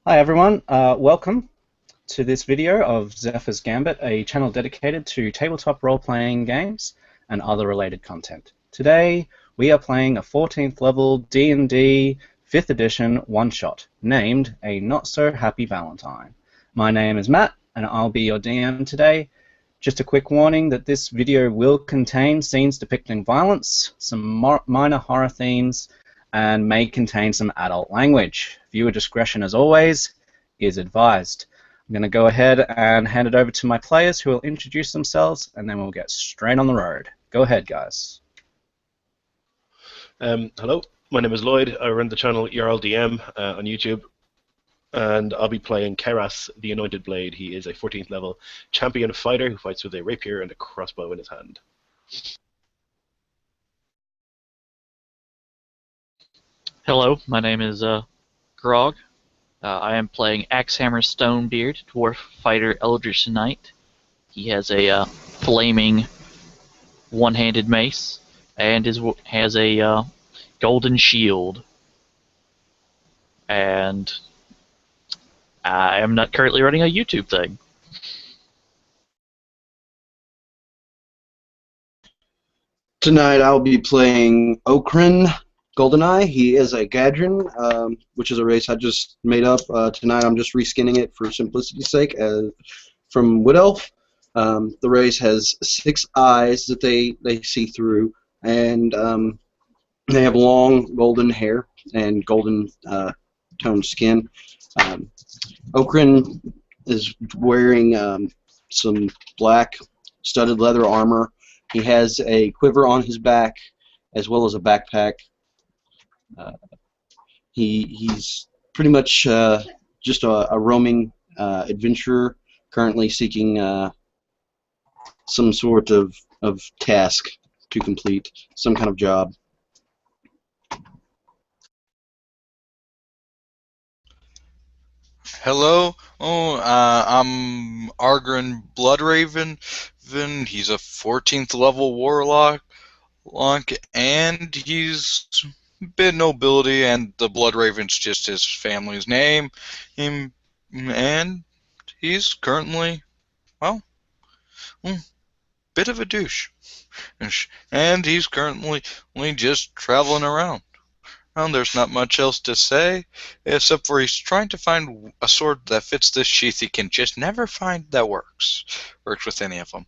Hi everyone, welcome to this video of Zephyr's Gambit, a channel dedicated to tabletop role-playing games and other related content. Today we are playing a 14th level D&D 5th edition one-shot named A Not So Happy Valentine. My name is Matt and I'll be your DM today. Just a quick warning that this video will contain scenes depicting violence, some minor horror themes, and may contain some adult language. Viewer discretion, as always, is advised. I'm going to go ahead and hand it over to my players who will introduce themselves, and then we'll get straight on the road. Go ahead, guys. Hello, my name is Lloyd. I run the channel YarlDM on YouTube, and I'll be playing Kerss, the Anointed Blade. He is a 14th level champion fighter who fights with a rapier and a crossbow in his hand. Hello, my name is Grog. I am playing Axhammer Stonebeard, Dwarf Fighter Eldrich Knight. He has a flaming one-handed mace and has a golden shield. And I am not currently running a YouTube thing. Tonight I'll be playing Okrin Goldeneye. He is a Gadrin, which is a race I just made up. Tonight I'm just reskinning it for simplicity's sake from Wood Elf. The race has 6 eyes that they see through, and they have long golden hair and golden toned skin. Okrin is wearing some black studded leather armor. He has a quiver on his back as well as a backpack. He's pretty much just a roaming adventurer, currently seeking some sort of task to complete, some kind of job. Hello, I'm Argon Bloodraven. He's a 14th level warlock, and he's a bit nobility, and the Bloodraven's just his family's name. And he's currently, well, bit of a douche. And he's currently just traveling around. Well, there's not much else to say, except for he's trying to find a sword that fits this sheath he can just never find that works with any of them.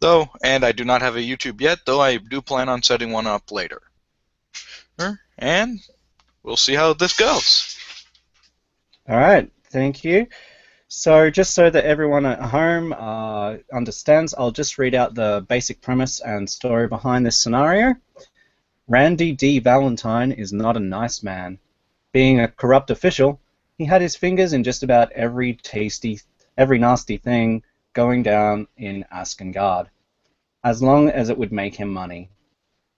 Though, and I do not have a YouTube yet, though I do plan on setting one up later. And we'll see how this goes. Alright, thank you. So just so that everyone at home understands, I'll just read out the basic premise and story behind this scenario. Randy D. Valentine is not a nice man. Being a corrupt official, he had his fingers in just about every nasty thing going down in Askengard, as long as it would make him money.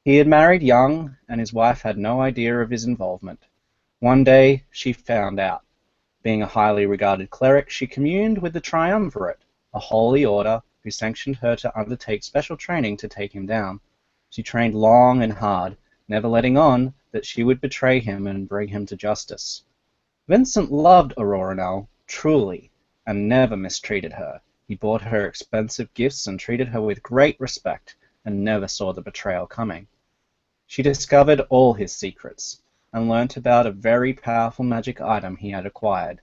He had married young, and his wife had no idea of his involvement. One day, she found out. Being a highly regarded cleric, she communed with the Triumvirate, a holy order who sanctioned her to undertake special training to take him down. She trained long and hard, never letting on that she would betray him and bring him to justice. Vincent loved Auroranel, truly, and never mistreated her. He bought her expensive gifts and treated her with great respect, and never saw the betrayal coming. She discovered all his secrets, and learnt about a very powerful magic item he had acquired.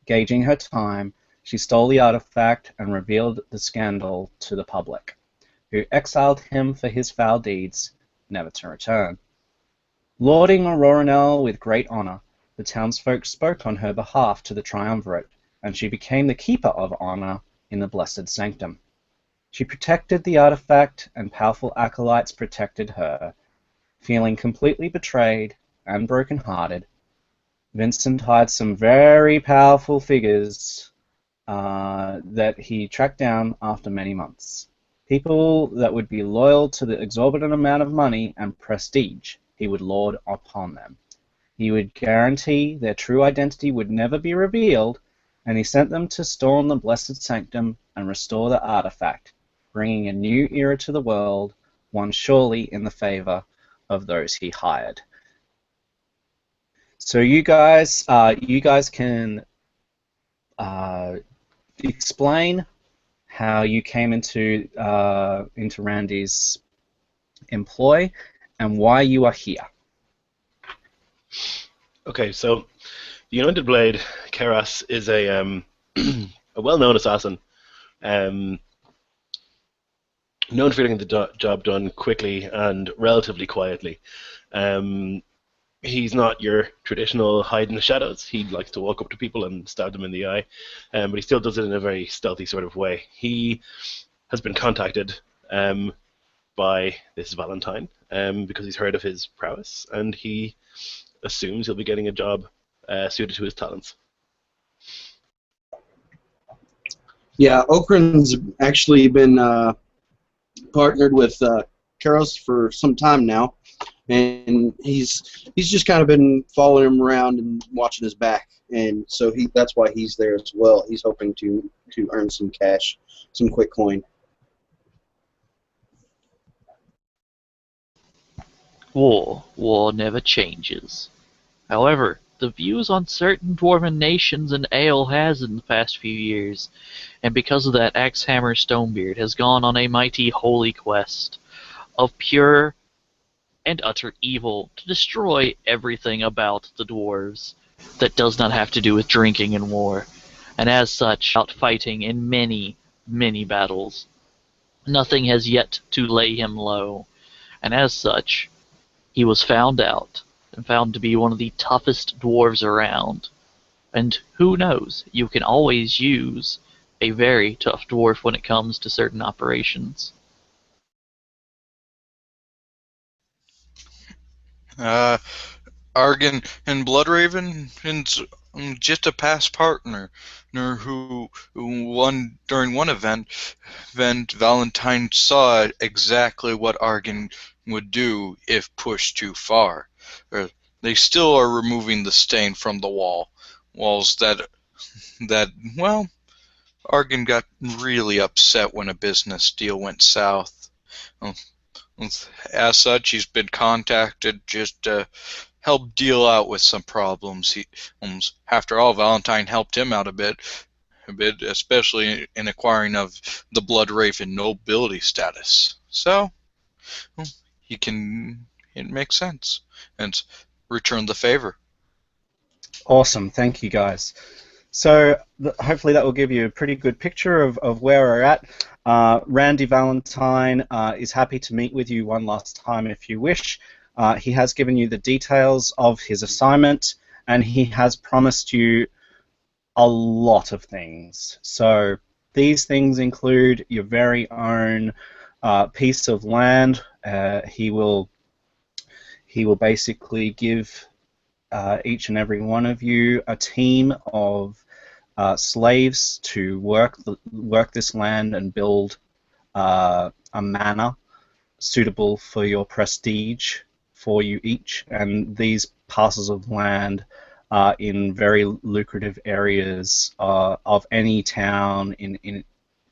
Gauging her time, she stole the artifact and revealed the scandal to the public, who exiled him for his foul deeds, never to return. Lording Auroranel with great honor, the townsfolk spoke on her behalf to the Triumvirate, and she became the keeper of honor in the Blessed Sanctum. She protected the artifact, and powerful acolytes protected her. Feeling completely betrayed and broken-hearted, Vincent hired some very powerful figures that he tracked down after many months. People that would be loyal to the exorbitant amount of money and prestige he would lord upon them. He would guarantee their true identity would never be revealed, and he sent them to storm the Blessed Sanctum and restore the artifact, bringing a new era to the world, one surely in the favor of those he hired. So you guys can explain how you came into Randy's employ and why you are here. Okay, so the Anointed Blade, Kerss, is a a well-known assassin, known for getting the job done quickly and relatively quietly. He's not your traditional hide in the shadows. He likes to walk up to people and stab them in the eye, but he still does it in a very stealthy sort of way. He has been contacted by this Valentine because he's heard of his prowess, and he assumes he'll be getting a job suited to his talents. Yeah, Okran's actually been partnered with Kerss for some time now, and he's just kind of been following him around and watching his back, and so that's why he's there as well. He's hoping to earn some cash, some quick coin. War never changes. However, the views on certain dwarven nations and ale has in the past few years, and because of that Axhammer Stonebeard has gone on a mighty holy quest of pure and utter evil to destroy everything about the dwarves that does not have to do with drinking and war, and as such, out fighting in many, many battles. Nothing has yet to lay him low, and as such, he was found out and found to be one of the toughest dwarves around. And who knows, you can always use a very tough dwarf when it comes to certain operations. Argon and Bloodraven, and just a past partner who during one event Valentine saw exactly what Argon would do if pushed too far. They still are removing the stain from the walls that well, Argon got really upset when a business deal went south. As such, he's been contacted just to help deal out with some problems. After all, Valentine helped him out a bit, especially in acquiring of the Bloodraven nobility status. So it makes sense, and return the favor. Awesome, thank you guys. So hopefully that will give you a pretty good picture of where we're at. Randy Valentine is happy to meet with you one last time if you wish. He has given you the details of his assignment, and he has promised you a lot of things. So these things include your very own piece of land. He will basically give each and every one of you a team of slaves to work this land and build a manor suitable for your prestige for you each, and these parcels of land are in very lucrative areas of any town in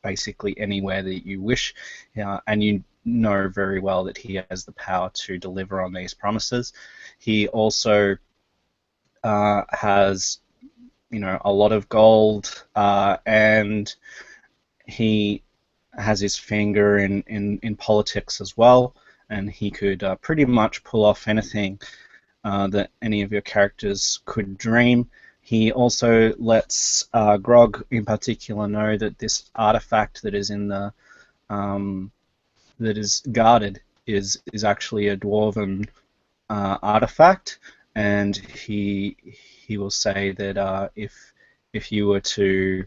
basically anywhere that you wish, and you know very well that he has the power to deliver on these promises. He also has a lot of gold, and he has his finger in politics as well, and he could pretty much pull off anything that any of your characters could dream. He also lets Grog in particular know that this artifact that is in the that is guarded is actually a dwarven artifact, and he will say that if you were to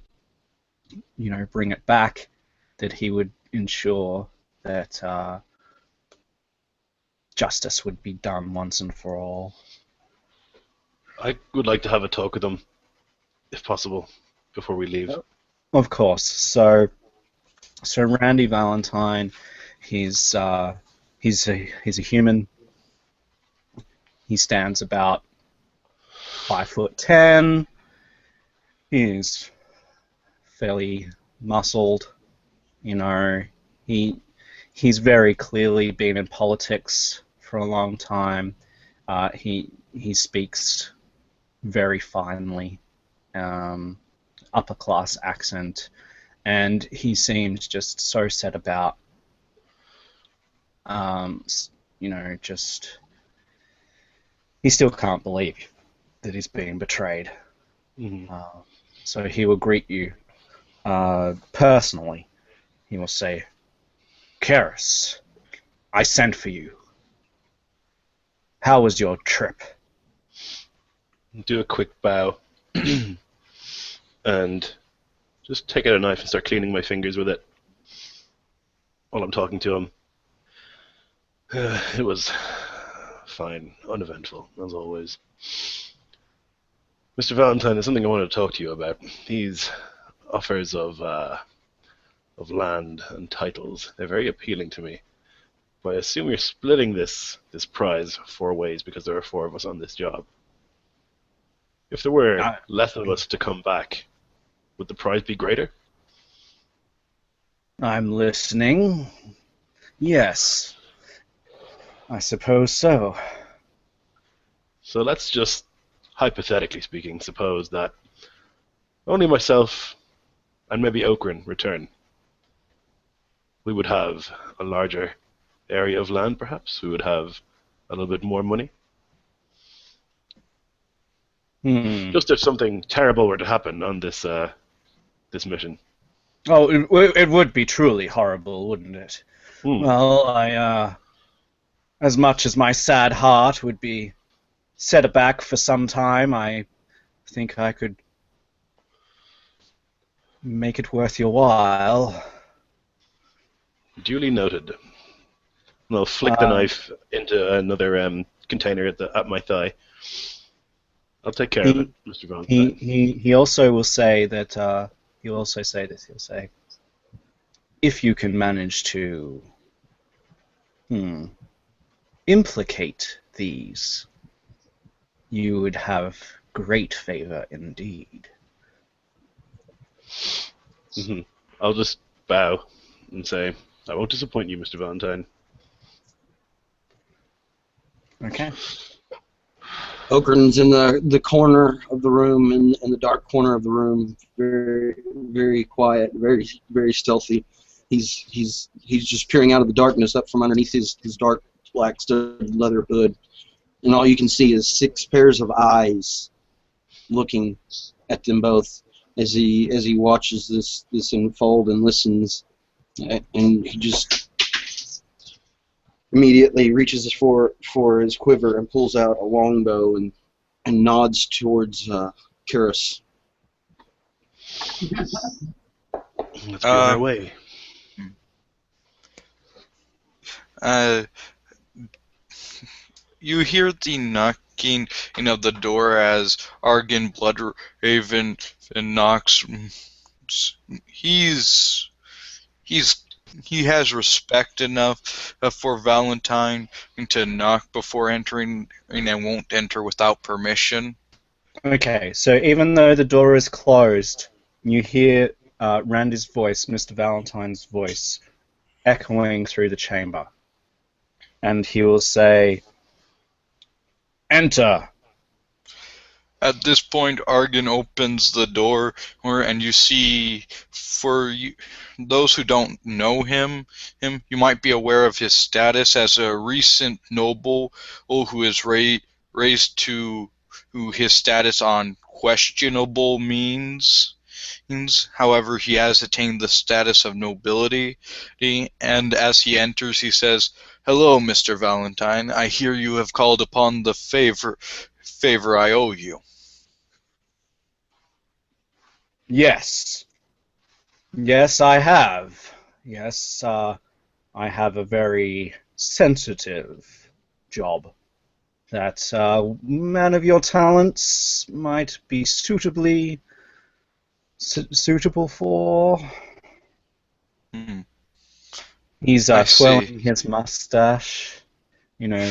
bring it back, that he would ensure that justice would be done once and for all. I would like to have a talk with him, if possible, before we leave. Of course. So Randy Valentine, he's a human. He stands about 5'10". He's fairly muscled. He's very clearly been in politics for a long time. He speaks very finely. upper class accent, and he seems just so set about, just he still can't believe that he's being betrayed. Mhm. So he will greet you personally. He will say, Kerss, I sent for you. How was your trip? Do a quick bow and just take out a knife and start cleaning my fingers with it while I'm talking to him. It was fine, uneventful, as always. Mr. Valentine, there's something I want to talk to you about. These offers of land and titles, they're very appealing to me. But I assume you're splitting this prize 4 ways because there are 4 of us on this job. If there were less of us to come back, would the prize be greater? I'm listening. Yes, I suppose so. So let's just, hypothetically speaking, suppose that only myself and maybe Okrin return. We would have a larger area of land, perhaps. We would have a little bit more money. Just if something terrible were to happen on this this mission. Oh, it would be truly horrible, wouldn't it? Well, as much as my sad heart would be set aback for some time, I think I could make it worth your while. Duly noted. And I'll flick the knife into another container at my thigh. I'll take care of it, Mr. Valentine. He also will say that he'll also say this. He'll say, if you can manage to implicate these, you would have great favor indeed. I'll just bow and say, I won't disappoint you, Mr. Valentine. Okay. Okrin's in the corner of the room, in the dark corner of the room, very very quiet, very very stealthy. He's just peering out of the darkness up from underneath his dark black studded leather hood, and all you can see is 6 pairs of eyes looking at them both as he watches this unfold and listens, and he just immediately reaches for his quiver and pulls out a longbow and nods towards Kerss. Let's go our way. You hear the knocking of the door as Argon Bloodraven knocks. He has respect enough for Valentine to knock before entering, and won't enter without permission. Okay, so even though the door is closed, you hear Randy's voice, Mr. Valentine's voice, echoing through the chamber. And he will say, "Enter." At this point, Argon opens the door, and you see, those who don't know him, you might be aware of his status as a recent noble who is raised to his status on questionable means. However, he has attained the status of nobility, and as he enters, he says, "Hello, Mr. Valentine. I hear you have called upon the favor I owe you." Yes. Yes, I have. Yes, I have a very sensitive job that a man of your talents might be suitable for. He's twirling his mustache,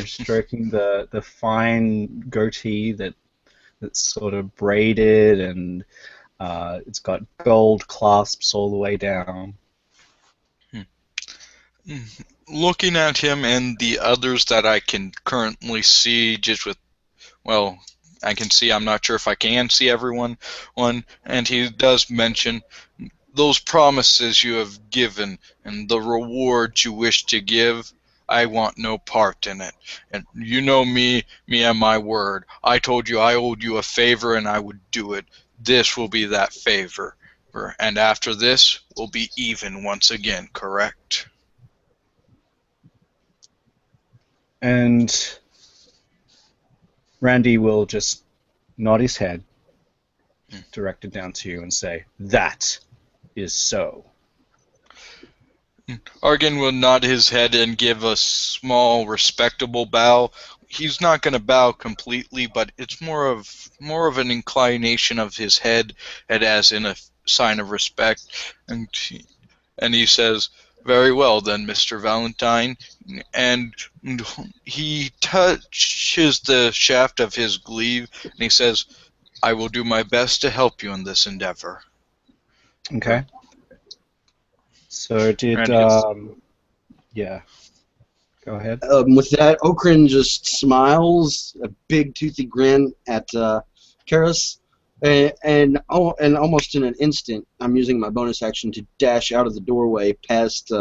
stroking the fine goatee that's sort of braided, and it's got gold clasps all the way down. Looking at him and the others that I can currently see, just with, I can see. I'm not sure if I can see everyone. And he does mention those promises you have given and the rewards you wish to give. I want no part in it. And you know me and my word. I told you I owed you a favor and I would do it. This will be that favor. And after this, we'll be even once again, correct? And Randy will just nod his head, directed down to you, and say, "That is so." Argon will nod his head and give a small, respectable bow. He's not going to bow completely, but it's more of an inclination of his head, and as in a sign of respect. And he says, "Very well then, Mr. Valentine." And he touches the shaft of his glaive, and he says, "I will do my best to help you in this endeavor." Okay. So did yeah. Go ahead. With that, Okrin just smiles, a big toothy grin at Kerss, and almost in an instant, I'm using my bonus action to dash out of the doorway past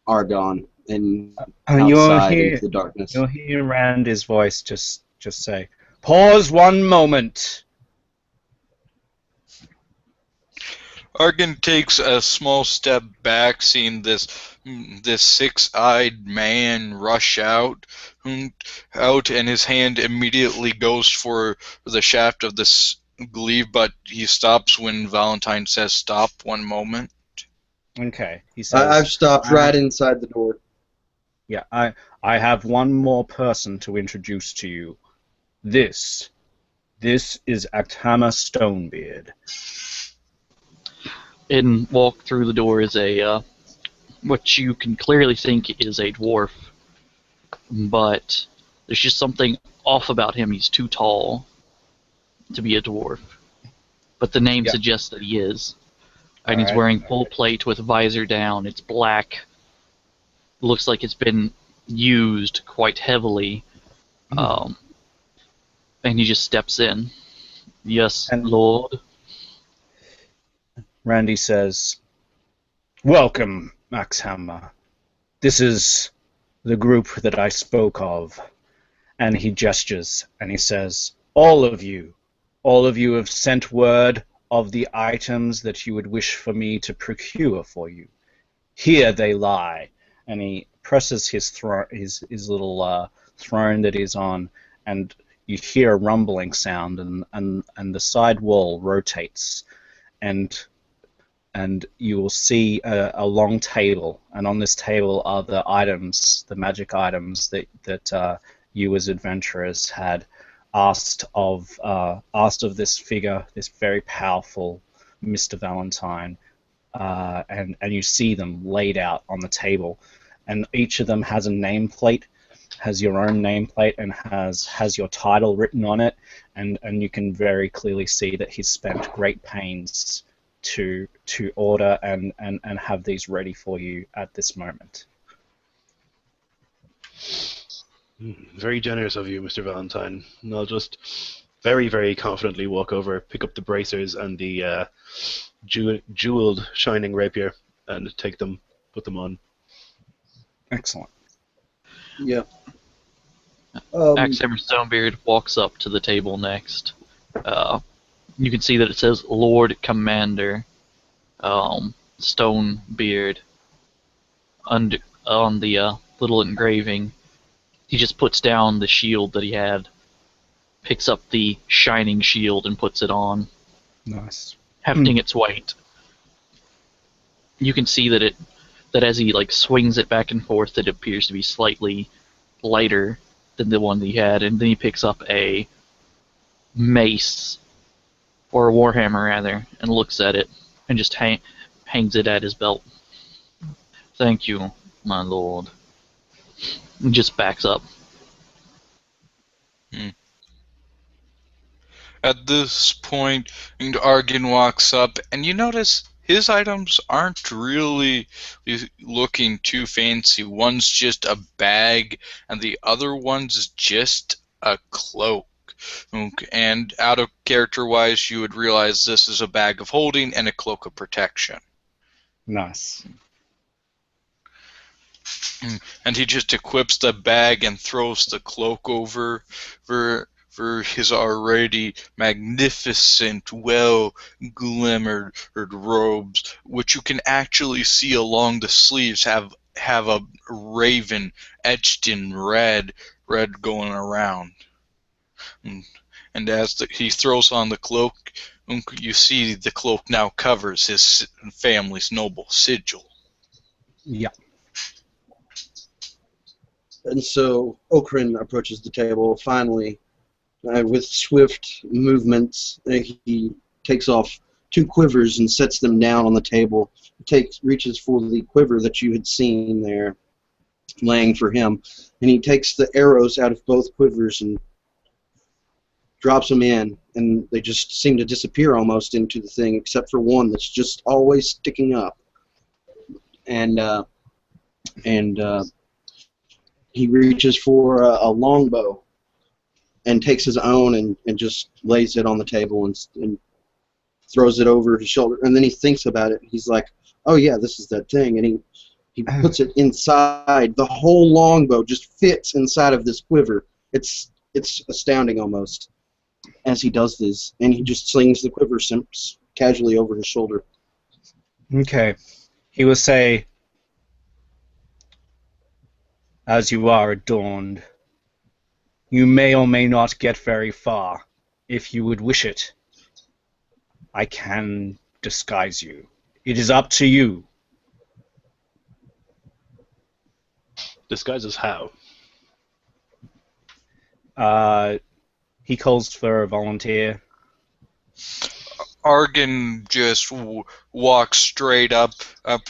Argon and outside into the darkness. You'll hear Randy's voice just say, "Pause one moment." Argon takes a small step back, seeing this six-eyed man rush out, and his hand immediately goes for the shaft of this glaive, but he stops when Valentine says, "Stop, one moment." Okay. He says, I've stopped right inside the door. Yeah, I have one more person to introduce to you. This is Axhammer Stonebeard. And walk through the door is a what you can clearly think is a dwarf, but there's just something off about him. He's too tall to be a dwarf, but the name suggests that he is. And he's wearing full plate with visor down. It's black. Looks like it's been used quite heavily. And he just steps in. "Yes, Lord." Randy says, "Welcome, Axhammer. This is the group that I spoke of." And he gestures and he says, all of you have sent word of the items that you would wish for me to procure for you. Here they lie." And he presses his little throne that he's on, and you hear a rumbling sound, and the side wall rotates, and you will see a long table, and on this table are the items, the magic items that you as adventurers had asked of this figure, this very powerful Mr. Valentine, and you see them laid out on the table, and each of them has a nameplate, has your own nameplate, and has your title written on it, and you can very clearly see that he's spent great pains to order and have these ready for you at this moment. Very generous of you, Mr. Valentine. And I'll just very, very confidently walk over, pick up the bracers and the jeweled shining rapier, and take them, put them on. Excellent. Yeah. Axhammer Stonebeard walks up to the table next. You can see that it says Lord Commander Stonebeard on the little engraving. He just puts down the shield that he had, picks up the shining shield and puts it on, Nice. hefting its weight. You can see that as he swings it back and forth, it appears to be slightly lighter than the one that he had, and then he picks up a mace, or a warhammer rather, and looks at it and just hangs it at his belt. "Thank you, my lord." And just backs up. At this point, Argon walks up, and you notice his items aren't really looking too fancy. One's just a bag, and the other one's just a cloak. Okay, and out of character-wise, you would realize this is a bag of holding and a cloak of protection. Nice. And he just equips the bag and throws the cloak over for his already magnificent, well-glimmered robes, which you can actually see along the sleeves have a raven etched in red going around. And as he throws on the cloak, you see the cloak now covers his family's noble sigil. Yeah. And so Okrin approaches the table finally with swift movements. He takes off 2 quivers and sets them down on the table. Reaches for the quiver that you had seen there laying for him, and he takes the arrows out of both quivers and drops them in, and they just seem to disappear almost into the thing, except for one that's just always sticking up. And he reaches for a longbow and takes his own and just lays it on the table and throws it over his shoulder. And then he thinks about it. He's like, oh yeah, this is that thing. And he puts it inside. The whole longbow just fits inside of this quiver. It's astounding almost as he does this. And he just slings the quiver casually over his shoulder. Okay. He will say, as you are adorned, you may or may not get very far. If you would wish it, I can disguise you. It is up to you. Disguises how? He calls for a volunteer. Argon just walks straight up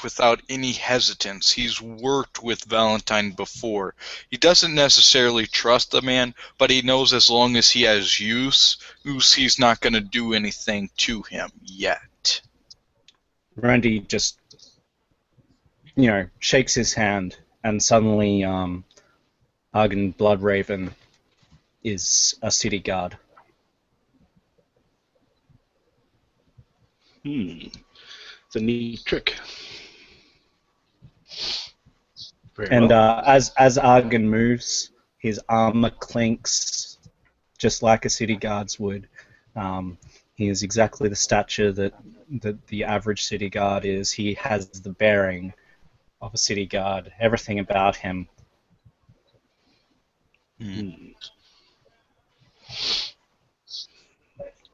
without any hesitance. He's worked with Valentine before. He doesn't necessarily trust the man, but he knows as long as he has use, he's not going to do anything to him yet. Randy just, shakes his hand, and suddenly Argon Bloodraven is a city guard. It's a neat trick. Very And well. as Argon moves, his armor clinks just like a city guard's would. He is exactly the stature that the average city guard is. He has the bearing of a city guard. Everything about him.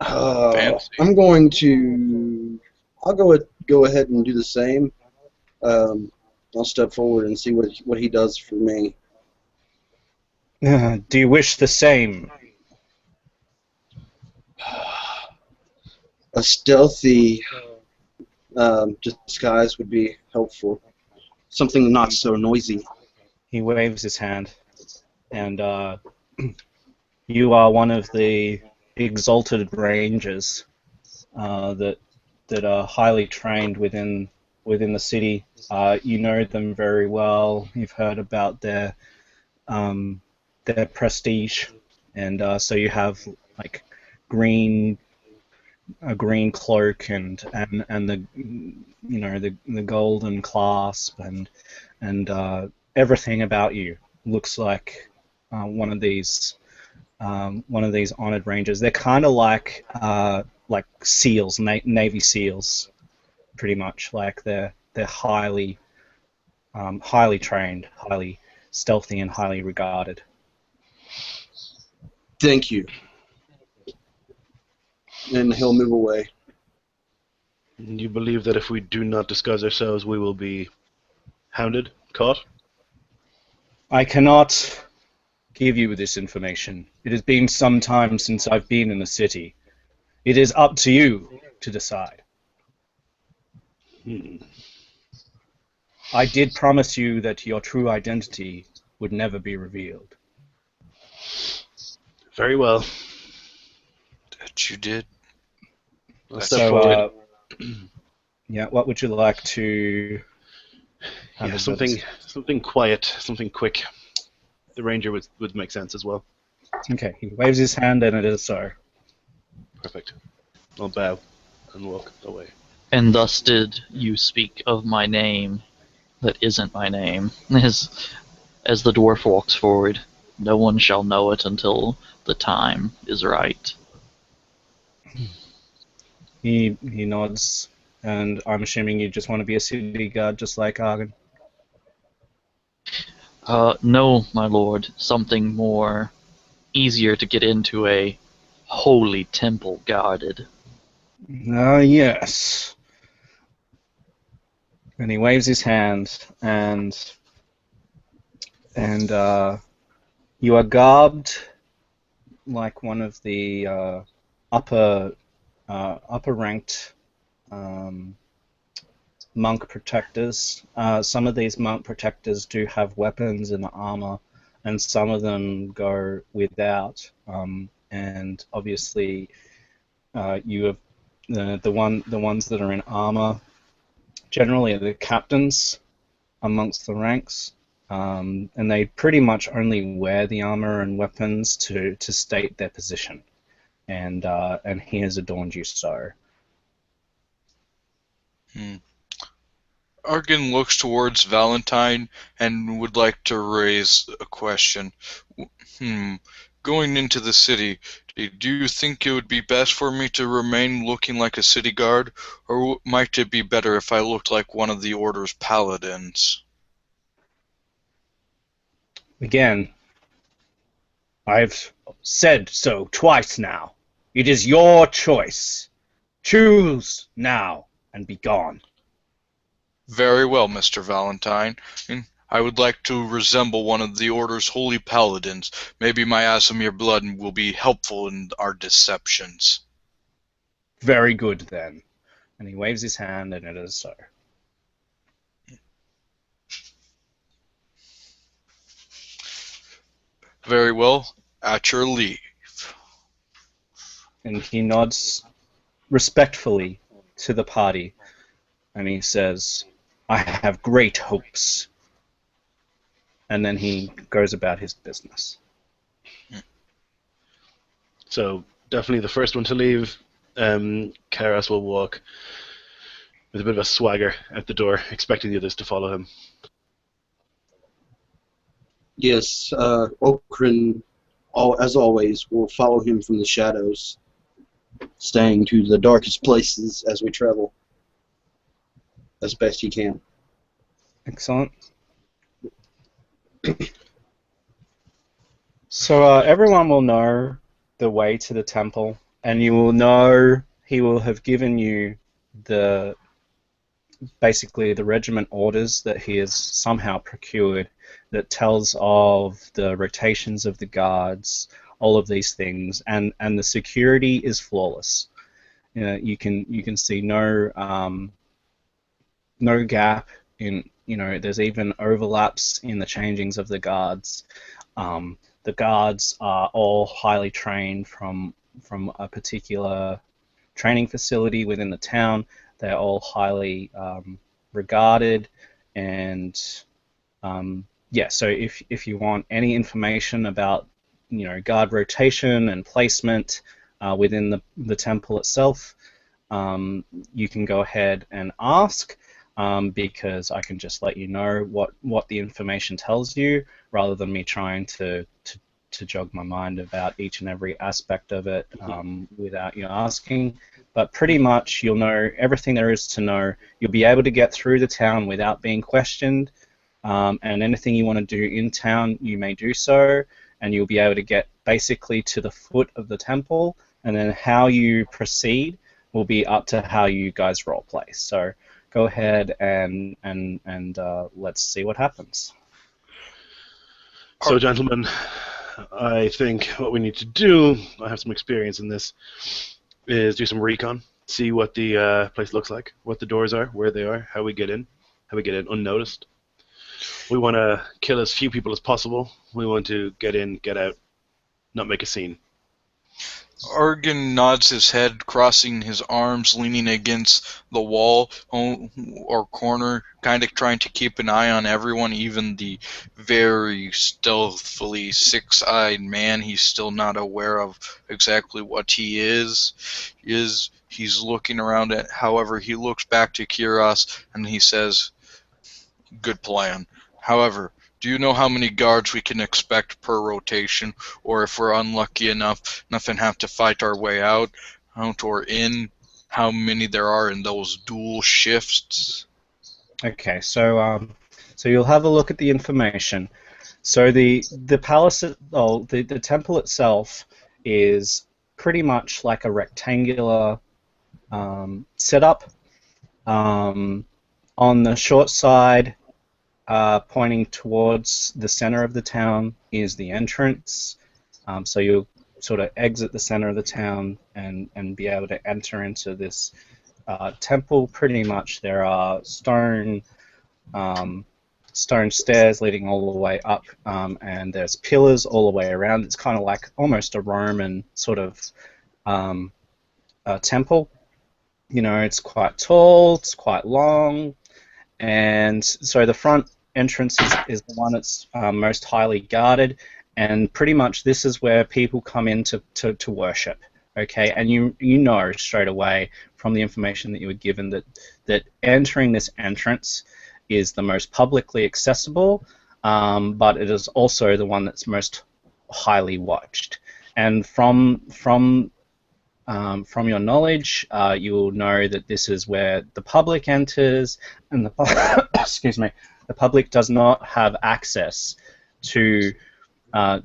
Fancy. I'm going to. I'll go ahead and do the same. I'll step forward and see what he does for me. Do you wish the same? A stealthy disguise would be helpful. Something not so noisy. He waves his hand, and you are one of the exalted rangers that are highly trained within the city. You know them very well. You've heard about their prestige, and so you have like a green cloak and the the golden clasp and everything about you looks like one of these honored rangers. They're kind of like SEALs, Navy SEALs, pretty much. Like they're highly trained, highly stealthy, and highly regarded. Thank you. And he'll move away. You believe that if we do not disguise ourselves, we will be hounded, caught? I cannot give you this information. It has been some time since I've been in the city. It is up to you to decide. I did promise you that your true identity would never be revealed. Very well. That you did. I'll step forward. Yeah, what would you like to have? Yeah, something quiet, something quick. The ranger would make sense as well. Okay, he waves his hand and it is so. Perfect. I'll bow and walk away. And thus did you speak of my name that isn't my name. As the dwarf walks forward, no one shall know it until the time is right. He nods, and I'm assuming you just want to be a city guard just like Argon. No, my lord, something more easier to get into, a holy temple guarded. Ah, yes. And he waves his hand, and you are garbed like one of the upper ranked monk protectors. Some of these monk protectors do have weapons and armor, and some of them go without. And obviously, you have the ones that are in armor. Generally, are the captains amongst the ranks, and they pretty much only wear the armor and weapons to state their position. And he has adorned you so. Argon looks towards Valentine and would like to raise a question. Going into the city, do you think it would be best for me to remain looking like a city guard, or might it be better if I looked like one of the Order's paladins? Again, I've said so twice now. It is your choice. Choose now and be gone. Very well, Mr. Valentine. I would like to resemble one of the Order's holy paladins. Maybe my Aasimir blood will be helpful in our deceptions. Very good, then. And he waves his hand, and it is so. Very well. At your leave. And he nods respectfully to the party, and he says, I have great hopes. And then he goes about his business. So, definitely the first one to leave. Kerss will walk with a bit of a swagger at the door, expecting the others to follow him. Yes, Okrin, as always, will follow him from the shadows, staying to the darkest places as we travel, as best he can. Excellent. So everyone will know the way to the temple, and you will know he will have given you basically the regiment orders that he has somehow procured that tells of the rotations of the guards, all of these things, and the security is flawless. You can see no gap in, there's even overlaps in the changings of the guards. The guards are all highly trained from a particular training facility within the town. They're all highly regarded, and so if you want any information about guard rotation and placement within the temple itself, you can go ahead and ask, because I can just let you know what the information tells you, rather than me trying to jog my mind about each and every aspect of it without you asking. But pretty much you'll know everything there is to know. You'll be able to get through the town without being questioned, and anything you want to do in town, you may do so, and you'll be able to get basically to the foot of the temple, and then how you proceed will be up to how you guys roleplay. So go ahead and let's see what happens. So, gentlemen, I think what we need to do, I have some experience in this, is do some recon, see what the place looks like, what the doors are, where they are, how we get in unnoticed. We want to kill as few people as possible. We want to get in, get out, not make a scene. Argon nods his head, crossing his arms, leaning against the wall or corner, kind of trying to keep an eye on everyone, even the very stealthily six-eyed man. He's still not aware of exactly what he is. He's looking around at, however, he looks back to Kerss and he says, "Good plan. However, do you know how many guards we can expect per rotation, or if we're unlucky enough and have to fight our way out or in, how many there are in those dual shifts?" Okay, so you'll have a look at the information. So the palace, the temple itself is pretty much like a rectangular setup. On the short side, pointing towards the center of the town, is the entrance. So you'll sort of exit the center of the town and be able to enter into this temple. Pretty much there are stone stairs leading all the way up, and there's pillars all the way around. It's kind of like almost a Roman sort of temple. You know, it's quite tall, it's quite long, and so the front entrance is the one that's most highly guarded, and pretty much this is where people come in to worship. Okay, and you know straight away from the information that you were given that entering this entrance is the most publicly accessible, but it is also the one that's most highly watched. And from your knowledge, you will know that this is where the public enters, and the excuse me, the public does not have access to the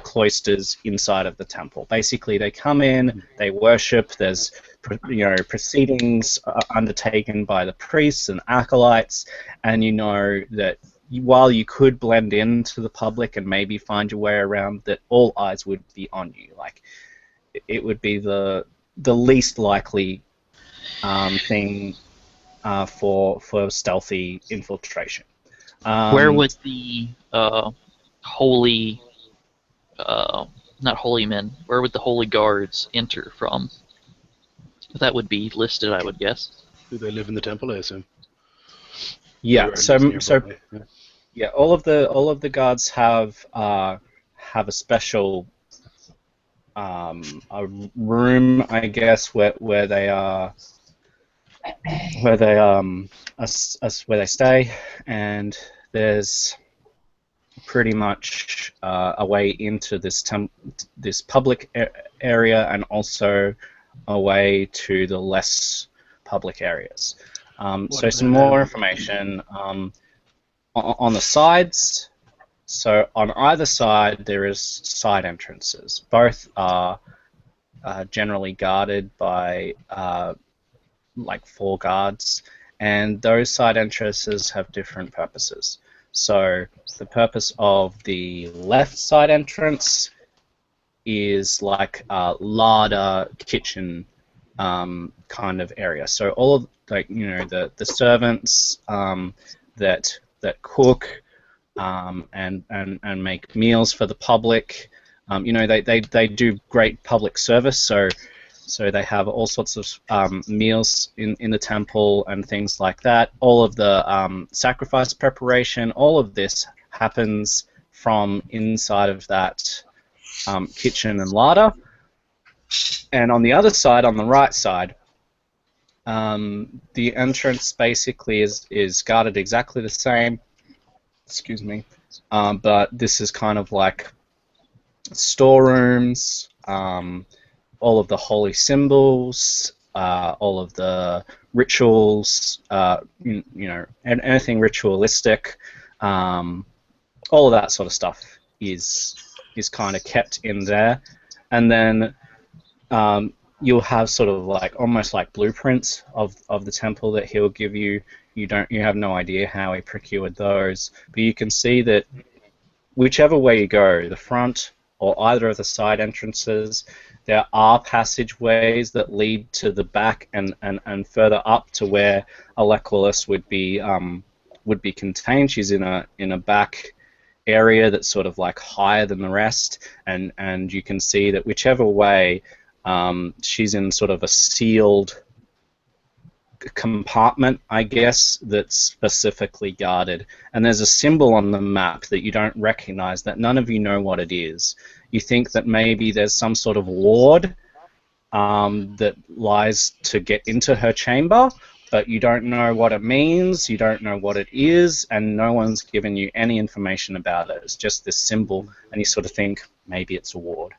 cloisters inside of the temple. Basically, they come in, they worship. There's proceedings undertaken by the priests and acolytes, and you know that while you could blend into the public and maybe find your way around, that all eyes would be on you. Like, it would be the least likely thing for stealthy infiltration. Where would the holy, not holy men, where would the holy guards enter from? That would be listed, I would guess. Do they live in the temple, I assume? Yeah. Or So at least nearby, yeah. yeah, all of the guards have a special a room, I guess, where they are, where they stay, and there's pretty much a way into this public area, and also a way to the less public areas. So some more information on the sides. So on either side there is side entrances. Both are generally guarded by like 4 guards, and those side entrances have different purposes. So the purpose of the left side entrance is like a larder kitchen kind of area. So all of the servants that cook and make meals for the public. They do great public service. So they have all sorts of meals in the temple and things like that. All of the sacrifice preparation, all of this happens from inside of that kitchen and larder. And on the other side, on the right side, the entrance basically is guarded exactly the same. Excuse me. But this is kind of like storerooms, all of the holy symbols, all of the rituals, anything ritualistic, all of that sort of stuff is kind of kept in there. And then you'll have sort of like almost like blueprints of the temple that he'll give you. You have no idea how he procured those, but you can see that whichever way you go, the front or either of the side entrances, there are passageways that lead to the back and further up to where Alequilus would be contained. She's in a back area that's sort of like higher than the rest, and you can see that whichever way, she's in sort of a sealed compartment, I guess, that's specifically guarded. And there's a symbol on the map that you don't recognize, that none of you know what it is. You think that maybe there's some sort of ward that lies to get into her chamber, but you don't know what it means, you don't know what it is, and no one's given you any information about it. It's just this symbol, and you sort of think, maybe it's a ward.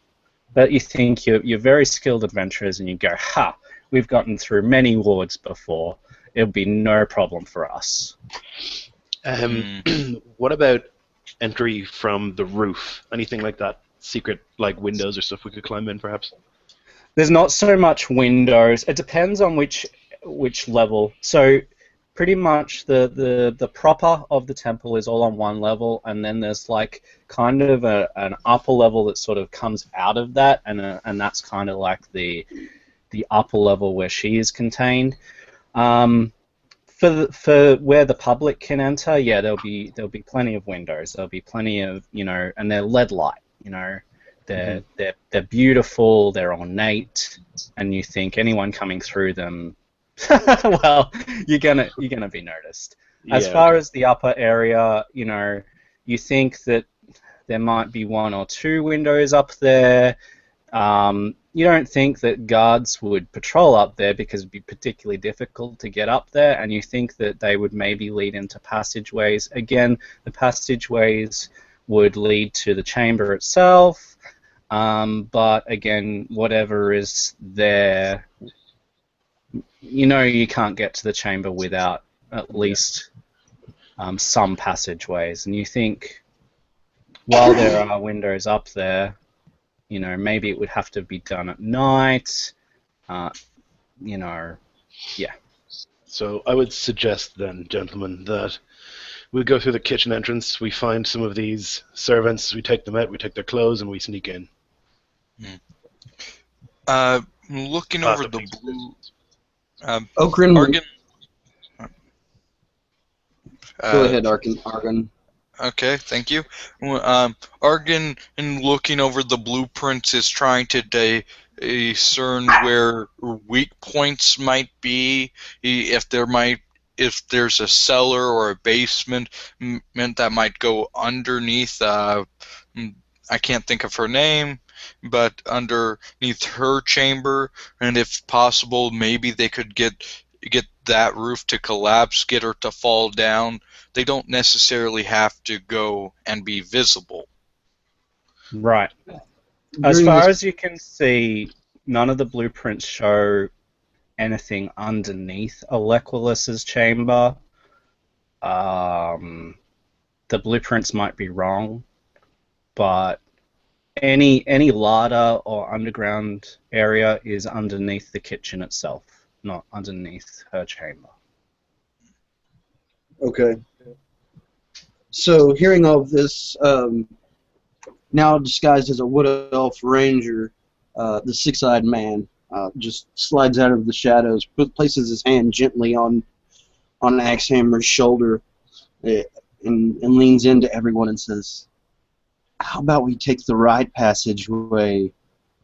But you think you're very skilled adventurers, and you go, ha, we've gotten through many wards before. It'll be no problem for us. What about entry from the roof? Anything like that? Secret, like windows or stuff we could climb in, perhaps? There's not so much windows. It depends on which level. So pretty much the proper of the temple is all on one level, and then there's like kind of an upper level that sort of comes out of that, and that's kind of like the upper level where she is contained. For where the public can enter, yeah, there'll be plenty of windows. There'll be plenty of, and they're LED light. They're beautiful. They're ornate, and you think anyone coming through them, well, you're gonna be noticed. As far as the upper area, you think that there might be one or two windows up there. You don't think that guards would patrol up there because it'd be particularly difficult to get up there, and you think that they would maybe lead into passageways. Again, the passageways would lead to the chamber itself, but again, whatever is there, you can't get to the chamber without at least some passageways, and you think, while there are windows up there, maybe it would have to be done at night, yeah. So I would suggest then, gentlemen, that we go through the kitchen entrance, we find some of these servants, we take them out, we take their clothes, and we sneak in. Looking over the blue... Okrin, Argon... go ahead, Argon. Okay, thank you. Argon, in looking over the blueprints, is trying to discern where weak points might be, if there's a cellar or a basement that might go underneath. I can't think of her name, but underneath her chamber, and if possible, maybe they could get that roof to collapse, get her to fall down. They don't necessarily have to go and be visible. Right. As far as you can see, none of the blueprints show anything underneath Alequilus's chamber. The blueprints might be wrong, but any larder or underground area is underneath the kitchen itself, not underneath her chamber. Okay. So, hearing all of this, now disguised as a wood elf ranger, the six-eyed man just slides out of the shadows, places his hand gently on Axhammer's shoulder, and leans into everyone and says, "How about we take the right passageway?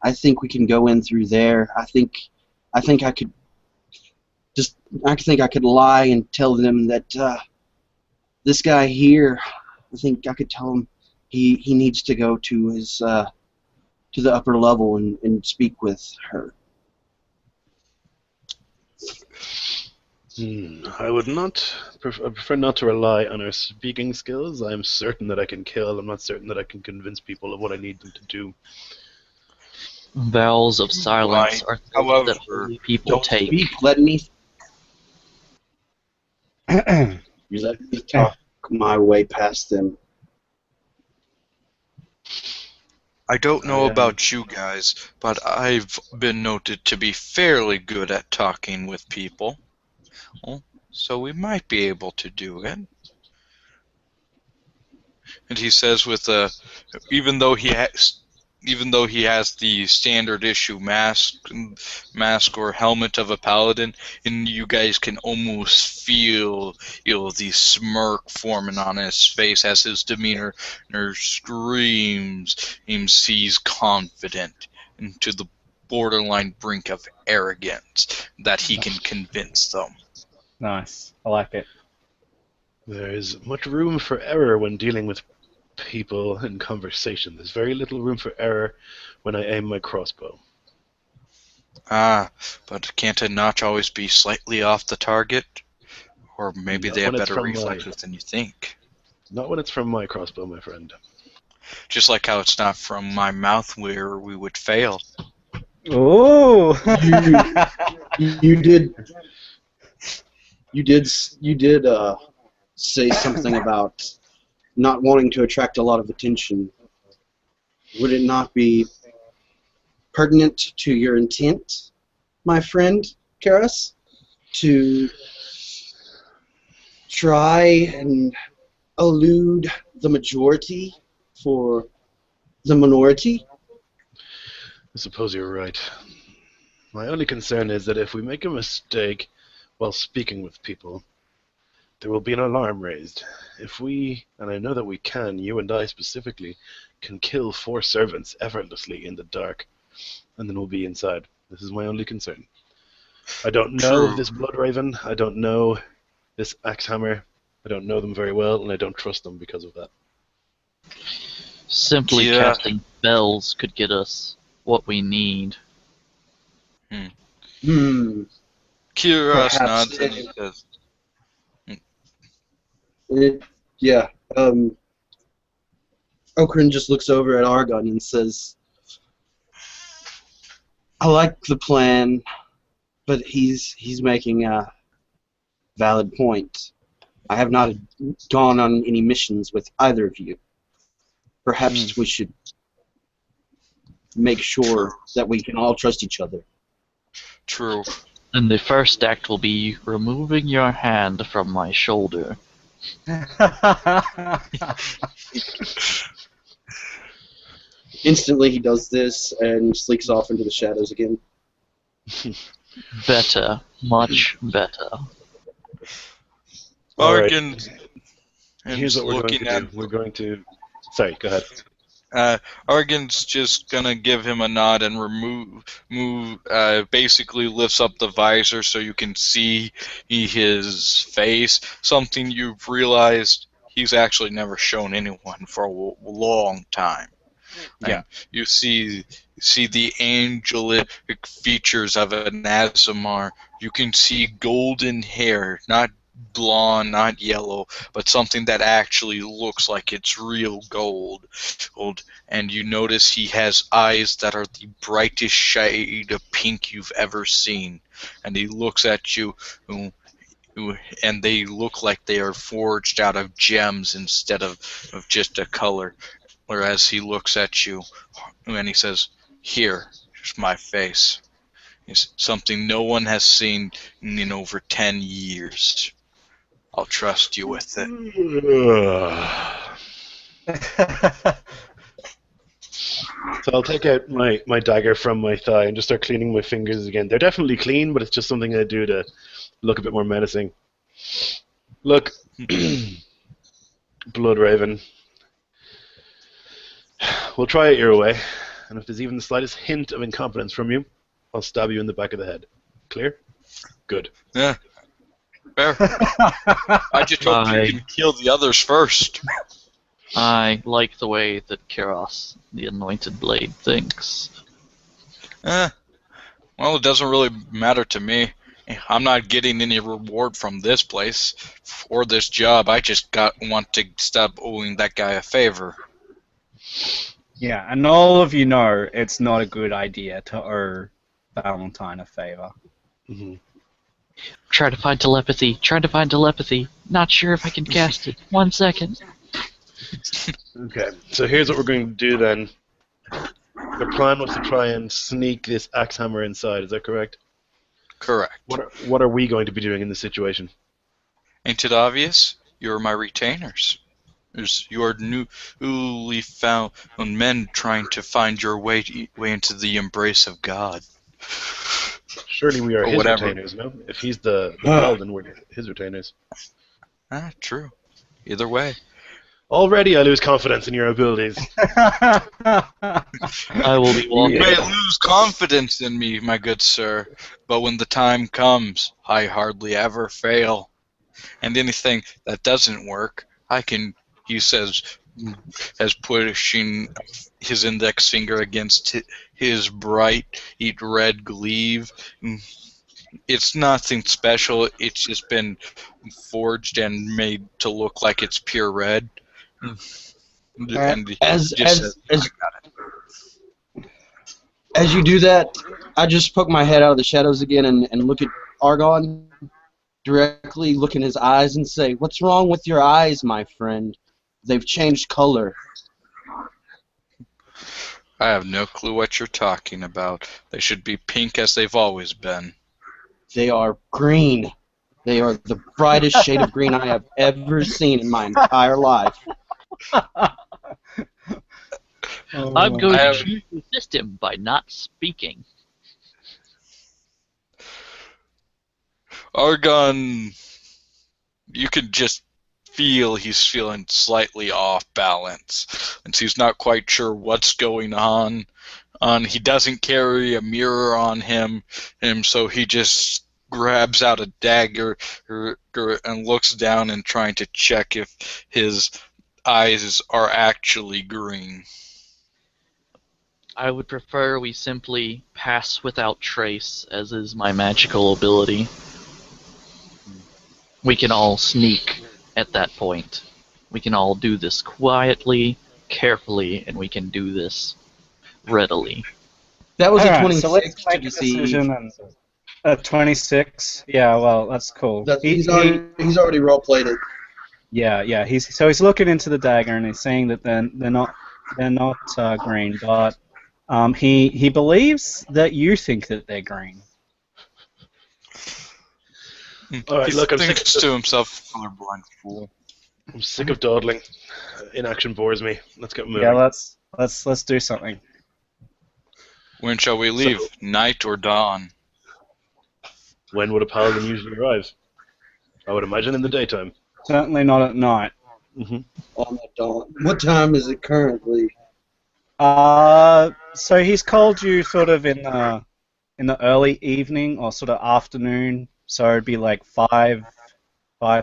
I think we can go in through there. I think I could lie and tell them that this guy here, I think I could tell him he needs to go to his to the upper level and speak with her." I would not. I prefer not to rely on our speaking skills. I'm certain that I can kill. I'm not certain that I can convince people of what I need them to do. Vows of silence are things that only people Don't take. speak. Let me talk my way past them. I don't know about you guys, but I've been noted to be fairly good at talking with people. Well, so we might be able to do it. And he says, even though he even though he has the standard issue mask or helmet of a paladin, and you guys can almost feel the smirk forming on his face as his demeanor screams. He's confident and to the borderline brink of arrogance that he can convince them. Nice. I like it. There is much room for error when dealing with people in conversation. There's very little room for error when I aim my crossbow. But can't a notch always be slightly off the target? Or maybe Not they have when it's better from reflexes than you think. Not when it's from my crossbow, my friend. Just like how it's not from my mouth where we would fail. Ooh. You did say something about not wanting to attract a lot of attention. Would it not be pertinent to your intent, my friend Kerss, to try and elude the majority for the minority? I suppose you're right. My only concern is that if we make a mistake while speaking with people, there will be an alarm raised. If we, and I know that we can, you and I specifically, can kill 4 servants effortlessly in the dark, and then we'll be inside. This is my only concern. I don't know True. this Bloodraven. I don't know this Axhammer. I don't know them very well, and I don't trust them because of that. Simply Yeah. casting spells could get us what we need. Kiros Perhaps nods and it- says, Yeah. Okrin just looks over at Argon and says, I like the plan, but he's making a valid point. I have not gone on any missions with either of you. Perhaps we should make sure that we can all trust each other. true. And the first act will be removing your hand from my shoulder. Instantly he does this and sneaks off into the shadows again. Better. Much better. All right. Argon and Here's what we're going looking to at do. We're going to... Sorry, go ahead. Argon's just gonna give him a nod and basically lifts up the visor so you can see his face. Something you've realized he's actually never shown anyone for a long time. Yeah. And you see the angelic features of an Axhammer. You can see golden hair, not blonde, not yellow, but something that actually looks like it's real gold. And you notice he has eyes that are the brightest shade of pink you've ever seen. And he looks at you, and they look like they are forged out of gems instead of just a color. Whereas he looks at you, and he says, here's my face. It's something no one has seen in over 10 years. I'll trust you with it. So I'll take out my dagger from my thigh and just start cleaning my fingers again. They're definitely clean, but it's just something I do to look a bit more menacing. Look, Bloodraven, we'll try it your way, and if there's even the slightest hint of incompetence from you, I'll stab you in the back of the head. Clear? Good. Yeah. Fair. I just hope you can kill the others first. I like the way that Kerss, the Anointed Blade, thinks. Well, it doesn't really matter to me. I'm not getting any reward from this place or this job. I just want to stop owing that guy a favor. Yeah, and all of you know it's not a good idea to owe Valentine a favor. Mm-hmm. Try to find telepathy. Trying to find telepathy. Not sure if I can cast it. 1 second. Okay, so here's what we're going to do then. The plan was to try and sneak this Axhammer inside, is that correct? Correct. What are we going to be doing in this situation? Ain't it obvious? You're my retainers. You are newly found men trying to find your way into the embrace of God. Surely we are Or his whatever. retainers, no? If he's the paladin, we're his retainers. Ah, true. Either way. Already I lose confidence in your abilities. I will be You walking. may lose confidence in me, my good sir, but when the time comes, I hardly ever fail. And anything that doesn't work, I can, he says, as pushing his index finger against his bright red glaive. It's nothing special, it's just been forged and made to look like it's pure red. And he As just says, as you do that, I just poke my head out of the shadows again and look at Argon, directly look in his eyes and say, "What's wrong with your eyes, my friend? They've changed color." I have no clue what you're talking about. They should be pink as they've always been. They are green. They are the brightest shade of green I have ever seen in my entire life. I'm going to assist him by not speaking. Argon, you can just feel he's feeling slightly off balance, and he's not quite sure what's going on. He doesn't carry a mirror on him, and so he just grabs out a dagger and looks down and trying to check if his eyes are actually green. I would prefer we simply pass without trace, as is my magical ability. We can all sneak at that point. We can all do this quietly, carefully, and we can do this readily. That was a Alright, 26 so let's to make a deceive. decision. And a 26. Yeah, well, that's cool. He's already role played it. Yeah. He's looking into the dagger and he's saying that they're not green, but he believes that you think that they're green. All right, He look, I'm thinks sick to himself, colorblind fool. I'm sick of dawdling. Inaction bores me. Let's get moving. Yeah, let's do something. When shall we leave? Night or dawn? When would a paladin usually arrive? I would imagine in the daytime. Certainly not at night. Mm-hmm. On the dawn. What time is it currently? So he's called you sort of in the early evening or sort of afternoon. So it'd be like 5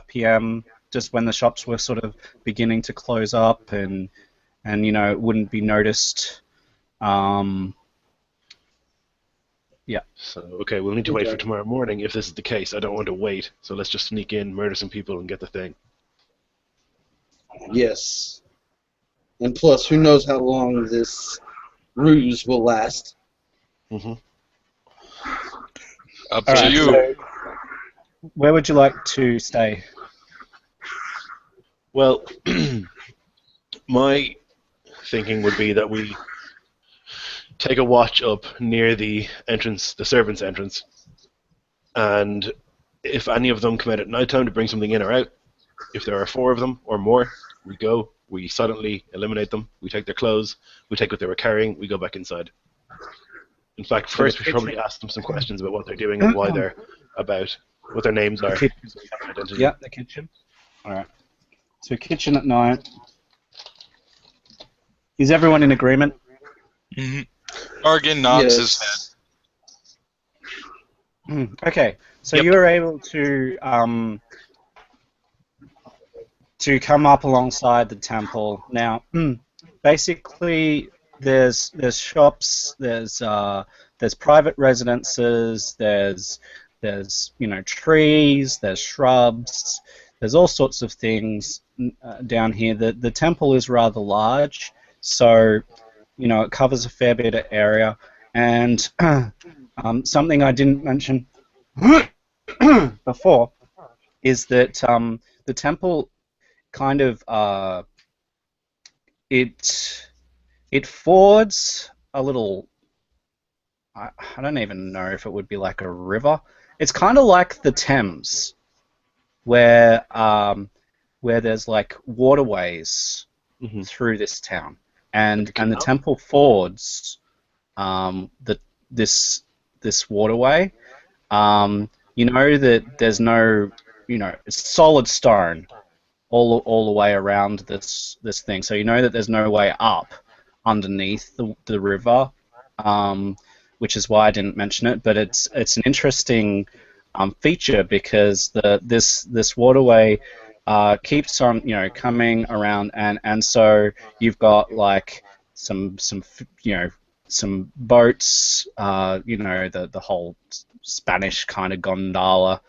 p.m. just when the shops were sort of beginning to close up, and it wouldn't be noticed. Yeah. So, okay, we'll need to wait for tomorrow morning if this is the case. I don't want to wait, so let's just sneak in, murder some people, and get the thing. Yes. And plus, who knows how long this ruse will last. Mm-hmm. Up All to right, you. so where would you like to stay? Well, my thinking would be that we take a watch up near the entrance, the servants' entrance, and if any of them come out at nighttime to bring something in or out, if there are 4 of them or more, we go, we silently eliminate them, we take their clothes, we take what they were carrying, we go back inside. In fact, first we should probably ask them some questions about what they're doing and why they're about, what their names are. So we have an identity. Yeah, the kitchen. All right. So kitchen at night. Is everyone in agreement? Mm-hmm. Argon nods his head. Okay. So Yep. you were able to come up alongside the temple. Now, basically, there's shops, there's private residences, there's trees, there's shrubs, there's all sorts of things down here. The temple is rather large, so it covers a fair bit of area. And something I didn't mention before is that the temple kind of it fords a little. I don't even know if it would be like a river. It's kind of like the Thames, where where there's like waterways Mm-hmm. through this town, and Like a the canal? temple fords this waterway. You know that there's no, it's solid stone all the way around this thing. So you know that there's no way up underneath the river, which is why I didn't mention it. But it's an interesting feature because this waterway keeps on coming around, and so you've got like some boats, the whole Spanish kind of gondola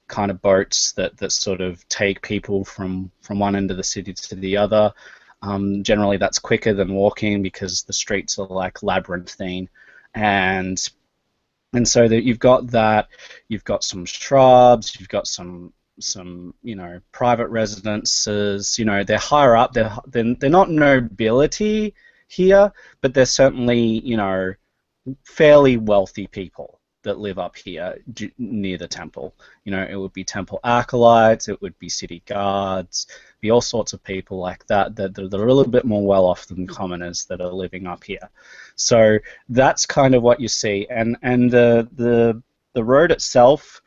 kind of boats that sort of take people from one end of the city to the other. Generally, that's quicker than walking because the streets are like labyrinthine, and so that you've got that, you've got some shrubs, you've got some private residences. They're higher up. They're not nobility here, but they're certainly fairly wealthy people that live up here near the temple. It would be temple acolytes, it would be city guards, be all sorts of people like that are a little bit more well off than commoners that are living up here. So that's kind of what you see, and the road itself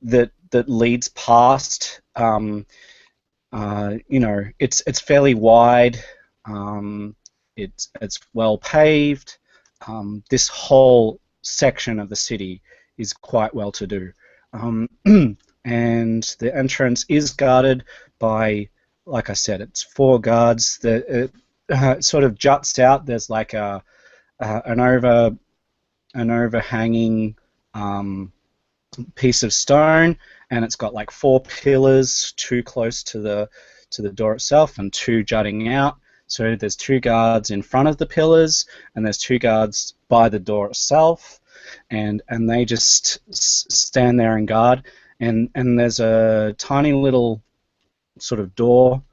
that leads past, it's fairly wide. It's well paved. This whole section of the city is quite well to do, and the entrance is guarded by, like I said, it's 4 guards. That it sort of juts out. There's like an overhanging piece of stone, and it's got like 4 pillars, 2 close to the door itself and 2 jutting out. So there's 2 guards in front of the pillars, and there's 2 guards by the door itself, and they just stand there and guard. And there's a tiny little sort of door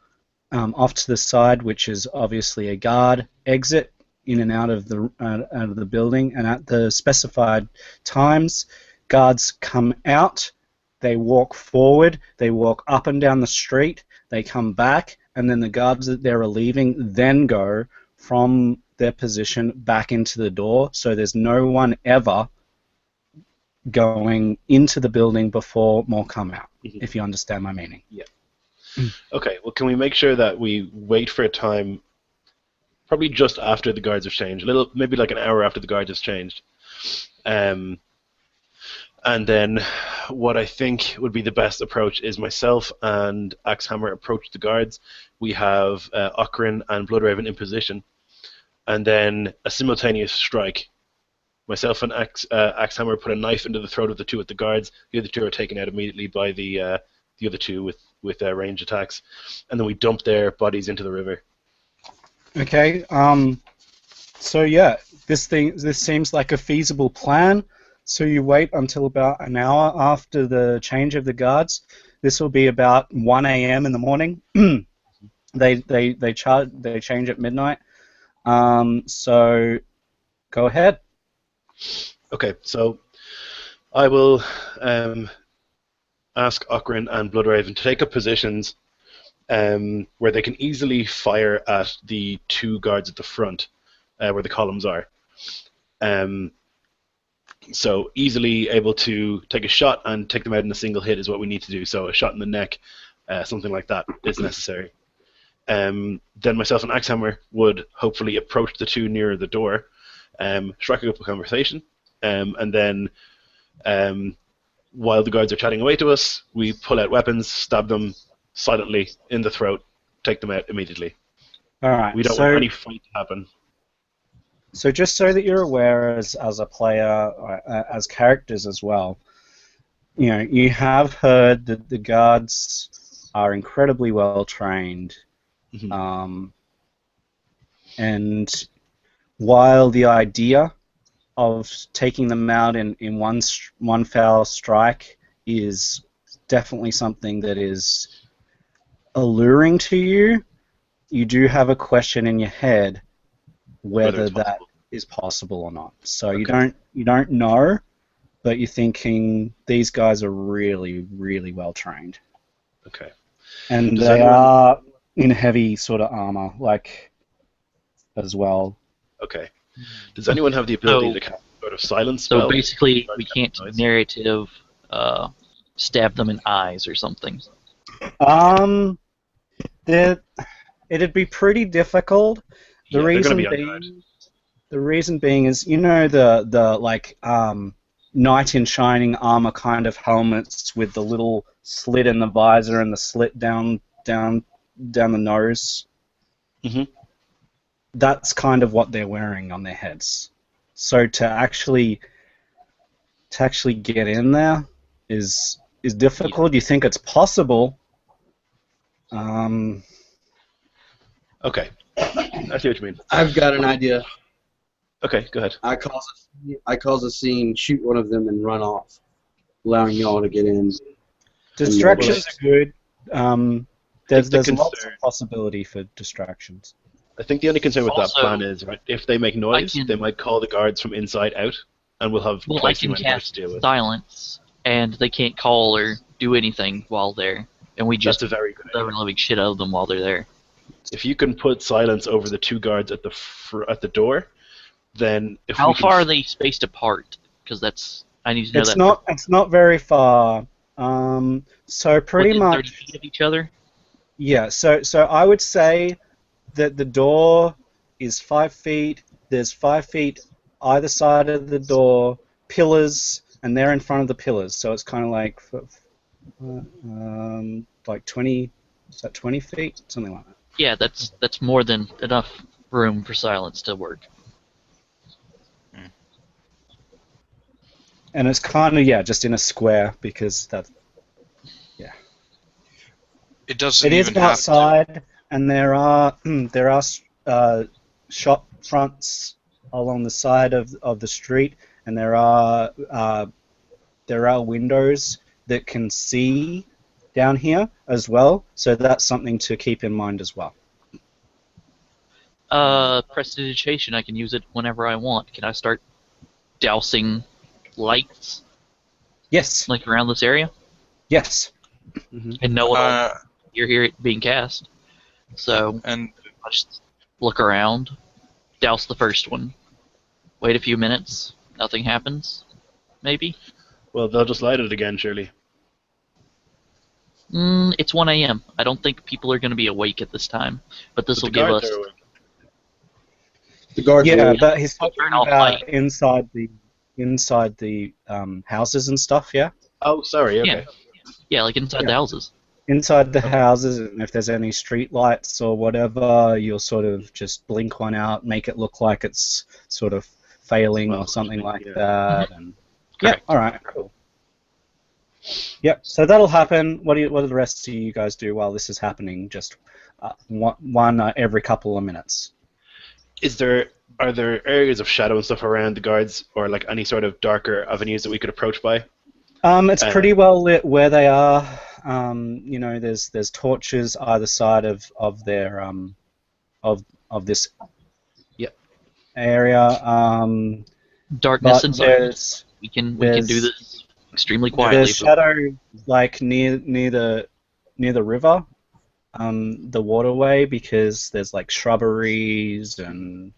off to the side, which is obviously a guard exit in and out of the building. And at the specified times, guards come out, they walk forward, they walk up and down the street, they come back, and then the guards that they're relieving then go from their position back into the door. So there's no one ever going into the building before more come out, if you understand my meaning. Yeah. Okay, well, can we make sure that we wait for a time, probably just after the guards have changed, maybe like an hour after the guards have changed, and then what I think would be the best approach is myself and Axhammer approach the guards. We have Okrin and Bloodraven in position, and then a simultaneous strike. Myself and Axhammer put a knife into the throat of the 2 at the guards. The other 2 are taken out immediately by the other 2 with range attacks, and then we dump their bodies into the river. Okay. So yeah, this seems like a feasible plan. So you wait until about an hour after the change of the guards. This will be about 1 a.m. in the morning. They change at midnight. So go ahead. Okay, so I will ask Okrin and Bloodraven to take up positions where they can easily fire at the 2 guards at the front, where the columns are. So easily able to take a shot and take them out in a single hit is what we need to do. So a shot in the neck, something like that, is necessary. Then myself and Axhammer would hopefully approach the 2 near the door, strike up a conversation, and then while the guards are chatting away to us, we pull out weapons, stab them silently in the throat, take them out immediately. All right. We don't want any fight to happen. So just so that you're aware as a player, as characters as well, you have heard that the guards are incredibly well trained. Mm-hmm. And while the idea of taking them out in one foul strike is definitely something that is alluring to you, you do have a question in your head whether that is possible or not. So Okay. you don't know, but you're thinking these guys are really, really well trained. Okay. And Does they anyone- are in heavy sort of armor, like, as well. Okay. Does anyone have the ability So- to cast sort of silence So spell? basically, we can't Noise? narrative stab them in eyes or something. There, it'd be pretty difficult. The Yeah, they're gonna reason be undead. being, the reason being is, you know, the like knight in shining armor kind of helmets with the little slit in the visor and the slit down the nose. Mhm. That's kind of what they're wearing on their heads. So to actually get in there is difficult. You think it's possible? Okay. I see what you mean. I've got an idea. Okay, go ahead. I cause a scene, shoot one of them, and run off, allowing y'all to get in. Distractions are good. There's the lots of concern- possibility for distractions. I think the only concern with Also, that plan is, right, if they make noise, can- they might call the guards from inside out, and we'll have Well, I twice too can many guards cast to deal with. silence, and they can't call or do anything while there, and we just That's a very good idea. the living shit out of them while they're there. If you can put silence over the two guards at the door, then if How we can far are they spaced apart? Because I need to know that. It's not very far. So pretty Within 30 much, feet of each other. yeah. So I would say that the door is 5 feet. There's 5 feet either side of the door, pillars, and they're in front of the pillars. So it's kind of like 20. Is that 20 feet? Something like that. Yeah, that's more than enough room for silence to work. And it's kind of just in a square because that. It doesn't It is even have to. outside, and there are shop fronts along the side of the street, and there are windows that can see down here as well. So that's something to keep in mind as well. Prestidigitation, I can use it whenever I want. Can I start dousing lights Yes, like around this area? yes. And know what you're here it being cast. So And I just look around, douse the first one, wait a few minutes, nothing happens, maybe. Well, they'll just light it again, surely. It's 1 a.m. I don't think people are going to be awake at this time, but this will But the give guards us. are awake. The guards. Yeah, will- but he's talking Turn off about light. inside the houses and stuff. Yeah, Oh, sorry. Okay. Yeah, like inside the houses. inside the houses, and if there's any street lights or whatever, you'll sort of just blink one out, make it look like it's sort of failing or something like yeah. that. And Correct. all right, cool. Yep. So that'll happen. What do the rest of you guys do while this is happening? Just one every couple of minutes. Are there areas of shadow and stuff around the guards, or like any sort of darker avenues that we could approach by? It's pretty well lit where they are. There's torches either side of their of this area. Darkness But inside. there's We can do this extremely quietly. there's shadow like near the river, the waterway, because there's like shrubberies and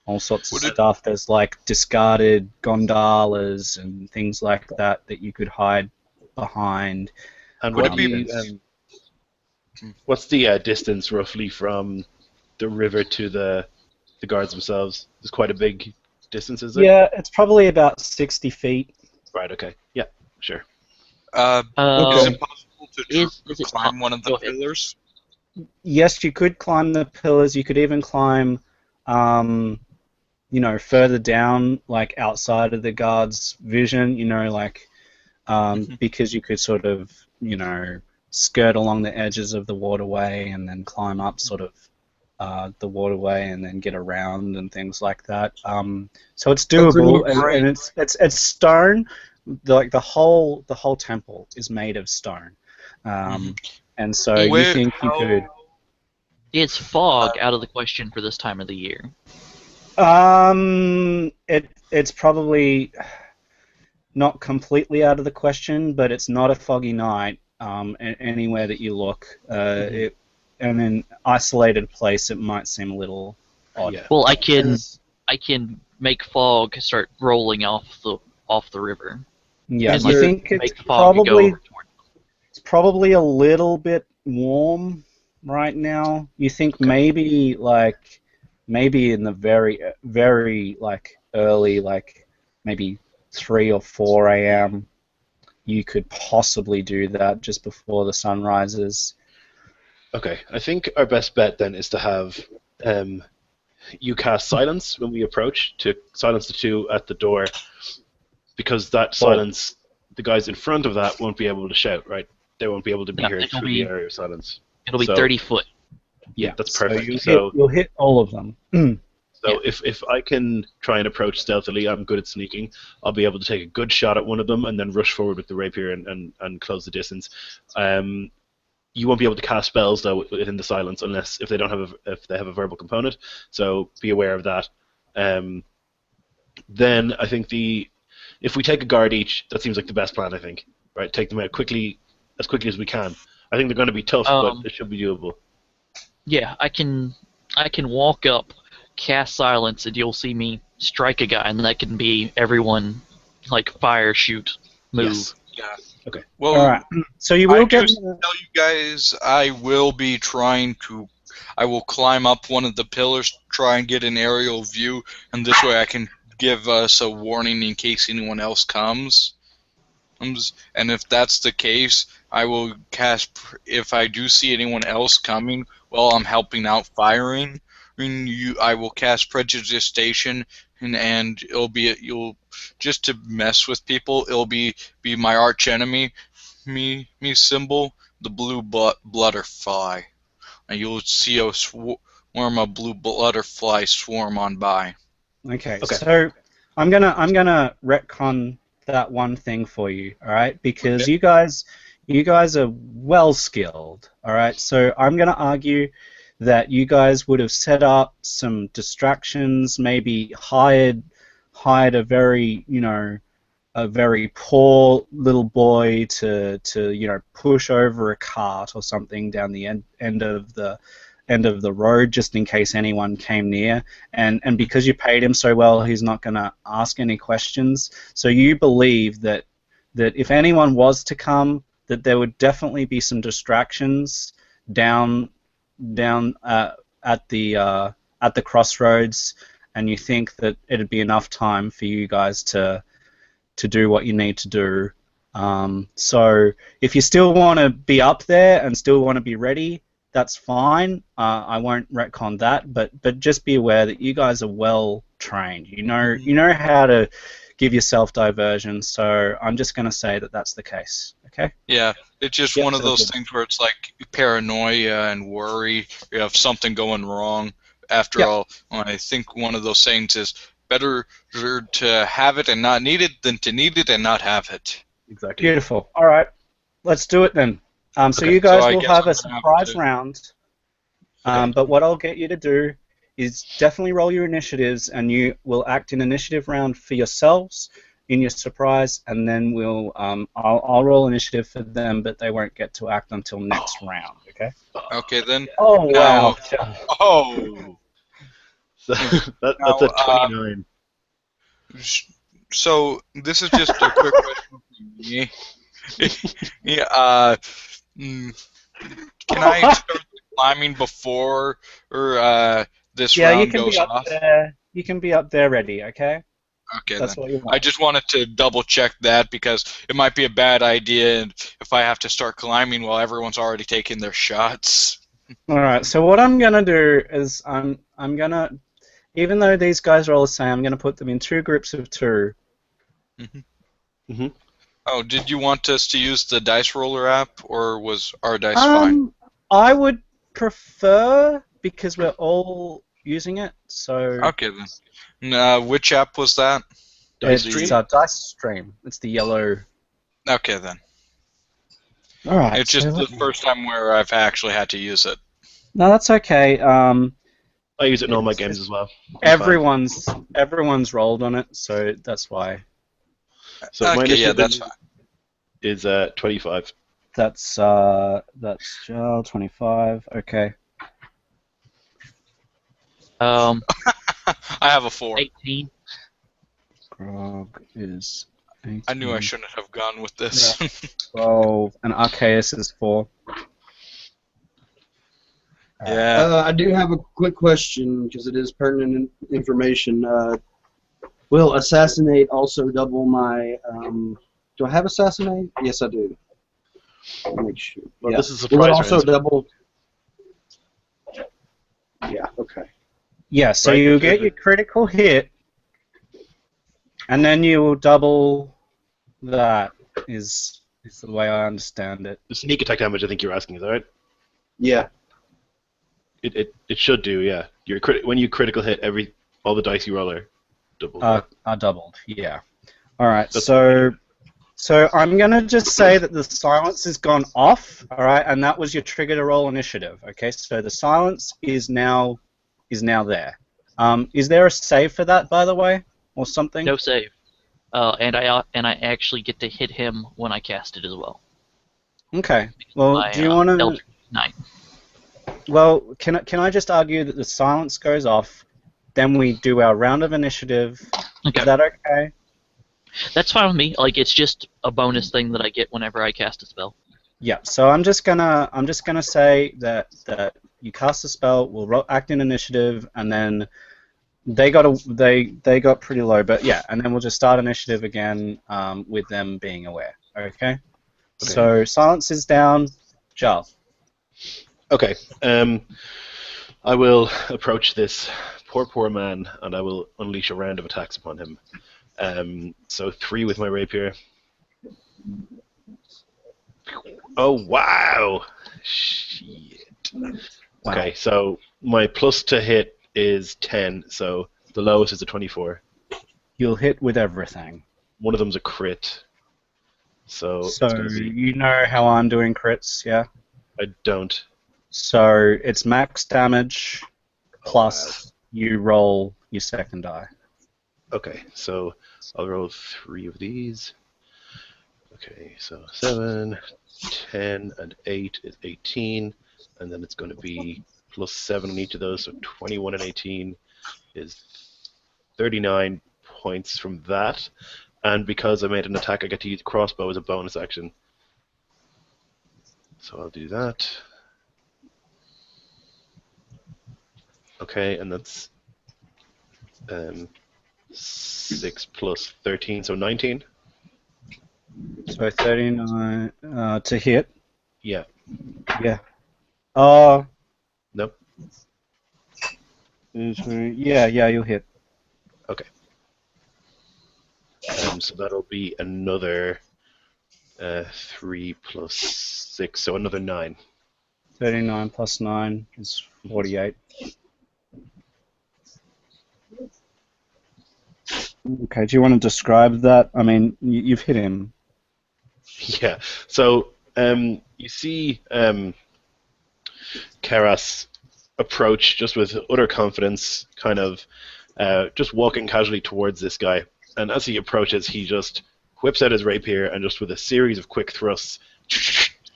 all sorts of stuff. There's like discarded gondolas and things like that you could hide behind. And Would what it do be- you, what's the distance roughly from the river to the guards themselves? It's quite a big distance, is it? Yeah, it's probably about 60 feet. Right. Okay. Yeah. Sure. Is Okay. it possible to Is it climb one of the go ahead. pillars? Yes, you could climb the pillars. You could even climb, further down, like outside of the guards' vision. Because you could sort of, skirt along the edges of the waterway and then climb up sort of the waterway and then get around and things like that. So it's doable, and it's stone. Like the whole temple is made of stone, and so you think you could. Is fog out of the question for this time of the year? It's probably not completely out of the question, but it's not a foggy night. anywhere that you look. In an isolated place, it might seem a little odd. Yeah. Well, I can make fog start rolling off the river. Yeah, And, you like, think it's make the fog go probably over toward a little bit warm right now. You think maybe in the very very early, maybe 3 or 4 a.m. you could possibly do that just before the sun rises. Okay, I think our best bet then is to have you cast silence when we approach to silence the two at the door, because that silence, the guys in front of that won't be able to shout, right? They won't be able to be heard through the area of silence. It'll be 30 foot. Yeah, that's perfect. So you'll hit all of them. So if I can try and approach stealthily, I'm good at sneaking. I'll be able to take a good shot at one of them and then rush forward with the rapier and close the distance. You won't be able to cast spells though within the silence unless if they have a verbal component. So be aware of that. Then I think if we take a guard each, that seems like the best plan. I think, right? Take them out as quickly as we can. I think they're going to be tough, but it should be doable. Yeah, I can walk up, cast silence, and you'll see me strike a guy, and that can be everyone, like fire, shoot, move. Yes. Yeah. Okay. Well, All right. So you will I get. just tell you guys, I will climb up one of the pillars, try and get an aerial view, and this way I can give us a warning in case anyone else comes. And if that's the case, I will cast. If I do see anyone else coming while I'm helping out firing, I will cast Prestidigitation, and you'll just to mess with people. It'll be my arch enemy, me symbol, the blue butterfly, and you'll see a swarm of blue butterfly swarm on by. Okay. So I'm gonna retcon that one thing for you, all right? Because you guys are well skilled, all right? So I'm gonna argue that you guys would have set up some distractions, maybe hired a very poor little boy to push over a cart or something down the end of the road just in case anyone came near, and because you paid him so well, he's not going to ask any questions. So you believe that if anyone was to come, that there would definitely be some distractions down at the crossroads, and you think that it'd be enough time for you guys to do what you need to do. So if you still want to be up there and still want to be ready, that's fine. I won't retcon that, but just be aware that you guys are well trained. You know how to give yourself diversion. So I'm just going to say that that's the case. Okay. Yeah, it's just one of those things where it's like paranoia and worry. You have something going wrong. After all, I think one of those sayings is better to have it and not need it than to need it and not have it. Exactly. Beautiful. All right, let's do it then. So you guys will have a surprise round. But what I'll get you to do is definitely roll your initiatives, and you will act in initiative round for yourselves in your surprise, and then we'll I'll roll initiative for them, but they won't get to act until next round. Okay. Okay then. Oh wow. Oh. So that's a 29. So this is just a quick question for me. Yeah. Can I start climbing before this round goes off? You can be up there ready, okay? Okay, That's then. what you want. I just wanted to double check that because it might be a bad idea if I have to start climbing while everyone's already taking their shots. All right. So what I'm gonna do is I'm gonna, even though these guys are all the same, I'm gonna put them in 2 groups of 2. Oh, did you want us to use the dice roller app, or was our dice fine? I would prefer, because we're all using it. So. Okay then. Which app was that? It's Dice Stream. It's the yellow. Okay then. All right. It's just the first time where I've actually had to use it. No, that's okay. I use it in all my games as well. Everyone's rolled on it, so that's why. So my okay, yeah, initiative that's fine. is 25. That's 25. Okay. I have a 4. 18. Grog is 18. I knew I shouldn't have gone with this. 12, and Arceus is 4. Yeah. I do have a quick question because it is pertinent information. Will assassinate also double my? Do I have assassinate? Yes, I do. Make sure. Well, yeah. this is a Will it surprise also round. double? Yeah. Okay. Yeah, so Right. you get your critical hit, and then you will double that. Is the way I understand it. The sneak attack damage, I think you're asking, is that right? Yeah. It should do, yeah. When you critical hit, all the dice you roll are double. Are doubled. Yeah. All right. That's So I'm gonna just say that the silence has gone off. All right, and that was your trigger to roll initiative. Okay, so the silence is now there. Is there a save for that, by the way, or something? No save. And I actually get to hit him when I cast it as well. Okay. Well, My, do you want to? Eldrich Knight. Well, can I just argue that the silence goes off, then we do our round of initiative? Okay. Is that okay? That's fine with me. Like, it's just a bonus thing that I get whenever I cast a spell. Yeah. So I'm just gonna say that you cast a spell, we'll act in initiative, and then they got pretty low, but yeah, and then we'll just start initiative again with them being aware. Okay. So silence is down. Jarl. Okay. I will approach this poor man, and I will unleash a round of attacks upon him. So 3 with my rapier. Oh, wow! Shit. Wow. Okay, so my plus to hit is 10, so the lowest is a 24. You'll hit with everything. One of them's a crit. So it's So gonna be, you know how I'm doing crits, yeah? I don't. So it's max damage plus you roll your second die. Okay, so I'll roll 3 of these. Okay, so 7, 10, and 8 is 18, and then it's going to be plus 7 on each of those, so 21 and 18 is 39 points from that. And because I made an attack, I get to use crossbow as a bonus action. So I'll do that. Okay, and that's 6 plus 13, so 19. So 39 to hit. Yeah. Yeah. Nope. Yeah, you'll hit. Okay. So that'll be another 3 plus 6, so another 9. 39 plus 9 is 48. Okay, do you want to describe that? I mean, you've hit him. Yeah. So you see Kerss approach just with utter confidence, kind of just walking casually towards this guy. And as he approaches, he just whips out his rapier and just with a series of quick thrusts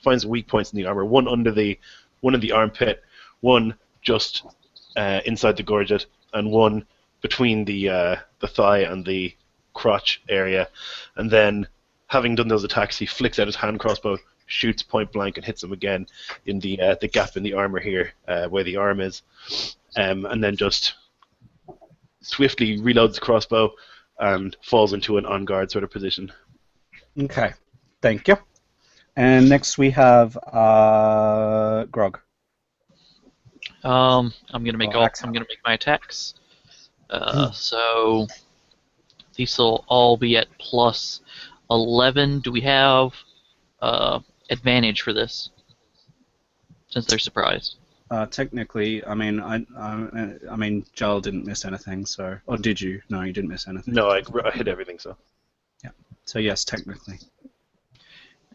finds weak points in the armor. One in the armpit, one just inside the gorget, and one between the thigh and the crotch area. And then, having done those attacks, he flicks out his hand crossbow, shoots point blank, and hits him again in the gap in the armor here, where the arm is, and then just swiftly reloads the crossbow and falls into an on guard sort of position. Okay, thank you. And next we have Grog. I'm gonna make Oh, I'm gonna make my attacks. So these will all be at plus 11. Do we have advantage for this? Since they're surprised. Technically, I mean, Joel didn't miss anything, so... Or did you? No, you didn't miss anything. No, I hit everything, so. So yes, technically.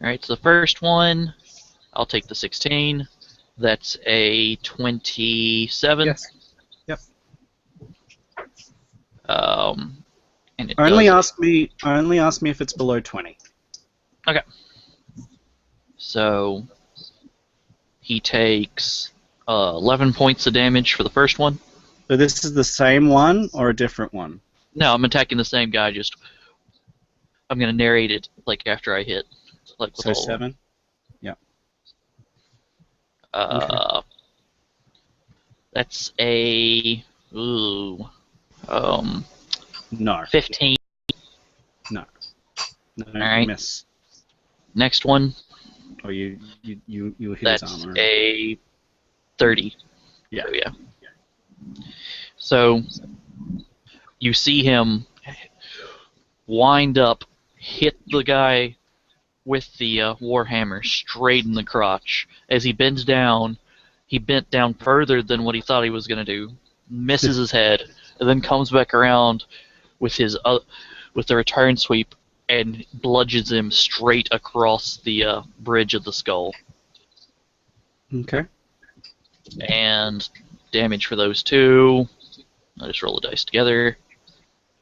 Alright, so the first one, I'll take the 16. That's a 27. Yes. Yep. And it Only does, ask me if it's below 20. Okay. So he takes 11 points of damage for the first one. So this is the same one or a different one? No, I'm attacking the same guy. Just I'm gonna narrate it like after I hit. Like with So all of them. 7? Yeah. That's a No. 15. No, Alright. miss. Next one, Or you hit his that's armor. a 30. Yeah. So, yeah. So you see him wind up, hit the guy with the warhammer straight in the crotch. As he bends down, he bent down further than what he thought he was going to do, misses his head, and then comes back around with his with the return sweep and bludgeons him straight across the bridge of the skull. Okay. And damage for those two. I'll just roll the dice together.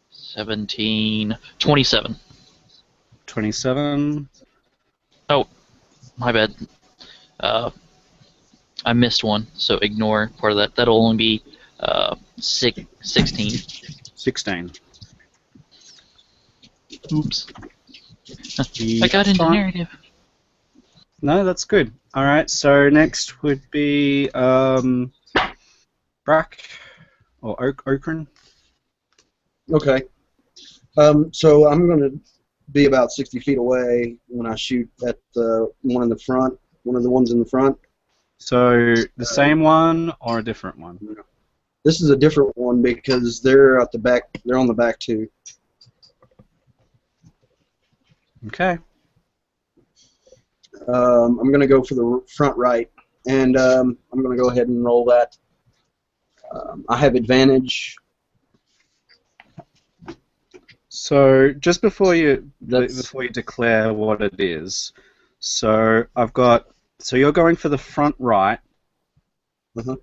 17, 27. 27. Oh, my bad. I missed one, so ignore part of that. That'll only be 16. 16. Oops. I got into narrative. No, that's good. All right, so next would be Brack or Okran. Okay. So I'm going to be about 60 feet away when I shoot at the one in the front, one of the ones in the front. So the same one or a different one? This is a different one because they're at the back. They're on the back too. Okay. I'm going to go for the front right, and I'm going to go ahead and roll that. I have advantage. So just before you declare what it is, so I've got. So you're going for the front right. Uh-huh.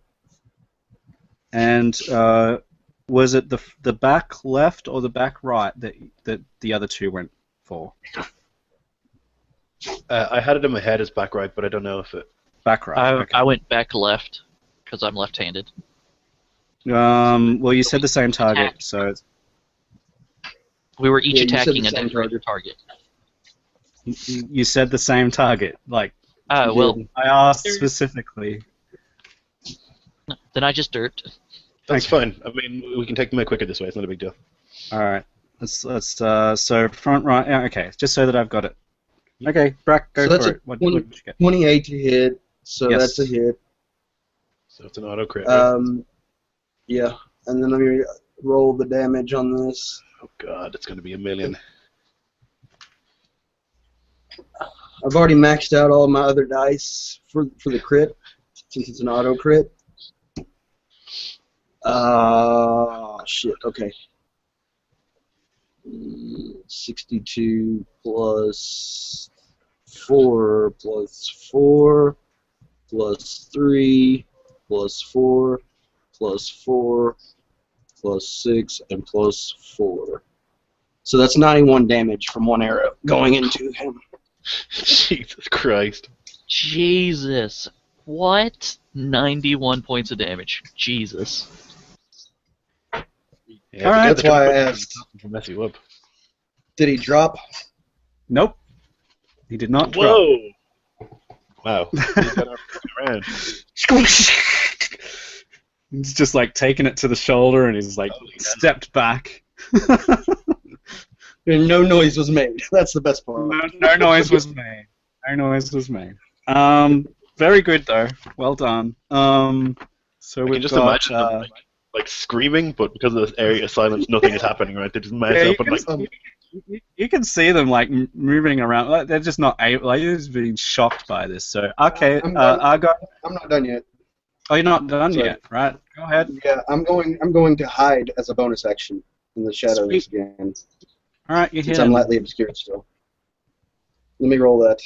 And was it the back left or the back right that the other two went for? I had it in my head as back right, but I don't know if it... Back right. Okay. I went back left because I'm left-handed. Well, you said the same target, so... We were each Yeah, you said attacking the a same different target. You said the same target. Like, Well, I asked specifically. then I just derped. That's Okay. fine. I mean, we can take them out quicker this way. It's not a big deal. All right. So front right. Yeah, okay. Just so that I've got it. Okay, Brack, go So that's for a it. What 20 did you get? 28 to hit, so Yes. that's a hit. So it's an auto crit. Right? Yeah, and then let me roll the damage on this. Oh god, it's going to be a million. I've already maxed out all my other dice for the crit, since it's an auto crit. Shit, okay. 62 plus 4 plus 4 plus 3 plus 4 plus 4 plus 6 and plus 4. So that's 91 damage from one arrow going into him. Jesus Christ. Jesus. What? 91 points of damage. Jesus. Yeah, All right, the that's why I drop asked. can mess you up. Did he drop? Nope. He did not drop. Whoa! Wow. He's got around. He's just like taking it to the shoulder and he's like Holy hell. stepped back. And no noise was made. That's the best part. No noise was made. No noise was made. Very good though. Well done. So I we've can just got. imagine them like screaming, but because of this area of silence, nothing is happening, right? They just mouth open like... You can see them like moving around. Like, they're just not able. Like they're just being shocked by this. So okay, Argon. I'm not done yet. Oh, you're not done Sorry. yet, right? Go ahead. Yeah, I'm going to hide as a bonus action in the shadows Sweet. again, All right, you since hit I'm him. lightly obscured still. Let me roll that.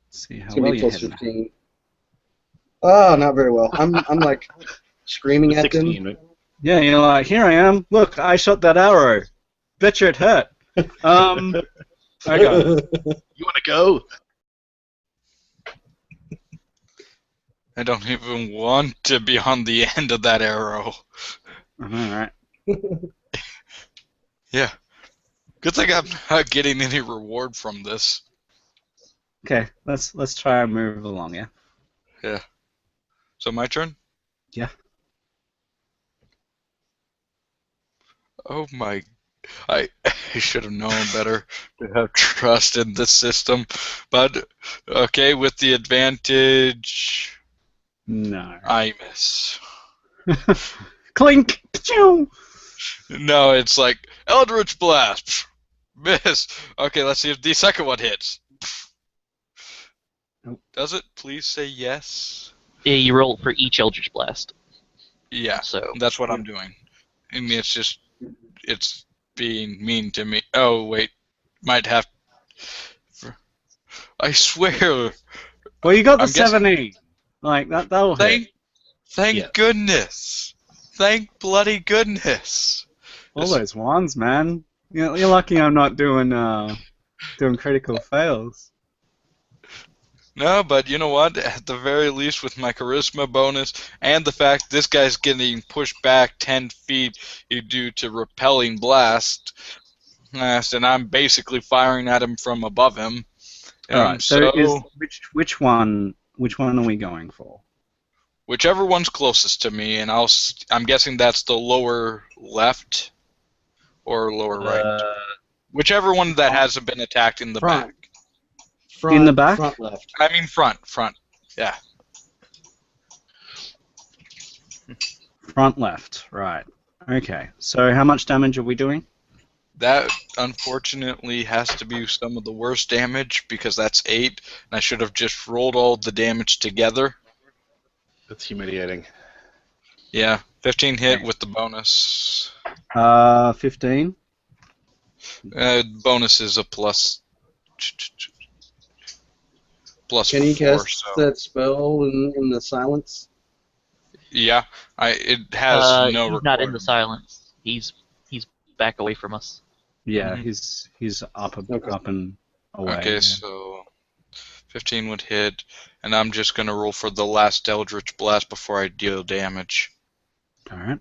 See how It's gonna well be you plus hit him. 15. Oh, not very well. I'm like screaming at them. 16, right? Yeah, you're like, here I am. Look, I shot that arrow. Bet you it hurt. Okay. You want to go? I don't even want to be on the end of that arrow. All right. Yeah. Good thing I'm not getting any reward from this. Okay. Let's try and move along. Yeah. Yeah. So my turn? Yeah. Oh my... I should have known better to have trust in this system. But, okay, with the advantage... No. I miss. Clink. Pachoo! No, it's like, Eldrich Blast! Miss! Okay, let's see if the second one hits. Nope. Does it? Please say yes. Yeah, you roll for each Eldritch Blast. Yeah, So that's what I'm doing. I mean, it's being mean to me. Oh, wait. Might have... I swear. Well, you got the I'm guessing- 17. Like that'll hit. Thank Yeah. goodness. Thank bloody goodness. All those ones, man. You're lucky I'm not doing critical fails. No, but you know what? At the very least, with my charisma bonus and the fact this guy's getting pushed back 10 feet due to repelling blast, and I'm basically firing at him from above him. All right. So which one are we going for? Whichever one's closest to me, and I'm guessing that's the lower left or lower right. Whichever one that hasn't been attacked in the Front. back. Front, In the back? Front left. I mean front. Yeah. Front left. Right. Okay. So how much damage are we doing? That, unfortunately, has to be some of the worst damage, because that's 8, and I should have just rolled all the damage together. That's humiliating. Yeah, 15 hit Okay. with the bonus. 15. Bonus is a plus Can you 4, cast so... that spell in the silence? Yeah, it has no he's not in the recording. silence. He's back away from us. Yeah, Mhm. he's up Okay. up and away. Okay, yeah. so 15 would hit, and I'm just going to roll for the last Eldritch Blast before I deal damage. All right.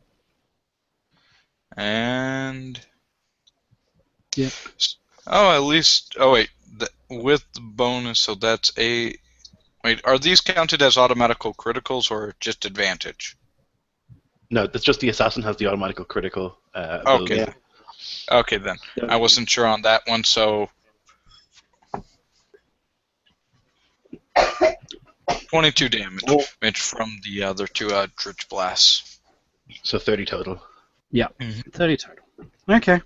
And... Yep. Oh, at least... Oh, wait. With the bonus, so that's 8... Wait, are these counted as automatical criticals or just advantage? No, that's just the assassin has the automatical critical ability. Okay. Okay, then. I wasn't sure on that one, so... 22 damage from the other 2 Eldritch Blasts. So 30 total. 30 total. Okay.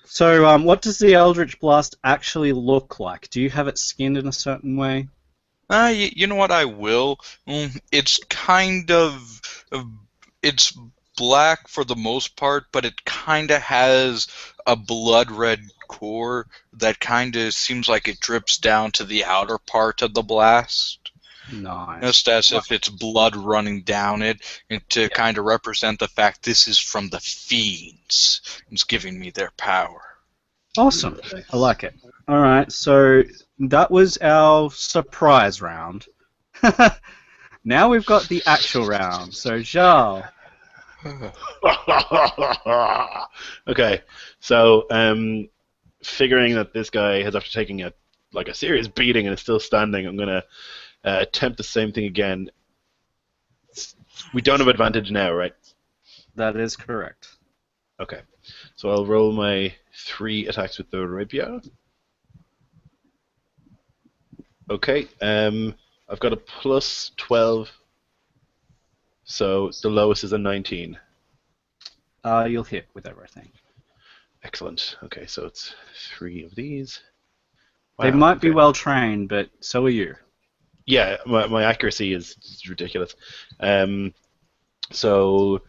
So, what does the Eldritch Blast actually look like? Do you have it skinned in a certain way? You know what, I will. It's kind of... It's black for the most part, but it kind of has a blood red core that kind of seems like it drips down to the outer part of the blast. Nice. Just as if it's blood running down it, and to kind of represent the fact this is from the fiends. It's giving me their power. Awesome. I like it. All right. So that was our surprise round. Now we've got the actual round. So, Jarl. Okay, so figuring that this guy has, after taking a serious beating and is still standing, I'm gonna attempt the same thing again. We don't have advantage now, right? That is correct. Okay, so I'll roll my 3 attacks with the rapier. Okay, I've got a plus 12, so the lowest is a 19. You'll hit with everything. Excellent. Okay, so it's 3 of these. They Wow, might be okay. well trained, but so are you. Yeah, my accuracy is ridiculous. So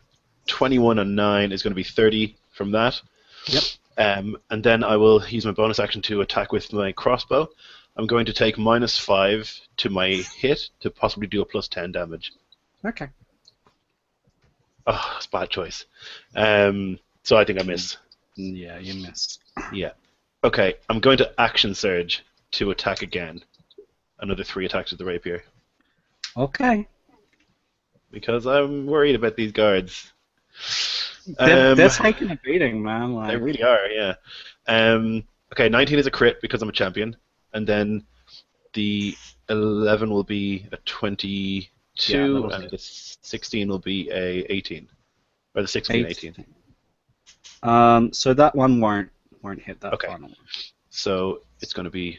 21 and 9 is going to be 30 from that. Yep. And then I will use my bonus action to attack with my crossbow. I'm going to take -5 to my hit to possibly do a plus 10 damage. Okay. Oh, that's a bad choice. So I think I miss. Yeah, you missed. Yeah. Okay, I'm going to action surge to attack again. Another 3 attacks with the rapier. Okay. Because I'm worried about these guards. They're taking a beating, man. They Like, really are, yeah. Okay, 19 is a crit because I'm a champion. And then the 11 will be a 22, that'll and hit. the 16 will be a 18. Or the 6 will be an 18. So that one won't hit that Okay. final one. So it's going to be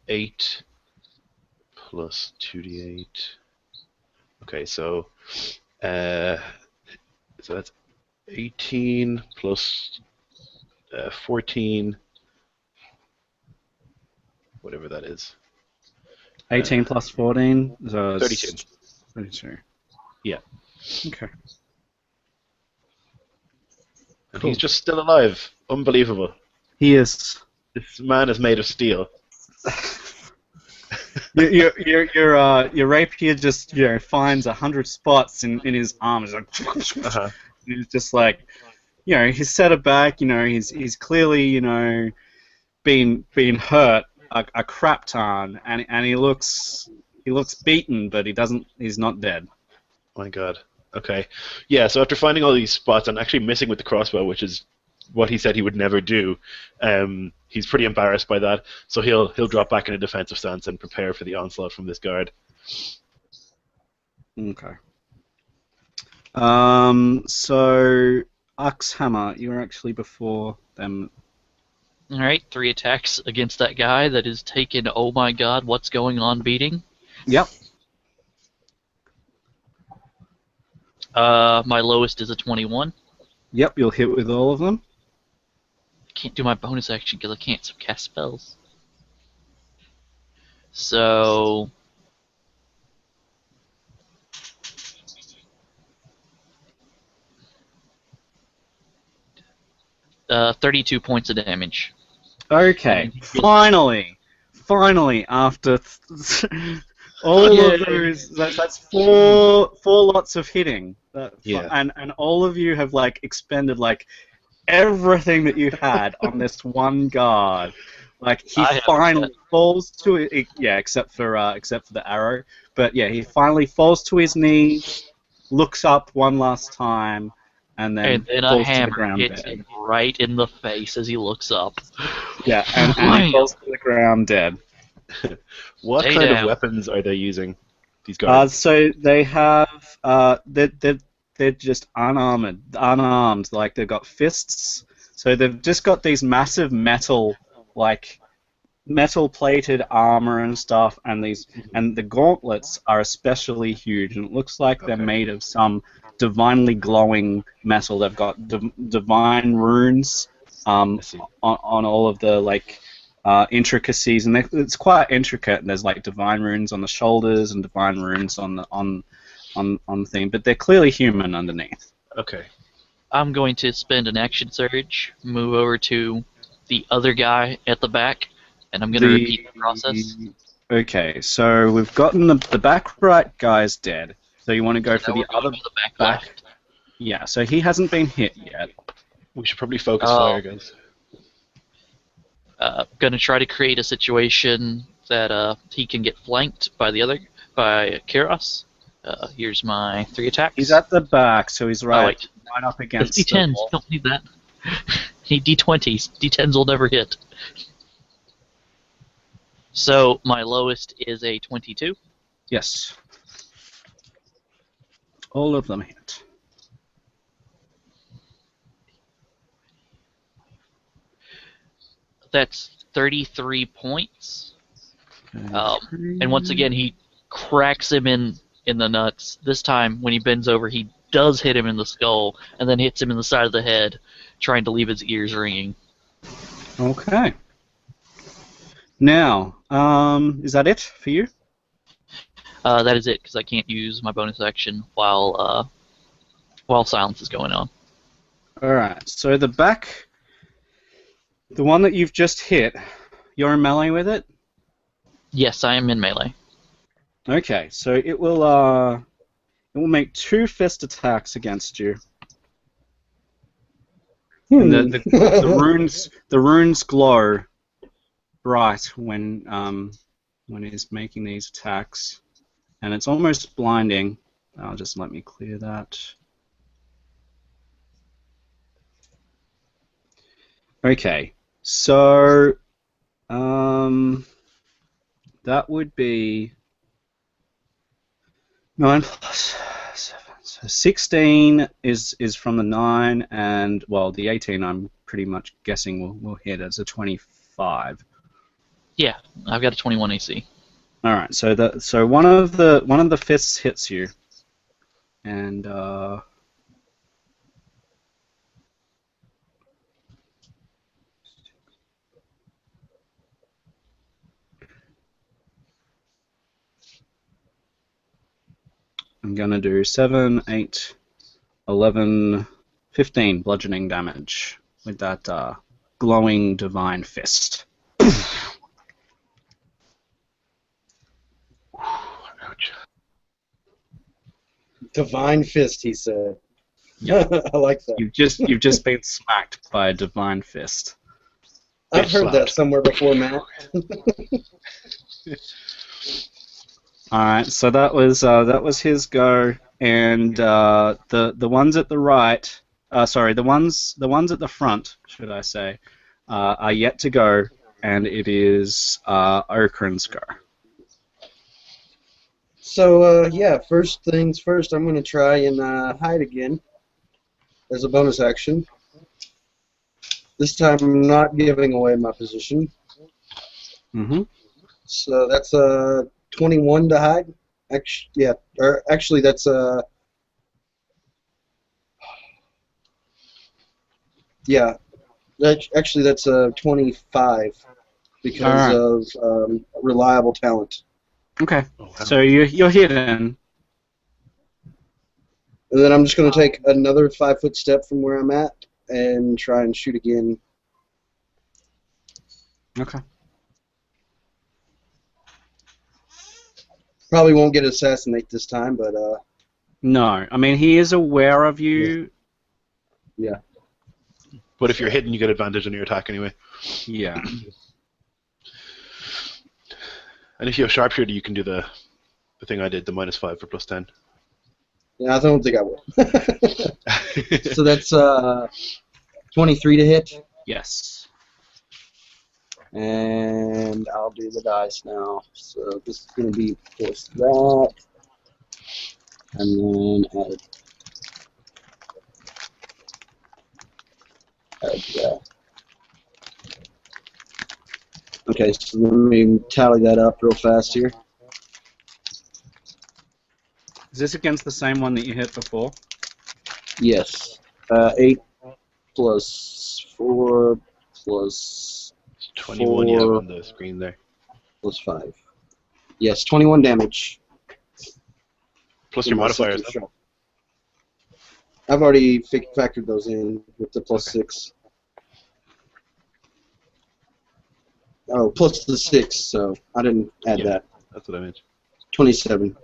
8 plus 2d8. Okay, so that's 18 plus 14, whatever that is. 18 plus 14, so 32. 32. Yeah. Okay. And Cool. he's just still alive. Unbelievable. He is. This man is made of steel. Your rapier just finds 100 spots in his arm. It's like, Uh-huh. he's just like, he's set it back. He's clearly been hurt a crap ton, and he looks beaten, but he's not dead. My God. Okay. Yeah. So after finding all these spots and actually missing with the crossbow, which is what he said he would never do, he's pretty embarrassed by that. So he'll drop back in a defensive stance and prepare for the onslaught from this guard. Okay. So Axhammer, you were actually before them. Alright, 3 attacks against that guy that is taken, oh my god, what's going on beating. Yep. My lowest is a 21. Yep, you'll hit with all of them. I can't do my bonus action because I can't cast spells. So... 32 points of damage. Okay, finally, after all of those, that's four lots of hitting. Yeah. And all of you have expended everything that you had on this one guard. He finally falls to it. Yeah, except for the arrow. But yeah, he finally falls to his knees, looks up one last time, and then a falls to the hammer ground hits dead. him right in the face as he looks up. Yeah, and he falls to the ground dead. What Stay kind down. of weapons are they using? These guards. So they have they're just unarmed. They've got fists. So they've just got these massive metal plated armor and stuff, and the gauntlets are especially huge, and it looks like they're made of some divinely glowing metal. They've got divine runes on all of the intricacies, and it's quite intricate. And there's divine runes on the shoulders and divine runes on the thing, but they're clearly human underneath. Okay. I'm going to spend an action surge, move over to the other guy at the back, and I'm going to repeat the process. Okay, so we've gotten the back right guy's dead. So you want to go for Now the we're other going to the back back? left. Yeah, so he hasn't been hit yet. We should probably focus fire, guys. Going to try to create a situation that he can get flanked by Kerss. Here's my 3 attacks. He's at the back, so he's right up against It's D10s. the wall. Don't need that. Need D20s. D10s will never hit. So my lowest is a 22. Yes. All of them hit. That's 33 points. Okay. And once again, he cracks him in the nuts. This time, when he bends over, he does hit him in the skull, and then hits him in the side of the head, trying to leave his ears ringing. Okay. Now, is that it for you? That is it, because I can't use my bonus action while silence is going on. Alright, so the one that you've just hit, you're in melee with it? Yes, I am in melee. Okay, so it will make 2 fist attacks against you. And the runes glow bright when he's making these attacks, and it's almost blinding. I'll just let me clear that. Okay, so that would be 9 plus 7. So 16 is from the 9, and well, the 18 I'm pretty much guessing will hit as a 25. Yeah, I've got a 21 AC. All right, so one of the fists hits you, and I'm gonna do 7, 8, 11, 15 bludgeoning damage with that glowing divine fist. Ouch. Divine fist, he said. Yep. I like that. You've just been smacked by a divine fist. I've heard that somewhere before, Matt. All right, so that was his go, and the ones at the right, sorry, the ones at the front, should I say, are yet to go, and it is Okran's go. So, yeah, first things first, I'm going to try and hide again as a bonus action. This time I'm not giving away my position. Mm-hmm. So that's 21 to hide. Actually, that's actually that's 25 because of reliable talent. Okay, Oh, wow. so you're hidden. And then I'm just going to take another 5-foot step from where I'm at and try and shoot again. Okay. Probably won't get assassinate this time, but No, I mean he is aware of you. yeah. But if you're hidden, you get advantage on your attack anyway. Yeah. And if you have sharpshooter, you can do the thing I did, the -5 for +10. Yeah, I don't think I will. So that's 23 to hit. Yes. And I'll do the dice now. So this is going to be plus that. And then add that. Okay, so let me tally that up real fast here. Is this against the same one that you hit before? Yes. 8 plus 4 plus 21 you have 4 on the screen there. plus 5. Yes, 21 damage. Plus your modifiers. I've already factored those in with the plus 6. Oh, plus the 6, so I didn't add that. That's what I meant. 27.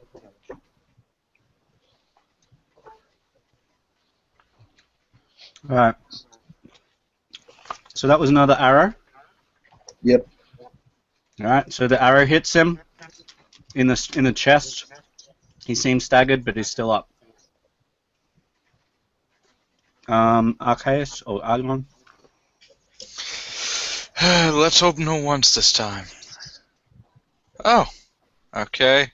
Alright. So that was another arrow? Yep. Alright, so the arrow hits him in the chest. He seems staggered, but he's still up. Arceus or Argon? Let's hope no one's this time. Oh, okay.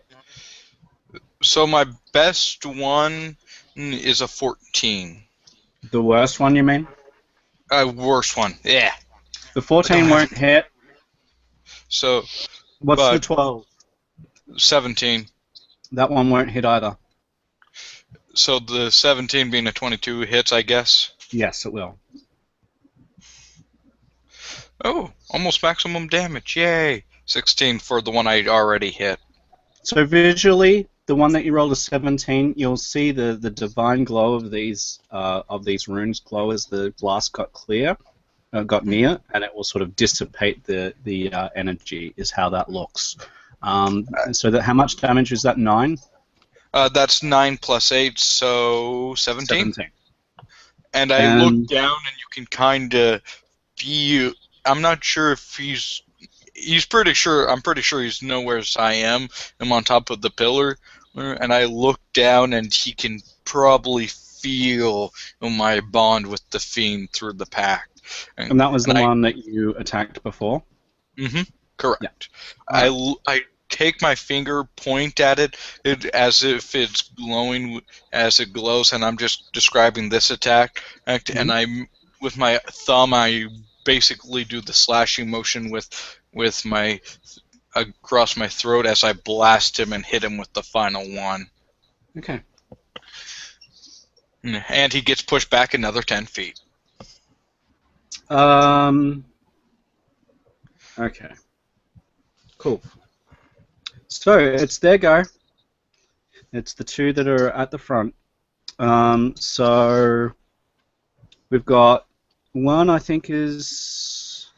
So my best one is a 14. The worst one, you mean? Worst one. Yeah. The 14 won't hit. So What's but- the 12? 17. That one won't hit either. So the 17 being a 22 hits, I guess. Yes, it will. Oh, almost maximum damage. Yay. 16 for the one I already hit. So visually, the one that you rolled a 17, you'll see the divine glow of these runes glow as the blast got near, and it will sort of dissipate the energy. Is how that looks. So how much damage is that? 9. That's 9 plus 8, so 17. 17. And I look down, and you can kind of feel. I'm not sure if he's pretty sure. I'm pretty sure he's nowhere as I am. I'm on top of the pillar, and I look down, and he can probably feel my bond with the fiend through the pact. And that was the one that you attacked before? Mm-hmm. Correct. Yeah. I take my finger, point at it as if it's glowing as it glows, and I'm just describing this attack. And with my thumb, I basically do the slashing motion with my across my throat as I blast him and hit him with the final one. Okay. And he gets pushed back another 10 feet. Okay. Cool. So, it's their go. It's the two that are at the front. So, we've got one, I think, is...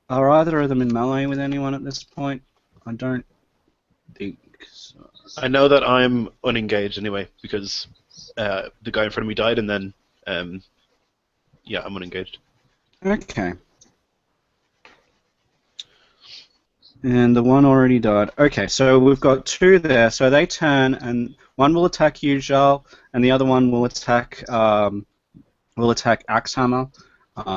Are either of them in melee with anyone at this point? I don't think so. I know that I'm unengaged anyway, because the guy in front of me died, and then, yeah, I'm unengaged. Okay. And the one already died. Okay, so we've got two there. So they turn, and one will attack you, Jarl, and the other one will attack Axhammer,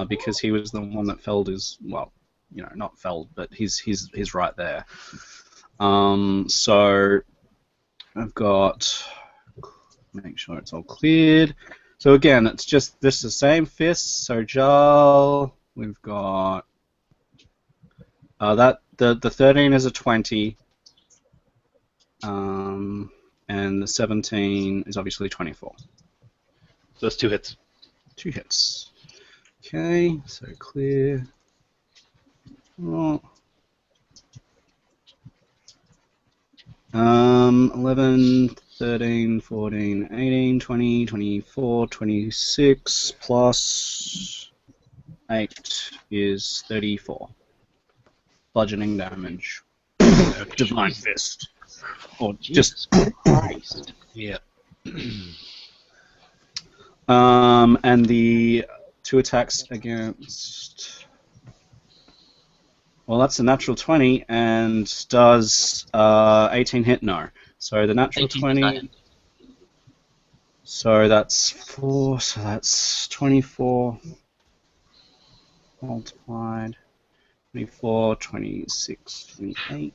because he was the one that felled his, well, you know, not felled, but he's right there. So I've got, make sure it's all cleared. So again, it's just this the same fist. So Jarl, we've got that the 13 is a 20, and the 17 is obviously 24. So that's 2 hits. 2 hits. Okay, so clear. Oh. 11, 13, 14, 18, 20, 24, 26 plus 8 is 34. Bludgeoning damage. Divine Fist. Or just Christ. Yeah. And the 2 attacks against... Well, that's a natural 20 and does 18 hit? No. So the natural 20... So that's 4, so that's 24 multiplied. 24, 26, 28,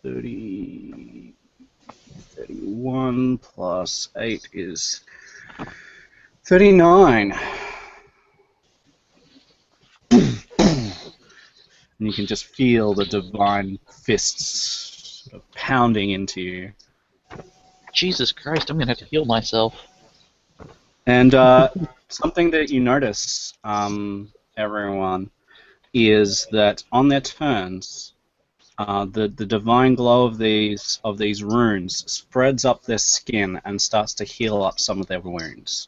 30, 31 plus 8 is 39. And you can just feel the divine fists sort of pounding into you. Jesus Christ, I'm going to have to heal myself. And something that you notice, everyone, is that on their turns, the divine glow of these runes spreads up their skin and starts to heal up some of their wounds.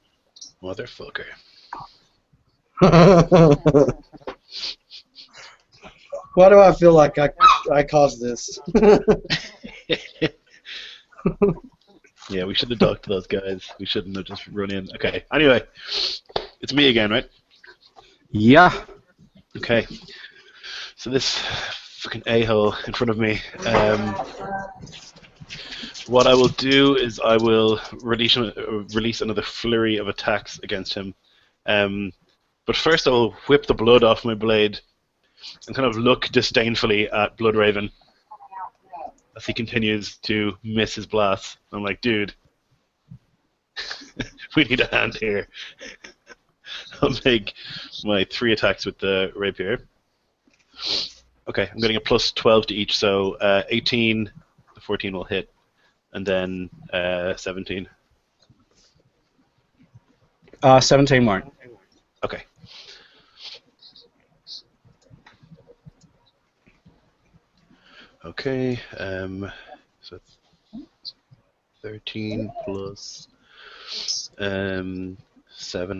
Motherfucker. Why do I feel like I caused this? Yeah, we should have talked to those guys. We shouldn't have just run in. Okay, anyway. It's me again, right? Yeah. Okay. So this fucking a-hole in front of me. What I will do is I will release another flurry of attacks against him. But first I will whip the blood off my blade and kind of look disdainfully at Bloodraven as he continues to miss his blasts. I'm like, dude, we need a hand here. I'll make my 3 attacks with the rapier. Okay, I'm getting a plus 12 to each, so 18, the 14 will hit, and then 17. 17 won't. Okay. Okay, so 13 plus 7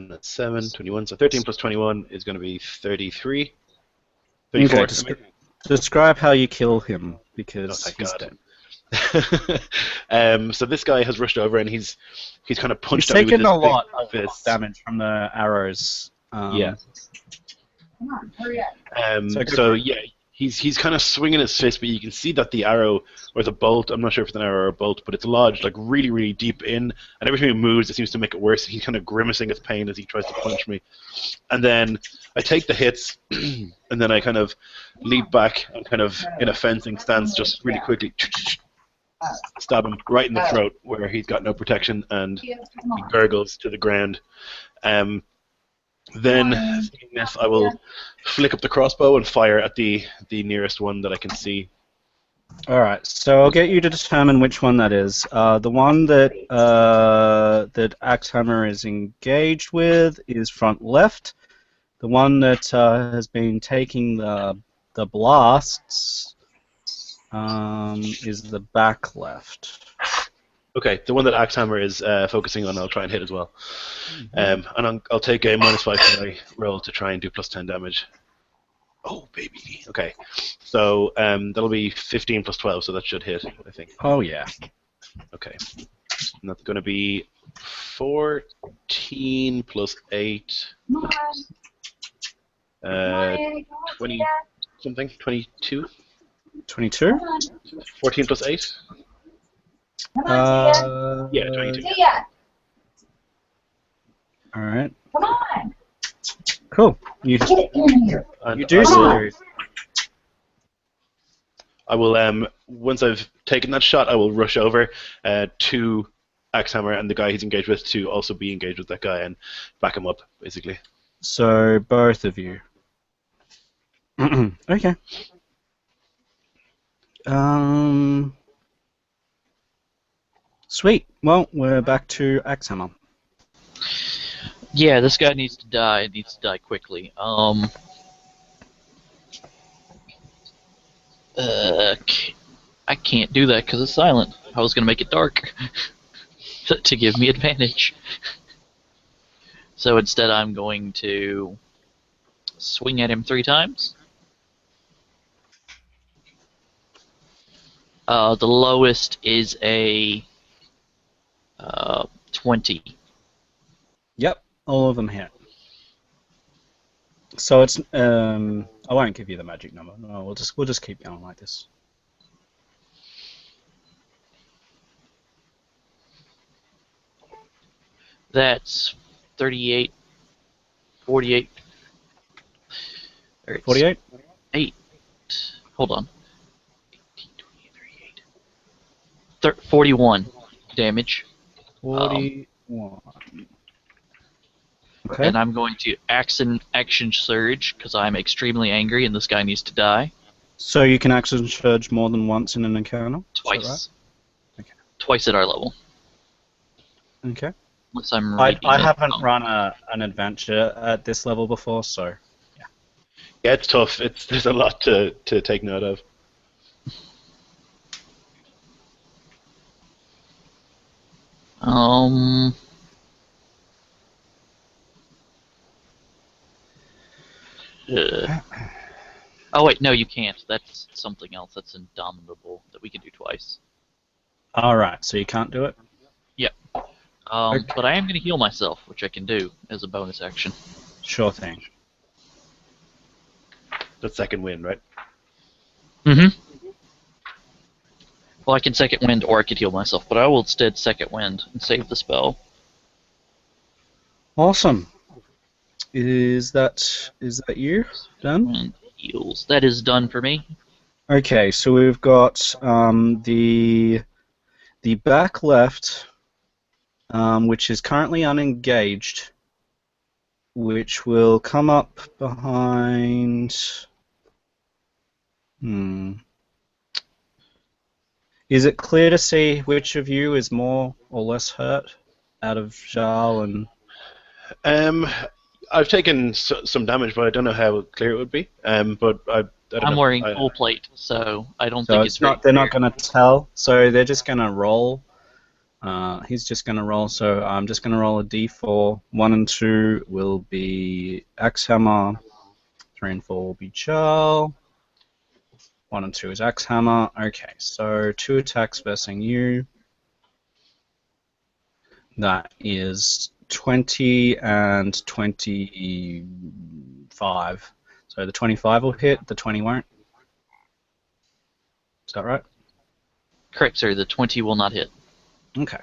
at 7, 21. So 13 plus 21 is going to be 33. 34. Okay, describe how you kill him, because Oh, thank he's God. dead. So this guy has rushed over and he's kind of He's punched at me with taken this a big lot of fist. damage from the arrows. Yeah. Come on, hurry up. So yeah, he's kind of swinging his fist, but you can see that the arrow or the bolt, I'm not sure if it's an arrow or a bolt, but it's lodged like really, really deep in, and every time he moves, it seems to make it worse. He's kind of grimacing with pain as he tries to punch me. And then I take the hits, and then I kind of leap back and kind of in a fencing stance, just really quickly stab him right in the throat where he's got no protection, and he gurgles to the ground. Then, seeing this, I will flick up the crossbow and fire at the nearest one that I can see. Alright, so I'll get you to determine which one that is. The one that that Axhammer is engaged with is front left. The one that has been taking the blasts is the back left. Okay, the one that Axhammer is focusing on, I'll try and hit as well. And I'll take a -5 for my roll to try and do +10 damage. Oh, baby. Okay, so that'll be 15 + 12, so that should hit, I think. Oh yeah. Okay, and that's going to be 14 + 8, Come on. 20 something, 22? 22? 14 + 8? Come on, Yeah, 22. Tia. Alright. Come on. Cool. You Get in here. And do I so. will, I will once I've taken that shot, I will rush over to Axhammer and the guy he's engaged with to also be engaged with that guy and back him up, basically. So both of you. Okay. Sweet. Well, we're back to Axhammer. Yeah, this guy needs to die. It needs to die quickly. I can't do that because it's silent. I was gonna make it dark to give me advantage. So instead, I'm going to swing at him 3 times. The lowest is a 20. Yep, all of them hit. So it's I won't give you the magic number. No, we'll just keep going like this. That's 38, 48. 48? 8. Hold on. 18, 28, 38. 41 damage. 41. Okay. And I'm going to action surge because I'm extremely angry and this guy needs to die. So you can action surge more than once in an encounter? Twice. Is that right? Okay. Twice at our level. Okay. Unless I'm I reading it haven't wrong. run an adventure at this level before, so Yeah, it's tough. There's a lot to take note of. Oh wait, no, you can't. That's something else. That's indomitable that we can do twice. alright, so you can't do it? Okay. But I am going to heal myself, which I can do as a bonus action. Sure thing. That's second win, right? Mm-hmm. Well, I can second wind or I could heal myself, but I will instead second wind and save the spell. Awesome. Is that you done? Wind heals. That is done for me. Okay, so we've got the back left, which is currently unengaged, which will come up behind. Is it clear to see which of you is more or less hurt out of Jarl and? I've taken some damage, but I don't know how clear it would be. But I don't I'm know. wearing full plate, so I don't So think it's it's very not. They're not clear. going to tell. So they're just going to roll. He's just going to roll. So I'm just going to roll a d4. 1 and 2 will be Axhammer. 3 and 4 will be Jarl. 1 and 2 is Axhammer. Okay, so 2 attacks versus you. That is 20 and 25. So the 25 will hit, the 20 won't. Is that right? Correct, sir. The 20 will not hit. Okay.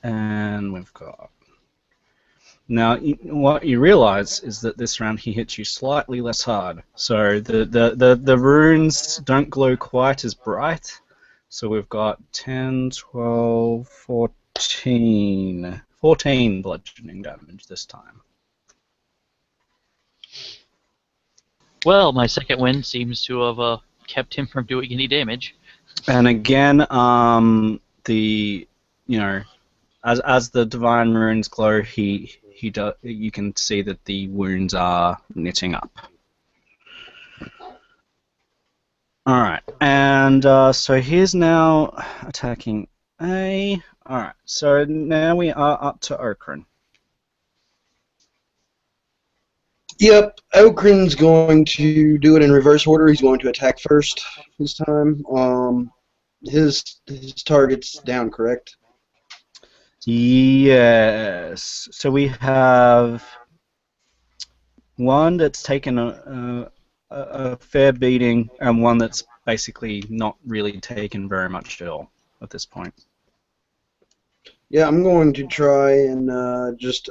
And we've got... Now, what you realize is that this round he hits you slightly less hard. So the runes don't glow quite as bright. So we've got 10, 12, 14... 14 bludgeoning damage this time. Well, my second wind seems to have kept him from doing any damage. And again, as the divine runes glow, you can see that the wounds are knitting up. All right, and so he's now attacking A. All right, so now we are up to Okran. Yep, Okran's going to do it in reverse order. He's going to attack first this time. His target's down, correct? Yes. So we have one that's taken a fair beating, and one that's basically not really taken very much at all at this point. Yeah, I'm going to try and I'm just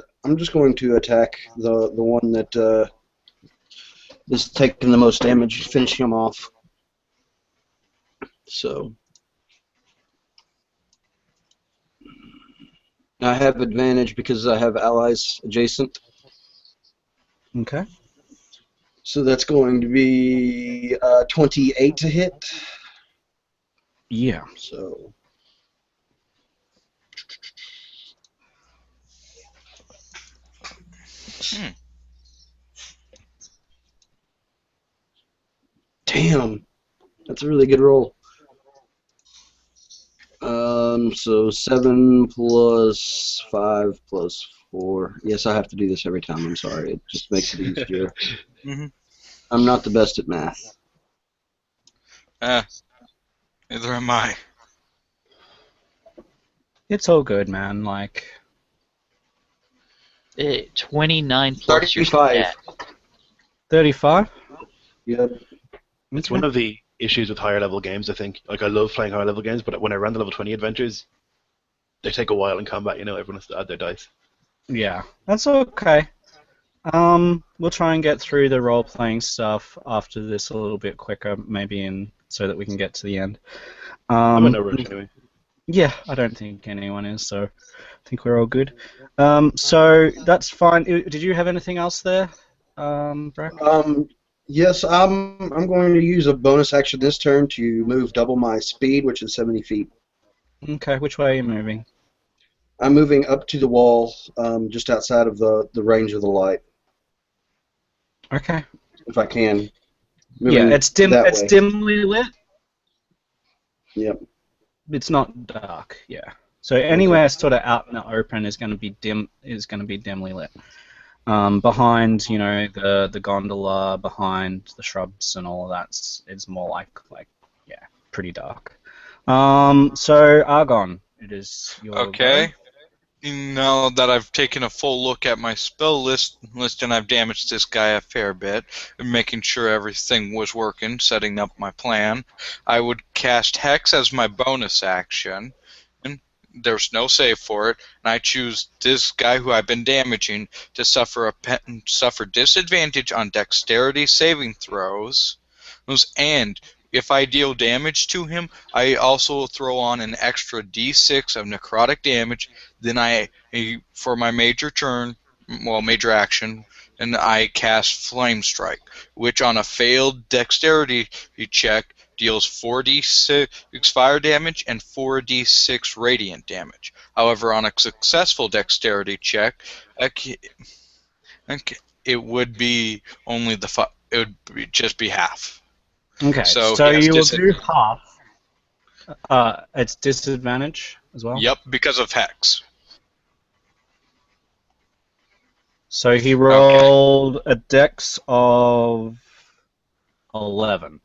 going to attack the one that is taking the most damage, finishing him off. So I have advantage because I have allies adjacent. Okay. So that's going to be 28 to hit. Yeah. So. Damn, that's a really good roll. So 7 plus 5 plus 4. Yes, I have to do this every time. I'm sorry. It just makes it easier. I'm not the best at math. Neither am I. It's all good, man. Like 29 plus your 35. stat. 35. Yep. It's one of the issues with higher level games, I think. Like, I love playing higher level games, but when I ran the level 20 adventures, they take a while in combat, everyone has to add their dice. Yeah, that's okay. We'll try and get through the role-playing stuff after this a little bit quicker, maybe, so that we can get to the end. I'm in no rush anyway. Yeah, I don't think anyone is, so I think we're all good. So that's fine. Did you have anything else there, Brack? Yes, I'm going to use a bonus action this turn to move double my speed, which is 70 feet. Okay, which way are you moving? I'm moving up to the wall, just outside of the range of the light. Okay. If I can. Yeah, it's dim. That It's way. dimly lit. Yep. It's not dark. Yeah. So anywhere sort of out in the open is going to be dim. Is going to be dimly lit. Behind, the gondola, behind the shrubs and all of that, it's more like pretty dark. So Argon, it is your Okay. go. Now that I've taken a full look at my spell list and I've damaged this guy a fair bit, making sure everything was working, setting up my plan, I would cast Hex as my bonus action. And there's no save for it, and I choose this guy who I've been damaging to suffer disadvantage on dexterity saving throws, and if I deal damage to him, I also throw on an extra d6 of necrotic damage. Then for my major action, and I cast Flame Strike, which on a failed dexterity check deals 4d6 fire damage and 4d6 radiant damage. However, on a successful dexterity check, it would be only just be half. Okay. So you will do half. It's disadvantage as well. Yep, because of Hex. So he rolled a dex of 11.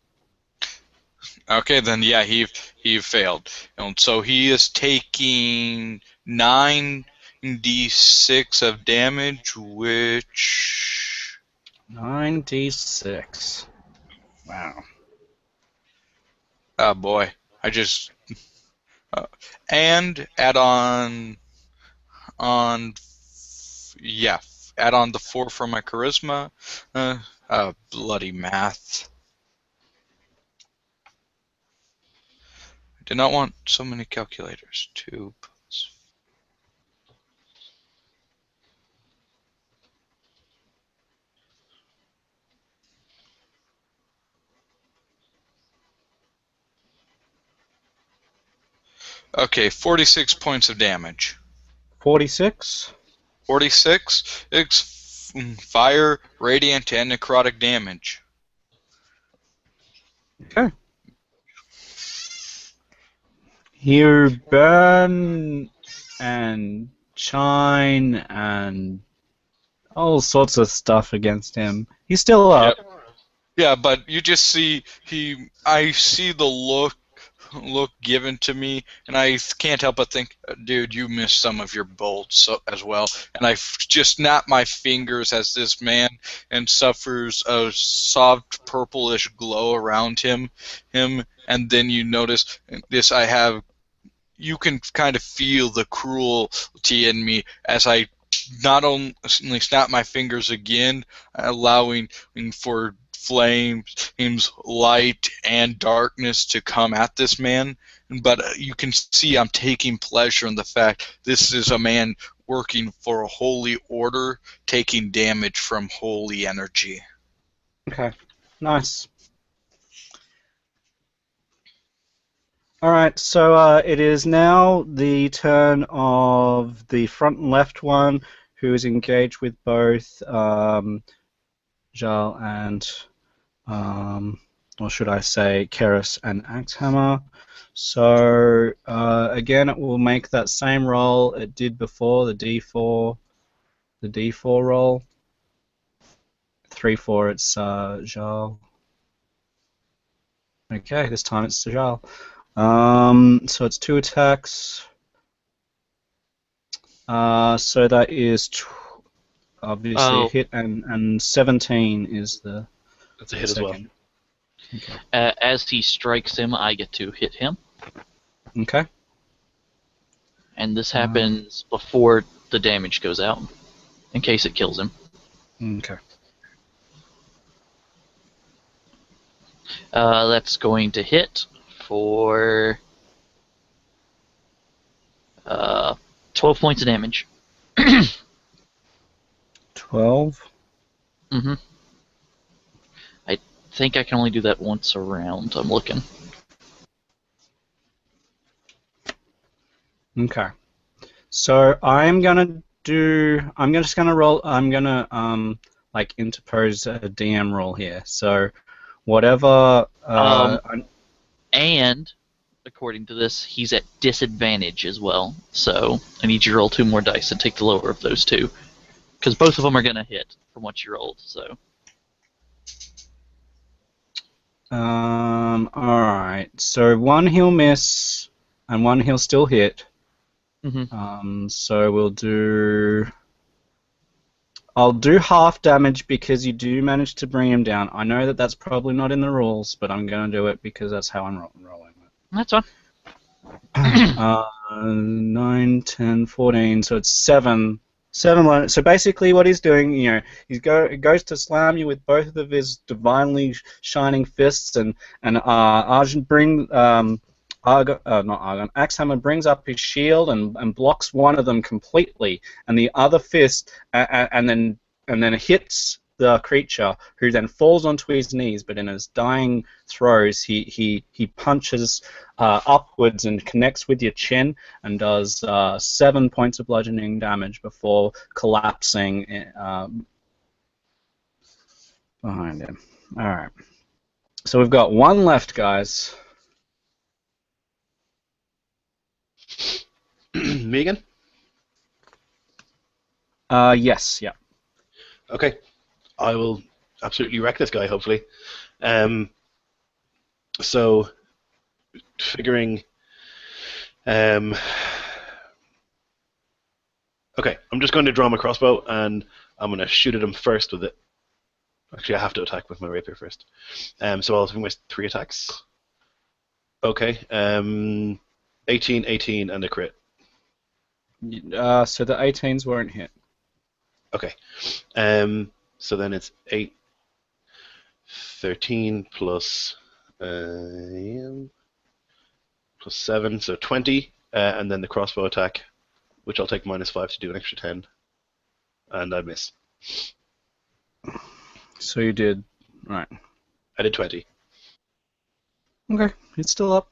Okay, then yeah, he failed, and so he is taking 9d6 of damage, which 9d6. Wow. oh boy, I just and on yeah, add on the 4 for my charisma. Bloody math. I did not want so many calculators. 2 plus. Okay, 46 points of damage. 46. 46. Fire, radiant, and necrotic damage. Okay. You burn and shine and all sorts of stuff against him. He's still up. Yep. Yeah, but you just see I see the look given to me, and I can't help but think, dude, you missed some of your bolts as well. And I just snap my fingers as this man and suffers a soft purplish glow around him, and then you notice this. You can kind of feel the cruelty in me as I not only snap my fingers again, allowing for flames, light, and darkness to come at this man, but you can see I'm taking pleasure in the fact this is a man working for a holy order, taking damage from holy energy. Okay. Nice. Alright, so it is now the turn of the front and left one, who is engaged with both Jarl and, or should I say, Kerss and Axhammer. So again, it will make that same roll it did before, the D4 roll. 3-4, it's Jarl. Okay, this time it's Jarl. So it's 2 attacks. So that is obviously a hit, and 17 is the That's a hit second. as well. Okay. As he strikes him, I get to hit him. Okay. And this happens before the damage goes out, in case it kills him. Okay. That's going to hit for 12 points of damage. 12. Mm-hmm. I think I can only do that once a round. I'm looking. Okay. So I'm just gonna roll. I'm gonna like interpose a DM roll here. So whatever. And according to this, he's at disadvantage as well. So I need you to roll 2 more dice and take the lower of those 2, because both of them are gonna hit from what you rolled. So. All right. So one he'll miss, and one he'll still hit. Mm-hmm. So I'll do half damage because you do manage to bring him down. I know that that's probably not in the rules, but I'm going to do it because that's how I'm rolling it. That's fine. 9, 10, 14, so it's 7. 7. So basically what he's doing, he goes to slam you with both of his divinely shining fists, and Axhammer brings up his shield and blocks one of them completely, and the other fist, and then hits the creature, who then falls onto his knees. But in his dying throes, he punches upwards and connects with your chin and does 7 points of bludgeoning damage before collapsing behind him. All right. So we've got one left, guys. Megan? Yes, yeah. Okay. I will absolutely wreck this guy, hopefully. So figuring. Okay, I'm just going to draw my crossbow and I'm going to shoot at him first with it. Actually, I have to attack with my rapier first. So I'll do my 3 attacks. Okay. 18, 18, and a crit. So the 18s weren't hit. Okay. So then it's 8, 13 plus 7, so 20, and then the crossbow attack, which I'll take -5 to do an extra 10, and I miss. So you did, right. I did 20. Okay, it's still up.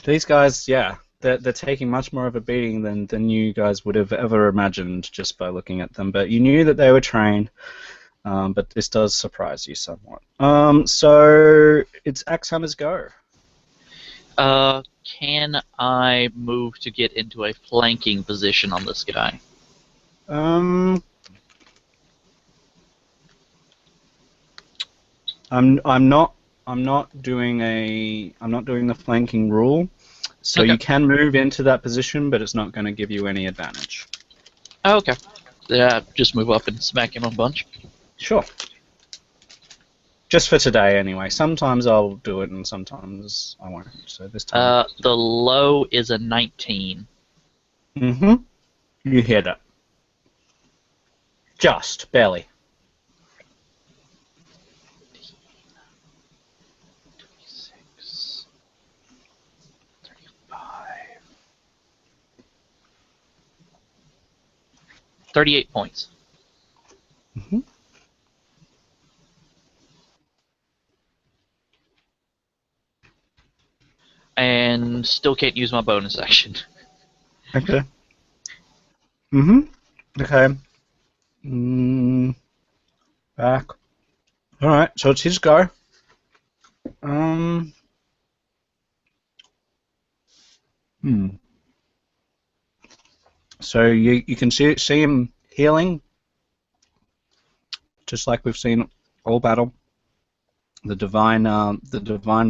These guys, yeah, they're taking much more of a beating than you guys would have ever imagined just by looking at them. But you knew that they were trained. But this does surprise you somewhat. So it's Axhammer's go. Can I move to get into a flanking position on this guy? I'm not doing the flanking rule. So Okay. you can move into that position, but it's not going to give you any advantage. Oh, okay. Yeah, just move up and smack him a bunch. Sure. Just for today, anyway. Sometimes I'll do it, and sometimes I won't. So this time. The low is a 19. Mm-hmm. You hit it. Just barely. 26, 35, 38 points. Mm-hmm. And still can't use my bonus action. Okay. Mm-hmm. Okay. Back. Alright, so it's his go. So you can see him healing, just like we've seen all battle. The divine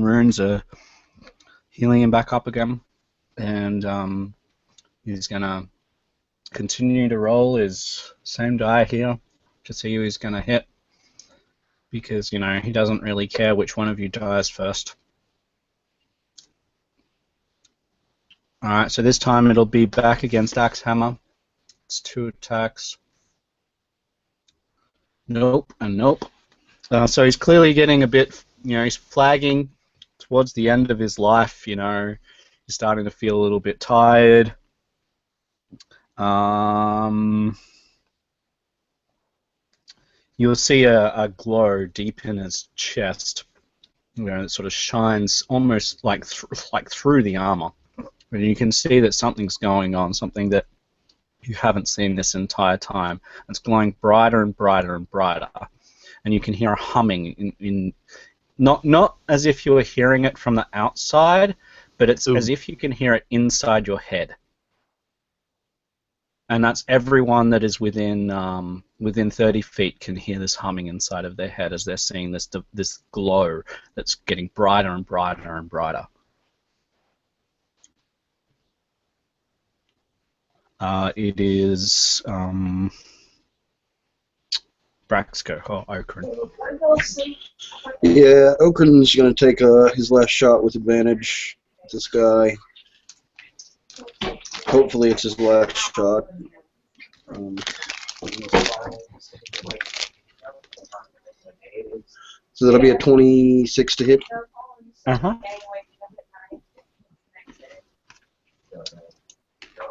runes are healing him back up again, and he's gonna continue to roll his same die here to see who he's gonna hit, because he doesn't really care which one of you dies first. Alright, so this time it'll be back against Axhammer. It's 2 attacks. Nope, and nope. So he's clearly getting a bit, he's flagging towards the end of his life, he's starting to feel a little bit tired. You'll see a glow deep in his chest, it sort of shines almost like through the armor. And you can see that something's going on, something that you haven't seen this entire time. It's glowing brighter and brighter and brighter. And you can hear a humming in not as if you were hearing it from the outside, but it's as if you can hear it inside your head. And that's everyone that is within 30 feet can hear this humming inside of their head as they're seeing this glow that's getting brighter and brighter and brighter. It is Braxco or Okran. Yeah, Okran's going to take his last shot with advantage. This guy. Hopefully it's his last shot. So that'll be a 26 to hit. Uh-huh.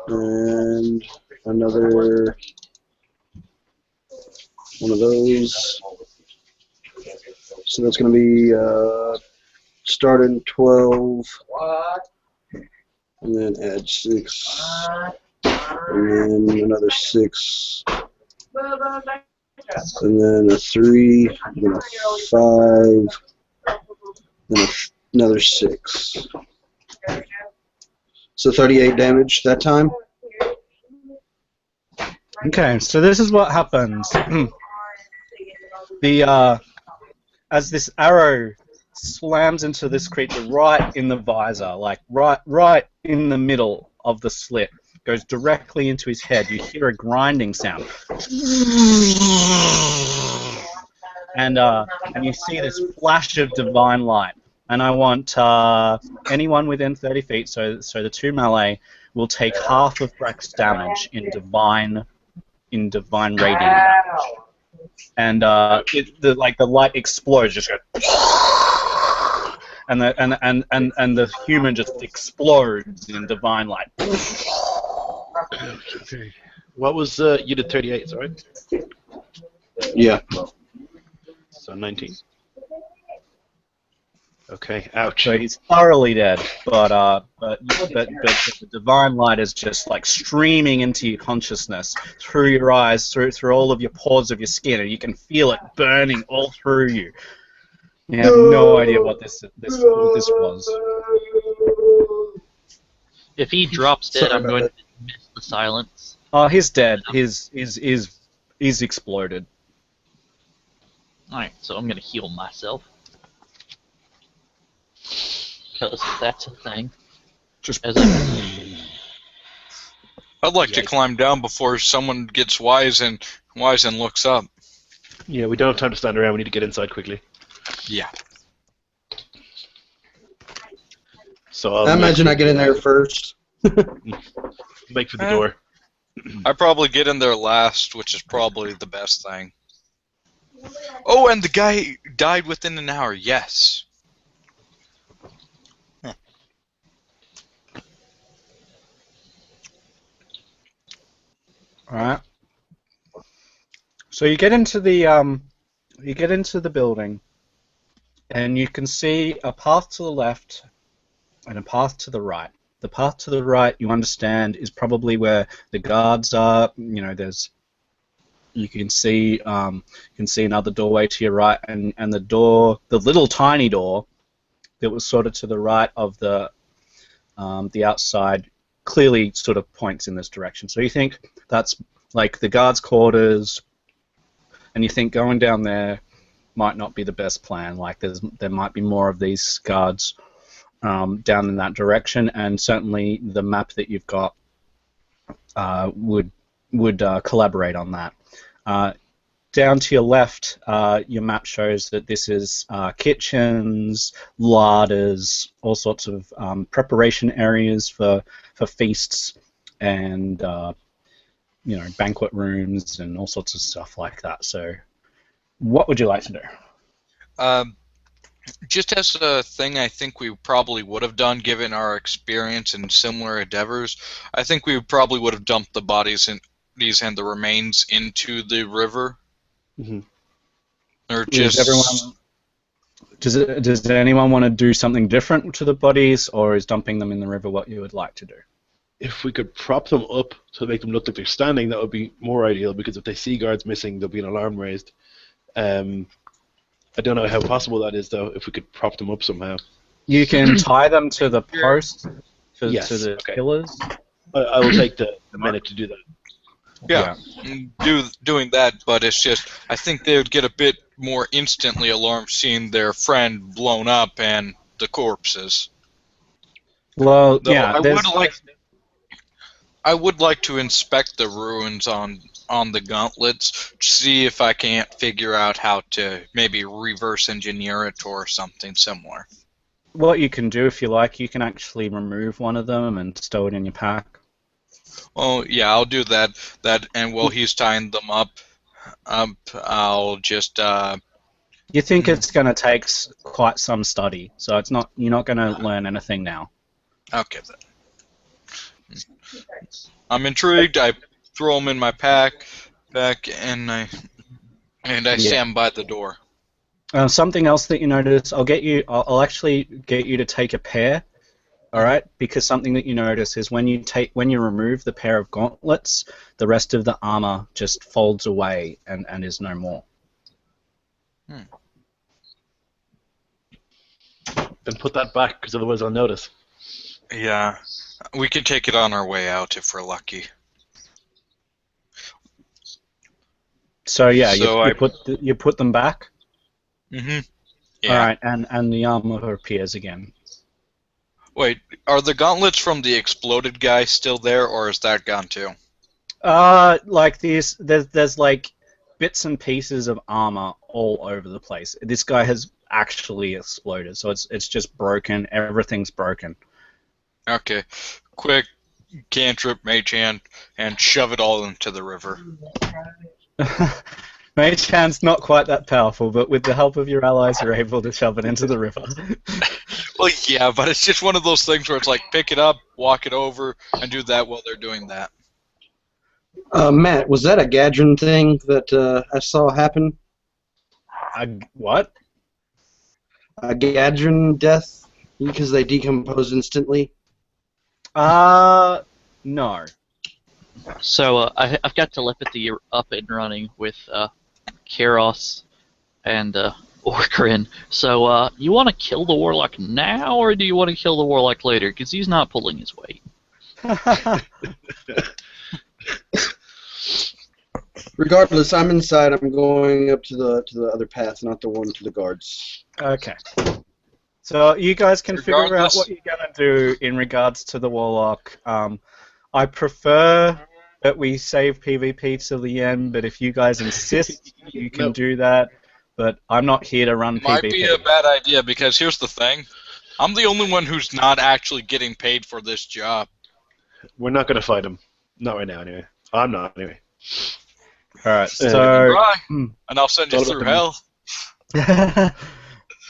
And another one of those. So that's going to be starting 12, and then add 6, and then another 6, and then a 3, and then a 5, then another 6. So 38 damage that time. Okay, so this is what happens. As this arrow slams into this creature right in the visor, like right in the middle of the slit. Goes directly into his head. You hear a grinding sound. And you see this flash of divine light. And I want anyone within 30 feet, so the 2 melee, will take half of Breck's damage in divine radiant damage. And the light explodes, just goes, and the human just explodes in divine light. Okay. What was you did 38, right? Yeah. So 19. Okay, ouch. So he's thoroughly dead, but the divine light is just like streaming into your consciousness through your eyes, through all of your pores of your skin, and you can feel it burning all through you. You have no idea what this was. If he drops dead, I'm going to miss the silence. Oh, he's dead. He's exploded. Alright, so I'm going to heal myself. Because that's a thing. Just As I... I'd like to climb down before someone gets wise and looks up. Yeah, we don't have time to stand around. We need to get inside quickly. Yeah. So I imagine I get in there first. make for the door. I probably get in there last, which is probably the best thing. Oh, and the guy died within an hour. Yes. All right. So you get into the building, and you can see a path to the left and a path to the right. The path to the right, you understand, is probably where the guards are. You know, you can see another doorway to your right, and the little tiny door that was sort of to the right of the outside, clearly sort of points in this direction. So you think that's like the guards' quarters, and you think going down there might not be the best plan. Like there might be more of these guards down in that direction, and certainly the map that you've got would collaborate on that. Down to your left, your map shows that this is kitchens, larders, all sorts of preparation areas for feasts, and banquet rooms and all sorts of stuff like that. So, what would you like to do? Just as a thing I think we probably would have done, given our experience in similar endeavors, I think we probably would have dumped the bodies and the remains into the river. Mm-hmm. Or just... Does anyone want to do something different to the bodies, or is dumping them in the river what you would like to do? If we could prop them up to make them look like they're standing, that would be more ideal, because if they see guards missing, there'll be an alarm raised. I don't know how possible that is, though, if we could prop them up somehow. You can tie them to the post, to the okay. pillars. I will take the minute to do that. Yeah, doing that, but it's just, I think they would get a bit more instantly alarmed seeing their friend blown up and the corpses. Well, Though yeah, I would like to inspect the ruins on the gauntlets, see if I can't figure out how to maybe reverse engineer it or something similar. What you can do, if you like, you can actually remove one of them and stow it in your pack. Oh yeah, I'll do that. And while he's tying them up, I'll just. You think it's going to take quite some study, so you're not going to learn anything now. Okay then. I'm intrigued. I throw them in my pack, and I stand by the door. Something else that you notice, I'll actually get you to take a pair. All right, because something that you notice is when you remove the pair of gauntlets, the rest of the armor just folds away and is no more. Then put that back, because otherwise I'll notice. Yeah, we can take it on our way out if we're lucky. So yeah, you put them back. Mm-hmm. Yeah. All right, and the armor appears again. Wait, are the gauntlets from the exploded guy still there, or is that gone too? Like there's like bits and pieces of armor all over the place. This guy has actually exploded, so it's just broken. Everything's broken. Okay. Quick cantrip, mage hand, and shove it all into the river. Mage hand's not quite that powerful, but with the help of your allies, you're able to shove it into the river. Well, yeah, but it's just one of those things where it's like pick it up, walk it over, and do that while they're doing that. Matt, was that a Gadrin thing that I saw happen? What? A Gadrin death? Because they decompose instantly? No. So I've got telepathy up and running with Kerss and Orgrin. So you want to kill the warlock now, or do you want to kill the warlock later? Because he's not pulling his weight. Regardless, I'm inside. I'm going up to the other path, not the one to the guards. Okay. So you guys can figure out Regardless- what you're gonna do in regards to the warlock. I prefer that we save PvP till the end, but if you guys insist, you can do that. But I'm not here to run Might PvP. be a bad idea because here's the thing. I'm the only one who's not actually getting paid for this job. We're not going to fight him. Not right now, anyway. I'm not, anyway. All right. So. Try, and I'll send you It's all through about hell.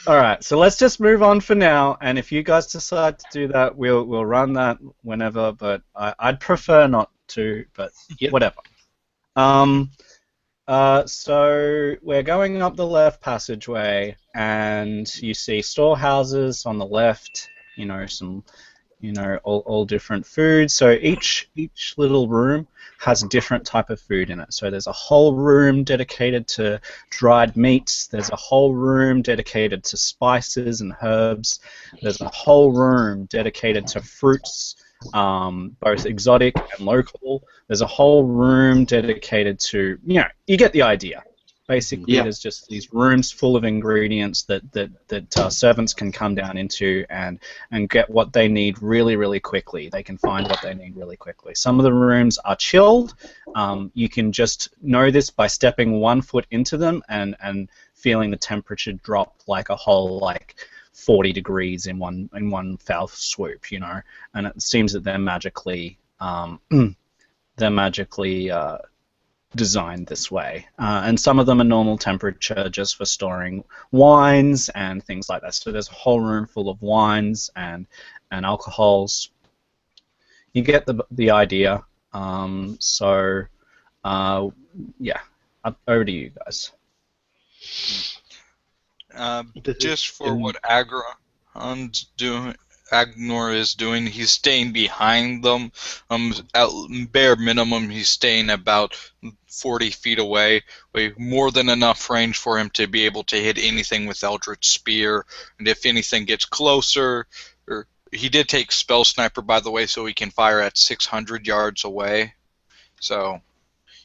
All right, so let's just move on for now, and if you guys decide to do that, we'll run that whenever. But I'd prefer not to, but Yep. whatever. So we're going up the left passageway, and you see storehouses on the left. You know, some, all different foods. So each little room has a different type of food in it. So there's a whole room dedicated to dried meats. There's a whole room dedicated to spices and herbs. There's a whole room dedicated to fruits, both exotic and local. There's a whole room dedicated to, you get the idea. Basically, Yeah. there's just these rooms full of ingredients that servants can come down into and get what they need really, really quickly. They can find what they need really quickly. Some of the rooms are chilled. You can just know this by stepping 1 foot into them and feeling the temperature drop like a whole 40 degrees in one foul swoop, And it seems that they're magically designed this way, and some of them are normal temperature just for storing wines and things like that. So there's a whole room full of wines and alcohols. You get the idea. Yeah, over to you guys. Just for what Agnor is doing, he's staying behind them. At bare minimum, he's staying about 40 feet away, more than enough range for him to be able to hit anything with Eldritch Spear. And if anything gets closer, he did take Spell Sniper, by the way, so he can fire at 600 yards away. So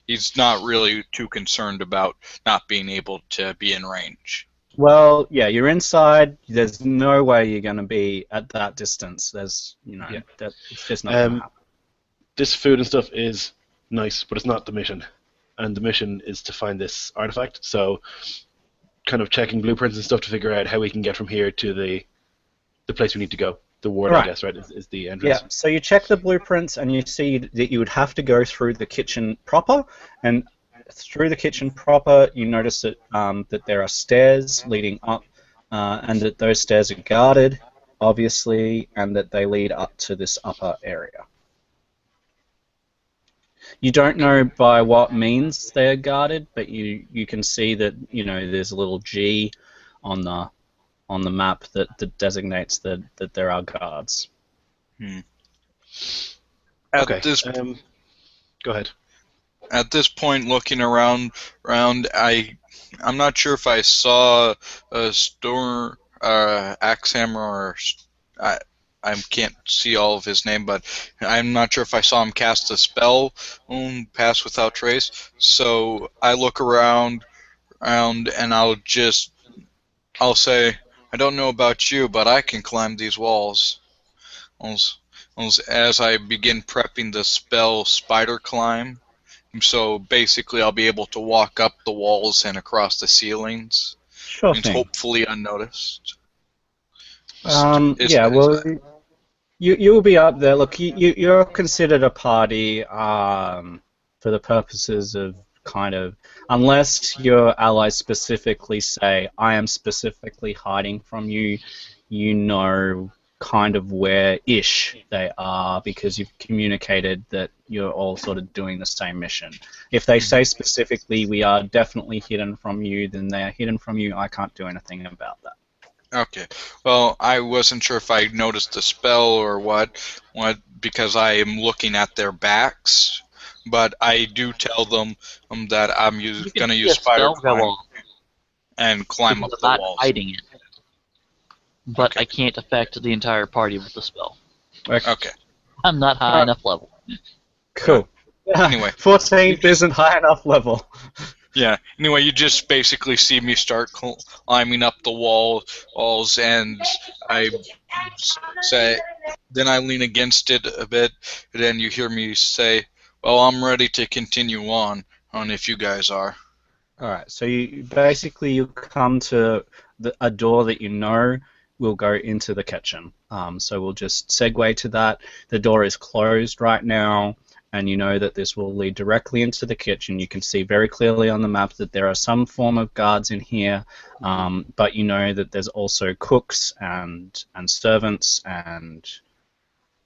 he's not really too concerned about not being able to be in range. Well, yeah, you're inside. There's no way you're going to be at that distance. There's, it's just not going to happen. This food and stuff is nice, but it's not the mission. And the mission is to find this artifact. So, kind of checking blueprints and stuff to figure out how we can get from here to the place we need to go. The ward, Right. I guess, right, is the entrance. Yeah, so you check the blueprints and you see that you would have to go through the kitchen proper, and through the kitchen proper you notice that that there are stairs leading up, and that those stairs are guarded, obviously, and that they lead up to this upper area. You don't know by what means they are guarded, but you can see that there's a little G on the map that designates that there are guards. Okay. This go ahead. At this point, looking around, I'm not sure if I saw a Axhammer or I can't see all of his name, but I'm not sure if I saw him cast a spell, Pass Without Trace. So I look around, and I'll just I'll say, I don't know about you, but I can climb these walls. As I begin prepping the spell Spider Climb, so basically I'll be able to walk up the walls and across the ceilings. Sure Means thing. hopefully unnoticed. Yeah, well, you'll be up there. Look, you're considered a party for the purposes of kind of, unless your allies specifically say, I am specifically hiding from you, you know kind of where-ish they are because you've communicated that you're all sort of doing the same mission. If they say specifically, we are definitely hidden from you, then they are hidden from you. I can't do anything about that. Okay. Well, I wasn't sure if I noticed the spell or what, because I am looking at their backs. But I do tell them that I'm going to use Spider Climb and climb up the I'm not walls. hiding it, but Okay. I can't affect the entire party with the spell. Okay. I'm not high enough level. Cool. Anyway. 14th isn't high enough level. Yeah. Anyway, you just basically see me start climbing up the walls, and I say, then I lean against it a bit, and then you hear me say, "Well, I'm ready to continue on if you guys are." All right. So you come to a door that you know will go into the kitchen. So we'll just segue to that. The door is closed right now, and you know that this will lead directly into the kitchen. You can see very clearly on the map that there are some form of guards in here, but you know that there's also cooks and servants and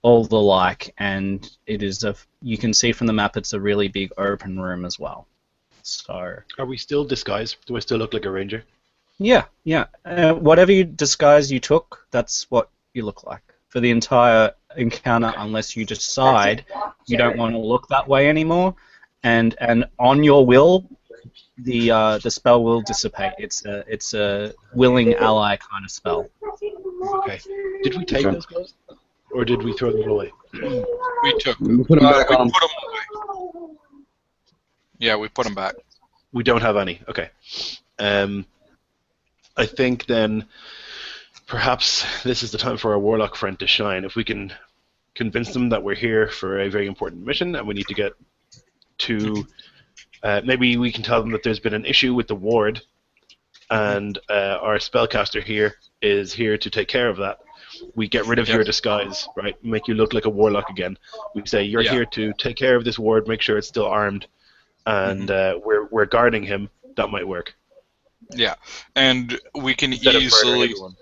all the like, and it is you can see from the map it's a really big open room as well. So Are we still disguised? Do I still look like a ranger? yeah. Whatever disguise you took, that's what you look like for the entire encounter, unless you decide you don't want to look that way anymore, and on your will, the spell will dissipate. It's a willing ally kind of spell. Okay. Did we take those spells? Or did we throw them away? We took. We put them back we on. put them away. Yeah, we put them back. We don't have any. Okay. I think then perhaps this is the time for our warlock friend to shine. If we can convince them that we're here for a very important mission and we need to get to... maybe we can tell them that there's been an issue with the ward and our spellcaster here is here to take care of that. We get rid of your disguise, right? Make you look like a warlock again. We say you're here to take care of this ward, make sure it's still armed, and we're guarding him. That might work. Yeah, and we can Instead of murdering easily... everyone.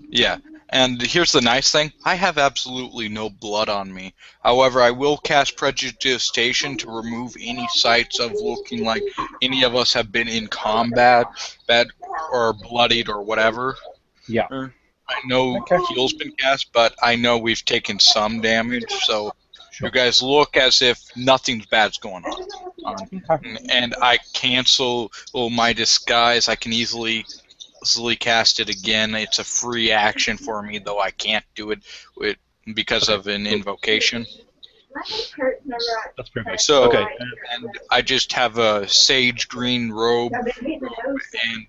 Yeah, and here's the nice thing. I have absolutely no blood on me. However, I will cast Prestidigitation to remove any sights of looking like any of us have been in combat, bad or bloodied or whatever. Yeah. I know heal's been cast, but I know we've taken some damage, so you guys look as if nothing's bad's going on. And I cancel my disguise. I can easily cast it again. It's a free action for me, though I can't do it because of an invocation. That's perfect. So, okay. And I just have a sage green robe, and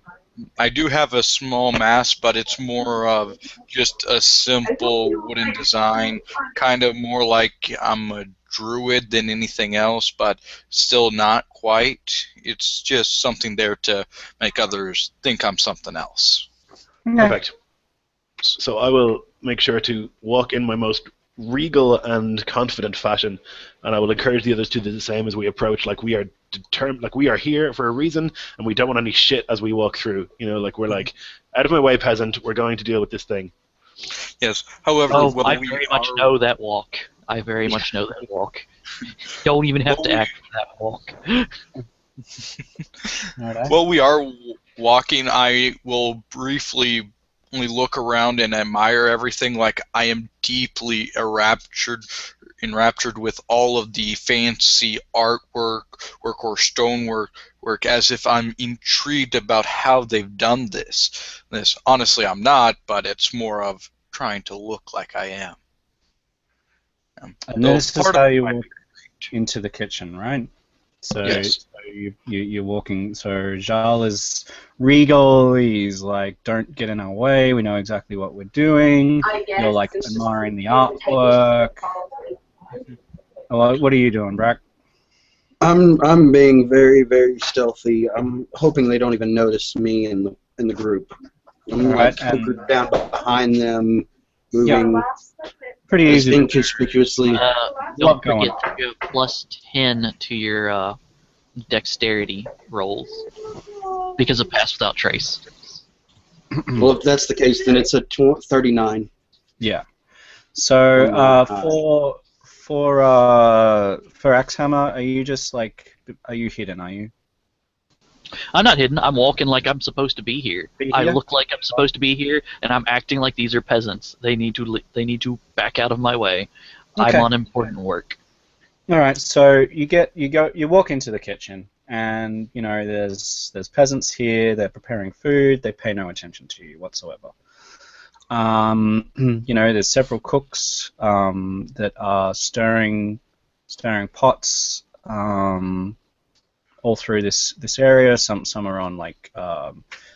I do have a small mask, but it's more of just a simple wooden design, kind of more like I'm a druid than anything else, but still not quite. It's just something there to make others think I'm something else. Perfect. So I will make sure to walk in my most regal and confident fashion, and I will encourage the others to do the same as we approach. Like we are determined, like we are here for a reason, and we don't want any shit as we walk through. You know, like we're like, out of my way, peasant. We're going to deal with this thing. Yes. However, I very much know that walk. I very much know that walk. Don't even have to act for that walk. While we are walking, I will briefly only look around and admire everything. Like I am deeply enraptured with all of the fancy artwork or stonework, as if I'm intrigued about how they've done this. Honestly, I'm not, but it's more of trying to look like I am. And this is how you walk into the kitchen, right? So, Yes. you're walking. So Jarl is regal. He's like, "Don't get in our way. We know exactly what we're doing." I guess You're like it's just admiring the like artwork. What are you doing, Brack? I'm being very, very stealthy. I'm hoping they don't even notice me in the group. I'm Alright, like hunkered down behind them, Yeah. moving Pretty as easy. inconspicuously. Don't Lot going. forget to give +10 to your dexterity rolls because of Pass Without Trace. Well, if that's the case, then it's a 39. Yeah. So for Axhammer, are you just like, are you hidden? Are you? I'm not hidden. I'm walking like I'm supposed to be here. Be I here? look like I'm supposed to be here, and I'm acting like these are peasants. They need to back out of my way. Okay. I'm on important work. All right. So you walk into the kitchen, and there's peasants here. They're preparing food. They pay no attention to you whatsoever. There's several cooks that are stirring pots all through this area. Some are on like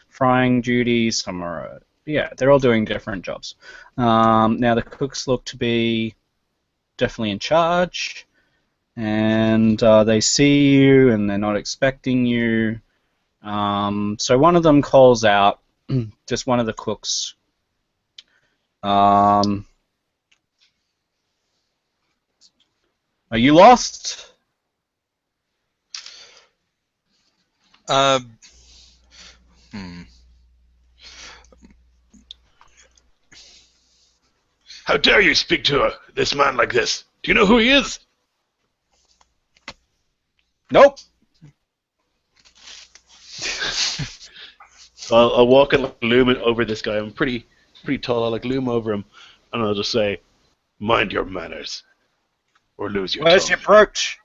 frying duty. Some are they're all doing different jobs. Now the cooks look to be definitely in charge, and they see you and they're not expecting you. So one of them calls out, just one of the cooks. Are you lost? How dare you speak to this man like this? Do you know who he is? Nope. I'll walk and loom it over this guy. I'm pretty tall. I'll like loom over him, and I'll just say, "Mind your manners, or lose your Where's tongue." your brooch?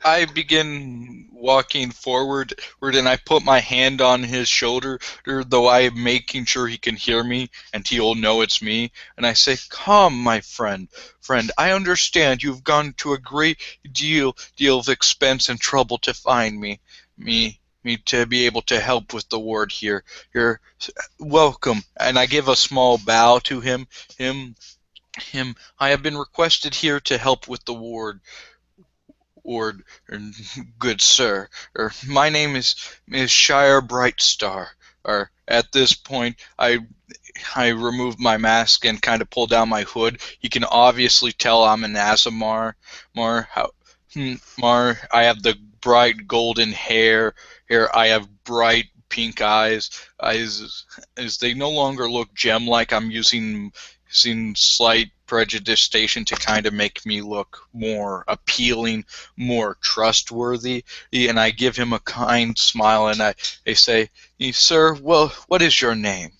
I begin walking forward, and I put my hand on his shoulder, though I am making sure he can hear me, and he'll know it's me. And I say, "Come, my friend. I understand you've gone to a great deal of expense and trouble to find me to be able to help with the ward here. You're welcome." And I give a small bow to him. I have been requested here to help with the ward. Good sir. My name is Shire Brightstar. At this point, I remove my mask and kind of pull down my hood. You can obviously tell I'm an Axhammer. I have the bright golden hair. I have bright pink eyes. As they no longer look gem-like, I'm using slight prejudiciation to kind of make me look more appealing, more trustworthy. And I give him a kind smile, and I say, "Sir, well, what is your name?"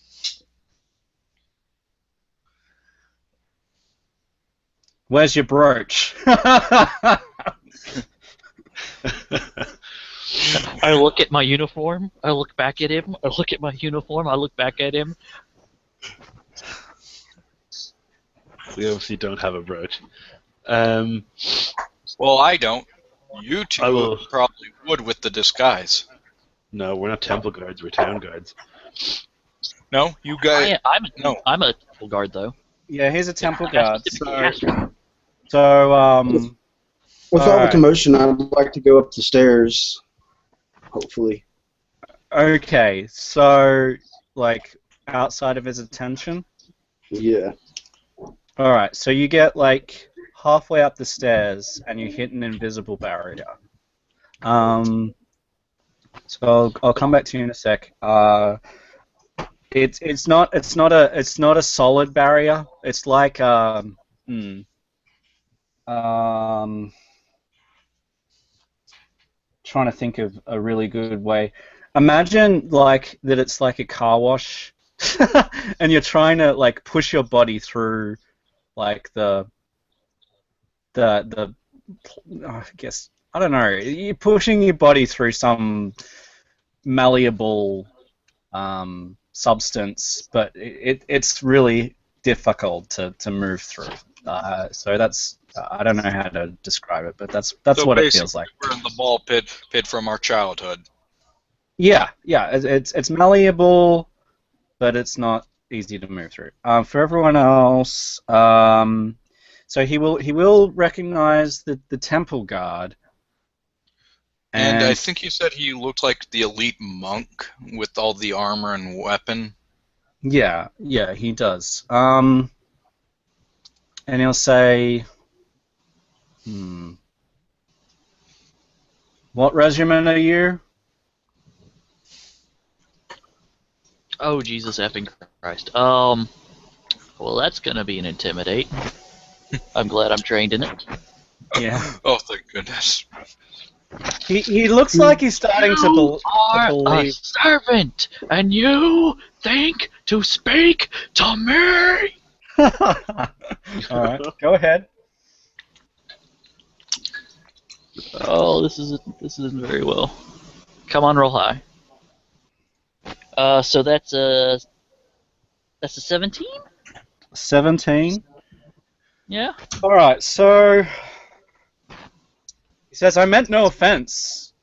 Where's your brooch? I look at my uniform. I look back at him. I look at my uniform. I look back at him. We obviously don't have a brooch. Well, I don't. You two probably would with the disguise. No, we're not temple guards. We're town guards. No, you guys. I'm a temple guard though. Yeah, he's a temple I guard. specifically asked for that. So With all the Alright. commotion, I'd like to go up the stairs. Hopefully. Okay, so like outside of his attention. Yeah. All right, so you get like halfway up the stairs and you hit an invisible barrier. So I'll come back to you in a sec. It's not a solid barrier. It's like trying to think of a really good way. Imagine like that it's like a car wash, and you're trying to like push your body through like the I guess I don't know. You're pushing your body through some malleable substance, but it's really difficult to move through. So that's I don't know how to describe it, but that's So what it basically, feels like. we're in the ball pit from our childhood. Yeah, it's malleable, but it's not easy to move through. For everyone else, so he will recognize the temple guard. And I think you said he looked like the elite monk with all the armor and weapon. Yeah, he does. And he'll say, what regiment are you? Oh, Jesus effing Christ. Well, that's gonna be an intimidate. I'm glad I'm trained in it. Yeah. Oh, thank goodness. He looks like he's starting to You are a believe. servant, and you think to speak to me. All right, go ahead. Oh, this isn't very well. Come on, roll high. So that's a 17. 17. Yeah. All right, so he says, "I meant no offense.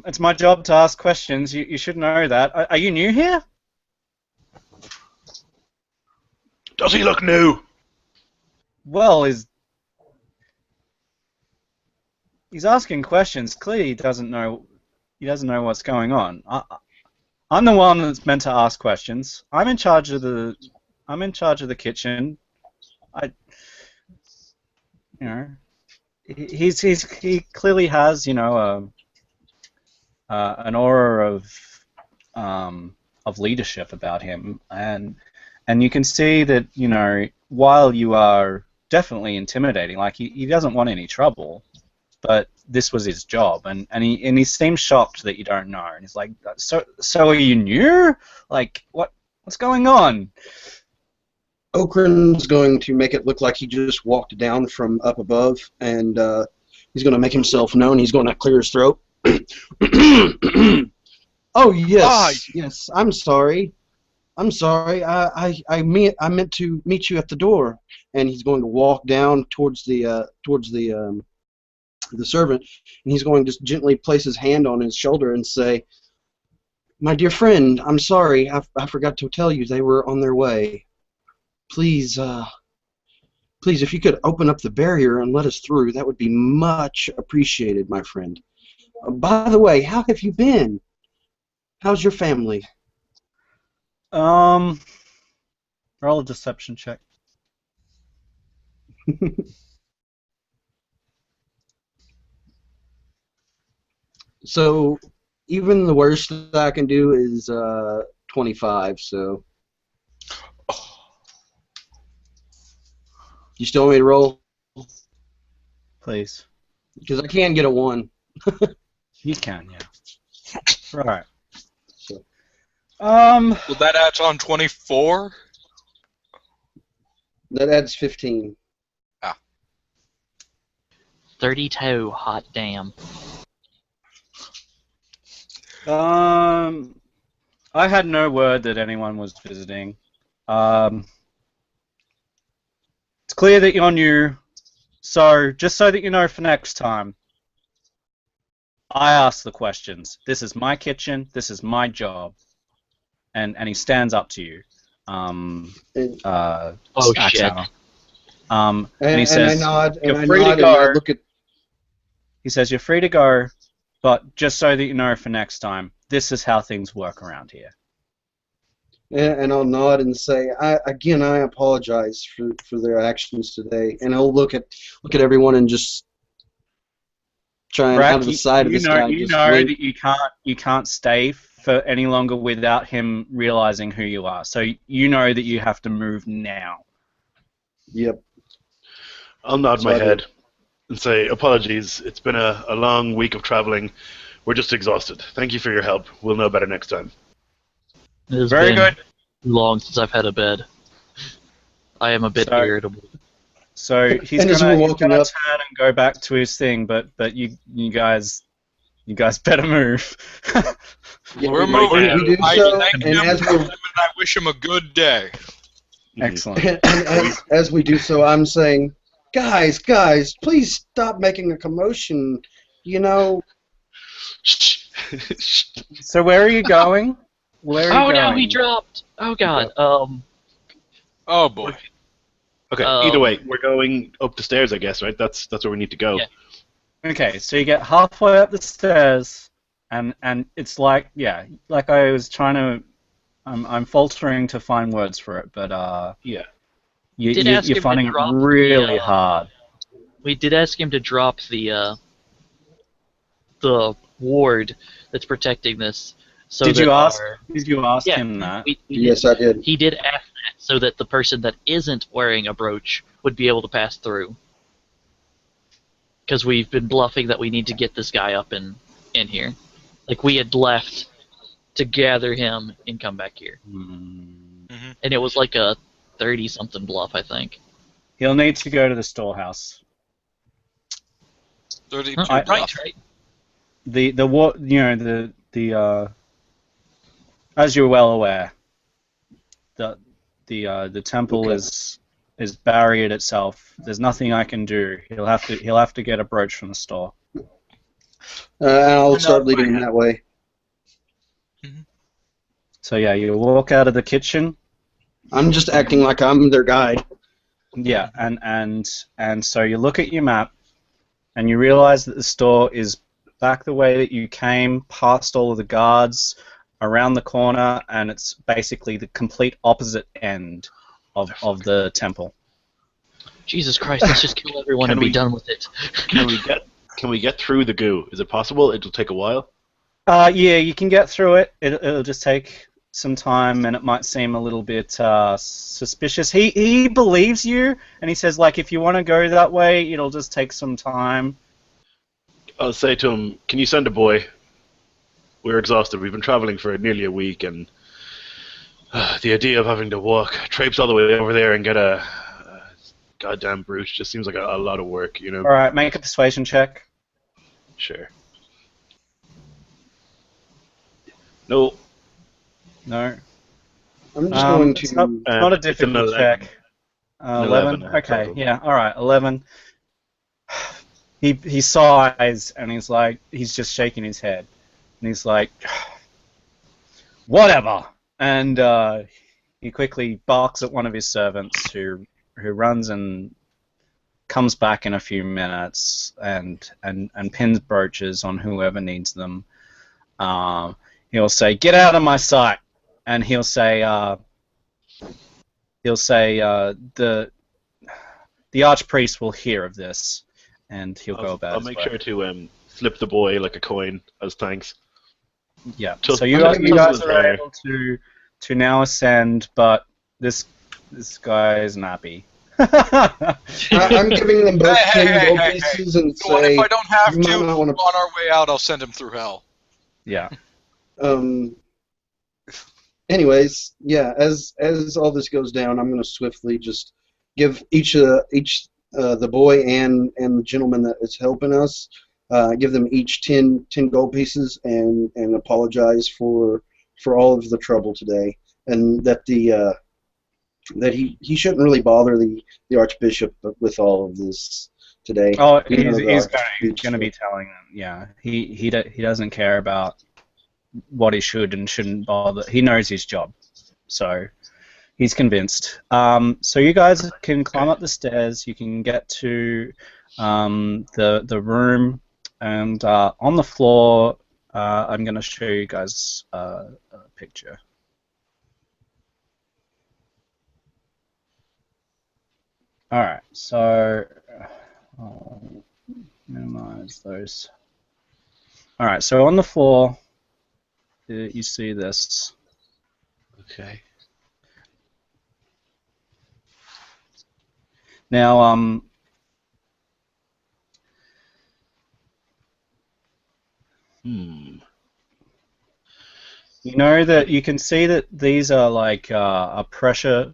It's my job to ask questions. You should know that. Are you new here?" Does he look new? Well, he's asking questions. Clearly, he doesn't know what's going on. I'm the one that's meant to ask questions. I'm in charge of the kitchen. He clearly has an aura of leadership about him, and you can see that while you are definitely intimidating, like he doesn't want any trouble, but this was his job, and he seems shocked that you don't know, and he's like, so are you new? Like what's going on? Okran's going to make it look like he just walked down from up above, and he's going to make himself known. He's going to clear his throat. Oh yes, yes. I'm sorry. I meant to meet you at the door. And he's going to walk down towards the servant, and he's going to just gently place his hand on his shoulder and say, "My dear friend, I'm sorry. I forgot to tell you they were on their way. Please, if you could open up the barrier and let us through, that would be much appreciated, my friend. By the way, how have you been? How's your family?" Roll a deception check. So, even the worst that I can do is 25. So, you still want me to roll? Please. Because I can get a 1. You can, yeah. Right. So, Well, that adds on 24? That adds 15. 32. Hot damn. I had no word that anyone was visiting. It's clear that you're new, so just so that you know for next time, I ask the questions. This is my kitchen. This is my job. And he stands up to you. Shit. Axhammer. And he And says, I nod, and "You're I free nod, to and I go." look at. He says, "You're free to go, but just so that you know for next time, this is how things work around here." And I'll nod and say, I apologize for their actions today. And I'll look at everyone and just try and Brack, out of the side of you this know, guy. you just know wink. that you can't stay for any longer without him realizing who you are. So you know that you have to move now. Yep. I'll nod So my I do. head and say, apologies. It's been a long week of traveling. We're just exhausted. Thank you for your help. We'll know better next time. It has Very been good. long since I've had a bed. I am a bit So- irritable. So he's And as gonna, we're he's walking gonna up- turn and go back to his thing, but you guys better move. Yeah, We're we moving. do I so, thank and him, as and we're I wish him a good day. Excellent. And as we do so, I'm saying, guys, please stop making a commotion. You know, So where are you going? Where are you Oh no, going? he dropped. Oh god. Oh boy. Okay. Um, Either way, we're going up the stairs, I guess, right? That's where we need to go. Yeah. Okay, so you get halfway up the stairs, and it's like, yeah, like I was trying to, I'm faltering to find words for it, but Yeah. Did ask him you're to finding it drop really the, hard. We did ask him to drop the ward that's protecting this. So Did that you ask? our- Did you ask Yeah, him that? we yes, I did. He did ask that so that the person that isn't wearing a brooch would be able to pass through. Because we've been bluffing that we need to get this guy up in here. Like, we had left to gather him and come back here. Hmm. And it was like a 30-something bluff, I think. He'll need to go to the storehouse. 32 I- bluff. Right. The what, you know, the as you're well aware, the temple Okay. is barriered itself. There's nothing I can do. He'll have to get a brooch from the store. And I'll start leading him that way. So yeah, you walk out of the kitchen. I'm just acting like I'm their guide. Yeah, and so you look at your map, and you realize that the store is back the way that you came, past all of the guards, around the corner, and it's basically the complete opposite end of the temple. Jesus Christ, let's just kill everyone Can and be we- done with it. Can we get through the goo? Is it possible? It'll take a while. Yeah, you can get through it. It'll just take some time, and it might seem a little bit suspicious. He believes you, and he says, like, if you want to go that way, it'll just take some time. I'll say to him, "Can you send a boy? We're exhausted. We've been traveling for nearly a week, and the idea of having to walk, traipse all the way over there and get a goddamn brooch just seems like a lot of work, you know." All right, make a persuasion check. Sure. No. No. I'm just going to. It's not a it's an difficult 11. check. 11? 11, Okay, total. yeah, alright, 11. He sighs, and he's just shaking his head. And he's like, whatever! And he quickly barks at one of his servants who runs and comes back in a few minutes and pins brooches on whoever needs them. He'll say, "Get out of my sight," and he'll say, "The archpriest will hear of this," and he'll go about I'll his make way. sure to slip the boy like a coin as thanks. Yeah. Just- So you just guys are there. able to now ascend, but this guy is nappy. I'm giving them both Hey, 10 gold hey, pieces and Go on, say, if I don't have you to, might not wanna- on our way out, I'll send him through hell. Yeah. Anyways, yeah. As all this goes down, I'm going to swiftly just give each the boy and the gentleman that is helping us, give them each 10 gold pieces and apologize for all of the trouble today, and that that he shouldn't really bother the archbishop with all of this today. Oh, You know, he's the going to be telling them. Yeah. He doesn't care about what he should and shouldn't bother. He knows his job, so he's convinced. So you guys can climb up the stairs. You can get to the room, and on the floor, I'm going to show you guys a picture. All right, so I'll minimize those. All right, so on the floor, you see this. Okay. Now, you know that you can see that these are like a pressure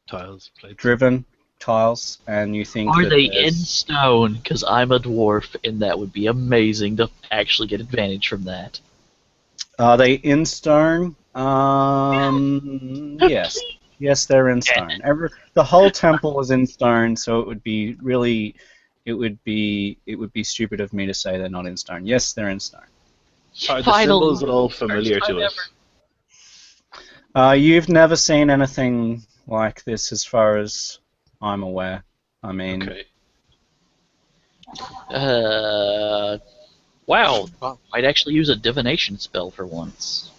Tiles, plates. driven tiles, and you think Are that they in there's- stone? Because I'm a dwarf, and that would be amazing to actually get advantage from that. Are they in stone? Yes. Yes, they're in stone. The whole temple is in stone, so it would be stupid of me to say they're not in stone. Yes, they're in stone. Are the symbols at all familiar to us? You've never seen anything like this, as far as I'm aware. I mean, Okay. Wow. I'd actually use a divination spell for once.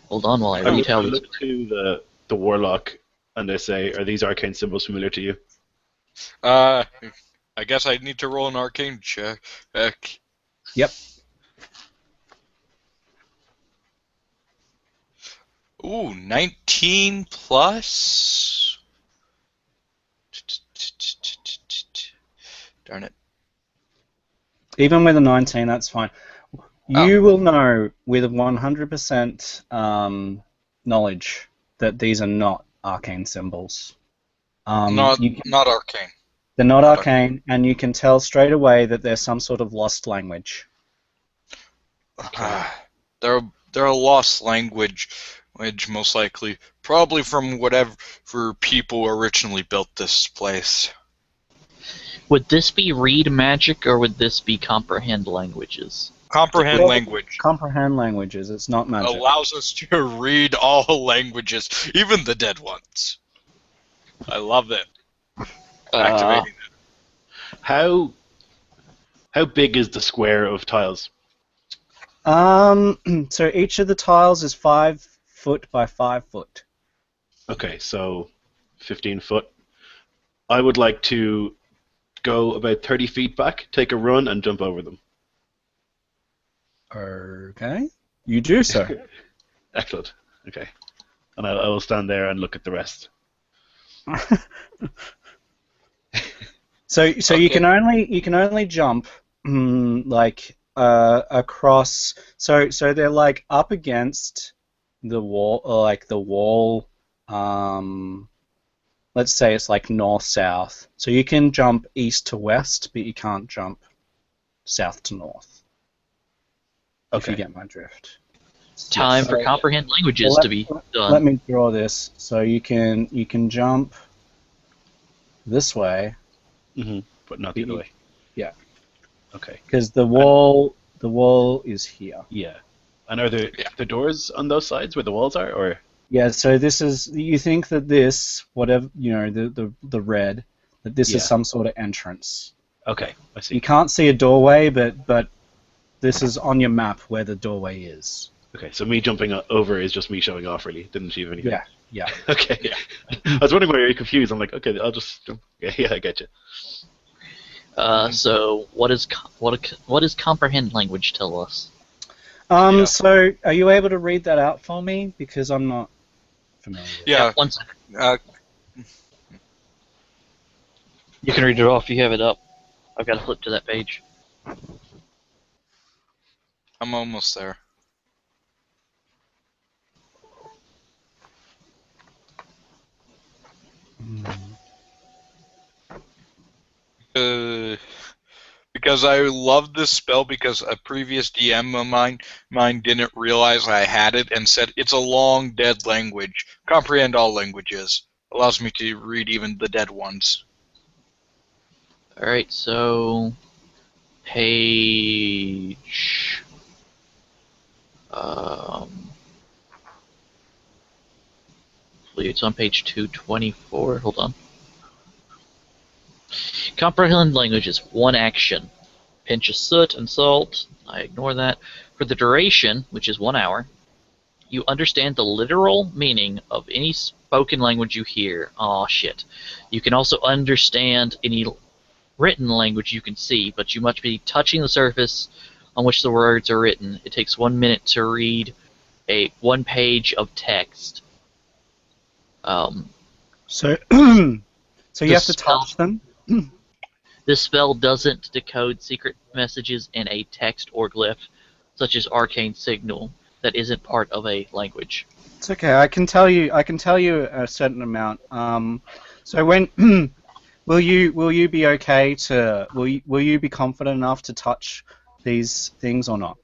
Hold on while I I read how these. look to the warlock, and they say, "Are these arcane symbols familiar to you?" I guess I need to roll an arcane check. Yep. Ooh, 19 plus. Darn it. Even with a 19, that's fine. You will know with 100% knowledge that these are not arcane symbols. Not arcane. They're not arcane, and you can tell straight away that they're some sort of lost language. They're a lost language, most likely. Probably from whatever people originally built this place. Would this be read magic, or would this be comprehend languages? Comprehend language. Comprehend languages, it's not magic. Allows us to read all languages, even the dead ones. I love it. Activating it. How big is the square of tiles? So each of the tiles is 5 foot by 5 foot. Okay, so 15 foot. I would like to go about 30 feet back, take a run, and jump over them. Okay. You do so. Excellent. Okay. And I will stand there and look at the rest. So Okay. you can only jump across. So they're like up against the wall, or like the wall. Let's say it's like north-south. So you can jump east to west, but you can't jump south to north. If you get my drift. Time for comprehend languages to be done. Let me draw this. So you can jump this way. Mm-hmm. But not the other way. Yeah. Okay. Because the wall is here. Yeah. And are there the doors on those sides where the walls are, or? Yeah. So this is, you think that this, whatever, the red, that this is some sort of entrance. Okay, I see. You can't see a doorway, but this is on your map where the doorway is. Okay, so me jumping over is just me showing off, really. Didn't achieve anything. Yeah. Okay. Yeah. I was wondering why you're confused. I'm like, okay, I'll just jump. Yeah, I get you. So what does comprehend language tell us? So are you able to read that out for me? Because I'm not familiar with it. Yeah. 1 second. You can read it off. You have it up. I've got to flip to that page. I'm almost there. Because I love this spell because a previous DM of mine didn't realize I had it and said it's a long dead language. Comprehend all languages. Allows me to read even the dead ones. Alright, so page it's on page 224. Hold on. Comprehend languages. 1 action. Pinch of soot and salt. I ignore that. For the duration, which is 1 hour, you understand the literal meaning of any spoken language you hear. Aw, shit. You can also understand any written language you can see, but you must be touching the surface on which the words are written. It takes 1 minute to read 1 page of text. So you have to touch them? This spell doesn't decode secret messages in a text or glyph, such as arcane signal, that isn't part of a language. It's okay. I can tell you a certain amount. So when will you be okay to will you be confident enough to touch these things or not?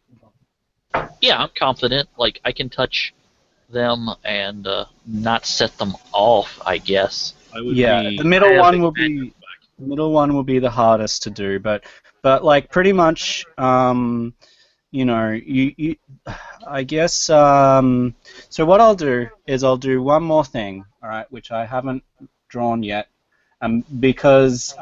Yeah, I'm confident. Like, I can touch them and not set them off, I guess. I would Yeah, be. the middle I have one it will be the hardest to do, but like pretty much you know, you I guess so what I'll do is I'll do one more thing, all right, which I haven't drawn yet. Because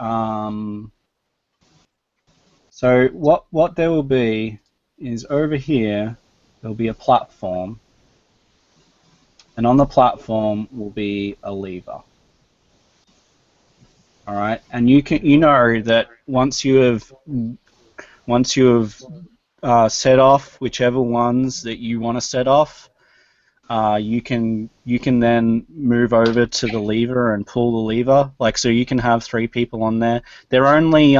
so what there will be is over here there'll be a platform, and on the platform will be a lever. All right, and you know that once you have set off whichever ones that you want to set off, you can then move over to the lever and pull the lever. Like, so you can have 3 people on there. They're only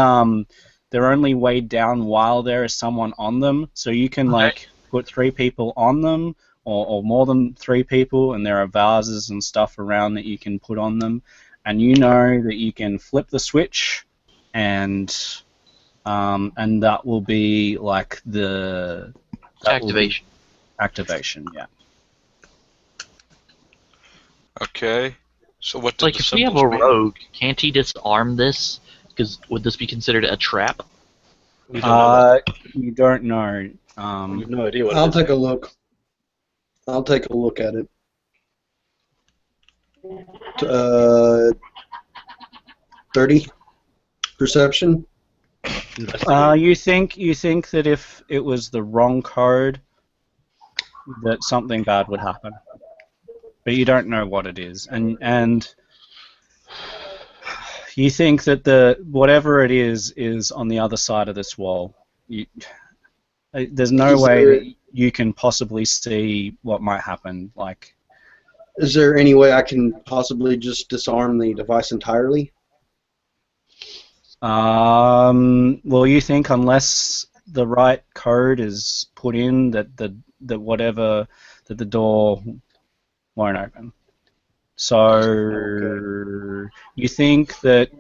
weighed down while there is someone on them, so you can like put 3 people on them, or more than 3 people, and there are vases and stuff around that you can put on them, and you know that you can flip the switch, and that will be like Activation. Activation, yeah. Okay. So what did Like, the if we have symbols a mean? rogue, can't he disarm this? Because would this be considered a trap? We don't know that. You don't know. We have no idea what I'll it is. take a look. I'll take a look at it. 30 perception. You think that if it was the wrong code, that something bad would happen, but you don't know what it is, and you think that whatever it is on the other side of this wall. There's no way that you can possibly see what might happen. Like, is there any way I can possibly just disarm the device entirely? well, you think unless the right code is put in, that the door won't open. So you think that,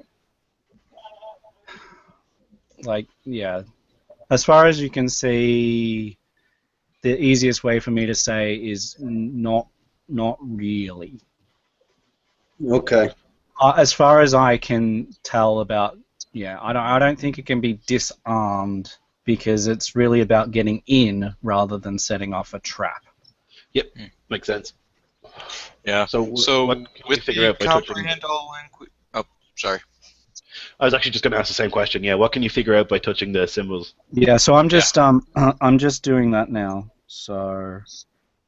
like, yeah, as far as you can see, the easiest way for me to say is not really. Okay. As far as I can tell about, yeah, I don't think it can be disarmed, because it's really about getting in rather than setting off a trap. Yep, makes sense. Yeah. So what can you with figure the out by touching? comprehend all language. Oh, sorry. I was actually just going to ask the same question. Yeah, what can you figure out by touching the symbols? Yeah, so I'm just I'm just doing that now. So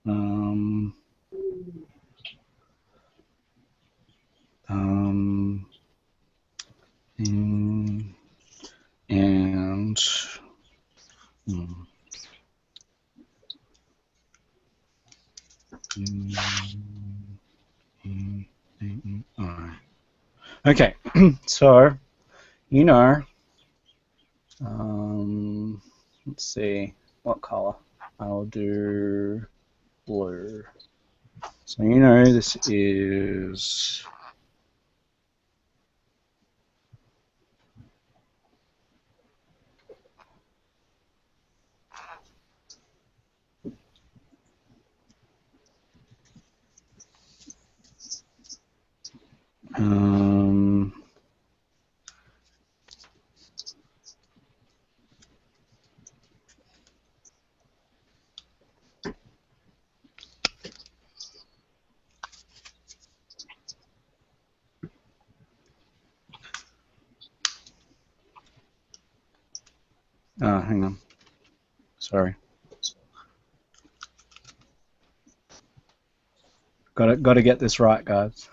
um um and okay, so you know, let's see what color. I'll do blue. So you know this is hang on. Sorry. Got to get this right, guys.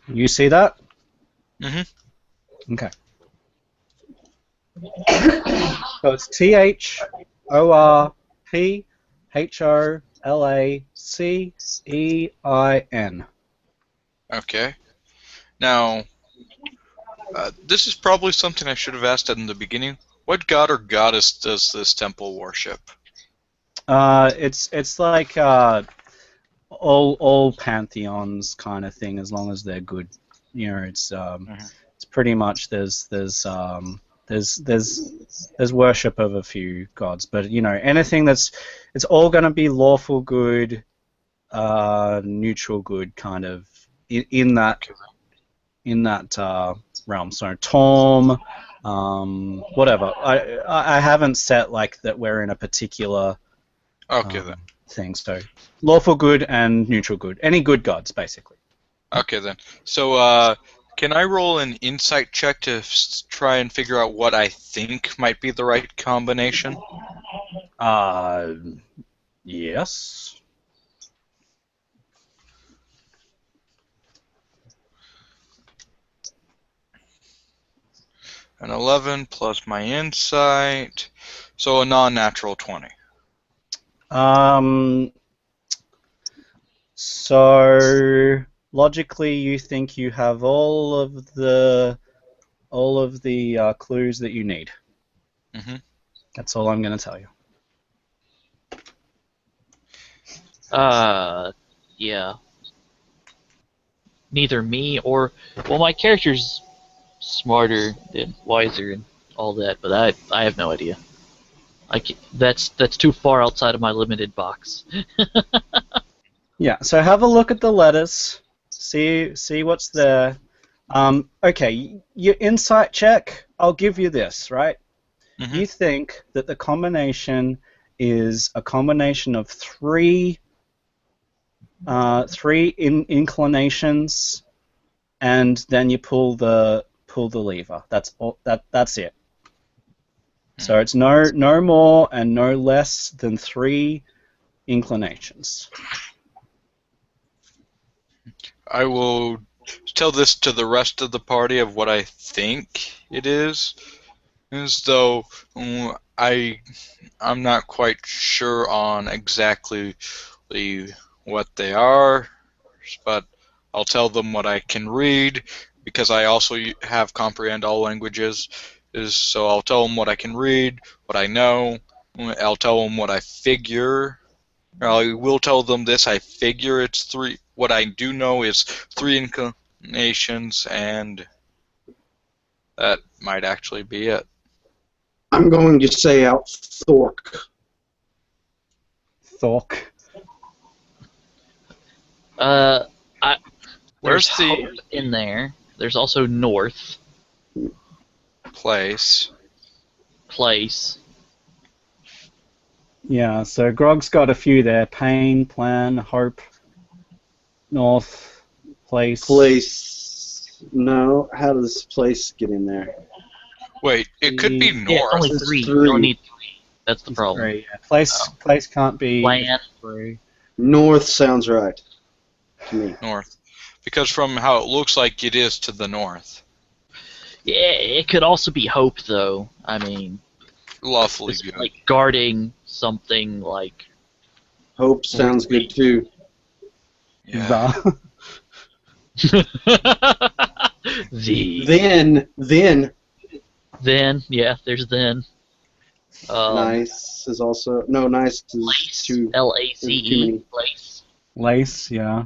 You see that? Mm-hmm. Okay. So it's THORPHOLACEIN. Okay. Now, this is probably something I should have asked in the beginning. What god or goddess does this temple worship? It's like all pantheons kind of thing, as long as they're good. You know, it's pretty much there's worship of a few gods, but you know, anything it's all going to be lawful good, neutral good, kind of in that realm. So Torm, whatever. I haven't set like that we're in a particular Okay, then. thing. So lawful good and neutral good. Any good gods, basically. Okay, then. So, can I roll an insight check to try and figure out what I think might be the right combination? Yes. An 11 plus my insight, so a non-natural 20. So logically, you think you have all of the clues that you need. Mm-hmm. That's all I'm going to tell you. Yeah. Neither me or... Well, my character's smarter and wiser and all that, but I have no idea. That's too far outside of my limited box. Yeah, so have a look at the letters, see what's there. Okay, your insight check, I'll give you this, right? Mm-hmm. You think that the combination is a combination of three inclinations, and then you pull the lever. That's all. That's it. So it's no more and no less than 3 inclinations. I will tell this to the rest of the party of what I think it is, as though I'm not quite sure on exactly what they are, but I'll tell them what I can read, because I also have comprehend all languages. So I'll tell them what I can read, what I know. I'll tell them what I figure. I will tell them this. I figure it's 3. What I do know is 3 inclinations, and that might actually be it. I'm going to say out Thork. Thork. There's Where's the hope in there. There's also north. place? Yeah, so Grog's got a few there. Pain, plan, hope, north, place. Place. No, how does place get in there? Wait, it could be Yeah, it's north. only It's 3. three. You don't need 3. That's the problem. Three, yeah. Place can't be Plan. 3. North sounds right to me. North. Because from how it looks like it is to the north. Yeah, it could also be hope, though. I mean, Lawfully it's good. like guarding something like... Hope sounds good too. Yeah. Then, yeah, there's then. Nice is also nice is Lace, too. Lace, too many. lace. Lace, yeah.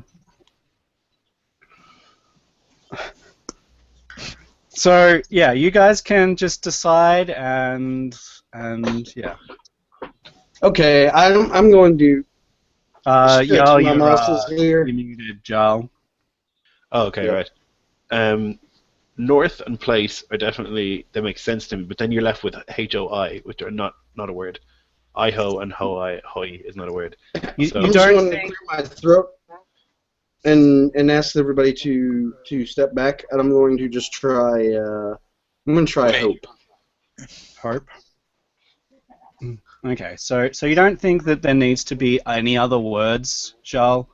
So yeah, you guys can just decide and yeah. Okay, I'm going to stretch Jarl, my muscles here. you muted, Jarl. Oh, okay, Yeah. right. North and place are definitely, they make sense to me, but then you're left with HOI, which are not a word. IHO and hoi is not a word. You So- I'm just don't going to think clear my throat and ask everybody to step back, and I'm going to just try. I'm going to try Wait. hope. hope? Okay, so you don't think that there needs to be any other words, Jarl?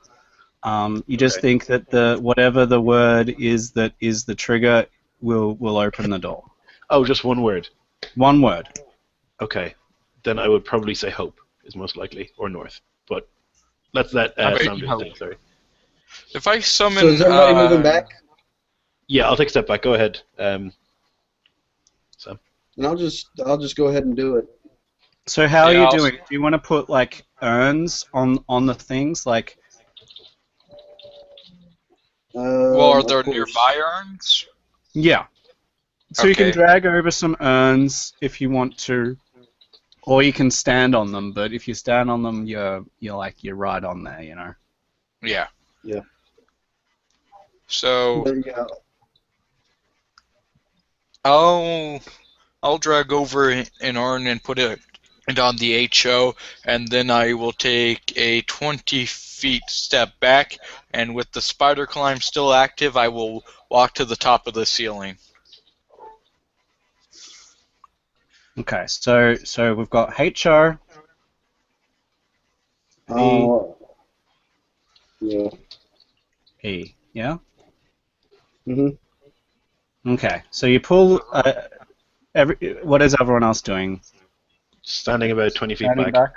You just think that whatever the word is that is the trigger will open the door. Oh, just one word. One word. Okay. Then I would probably say hope is most likely, or north. But let's let Sam do his thing, sorry. If I summon... So is everybody moving back? Yeah, I'll take a step back. Go ahead, Sam. And I'll just go ahead and do it. So how are Yeah, you I'll- doing? Do you want to put like urns on the things? Like, Well, are there Of course. nearby urns? yeah. So you can Okay. drag over some urns if you want to, or you can stand on them. But if you stand on them, you're right on there, you know. Yeah. Yeah. So There you go. I'll drag over an urn and put it on the HO, and then I will take a 20 feet step back, and with the spider climb still active, I will walk to the top of the ceiling. Okay. So we've got HO. Oh. Yeah. E. Yeah. Mhm. Okay. So you pull. What is everyone else doing? Standing about 20 feet Standing back.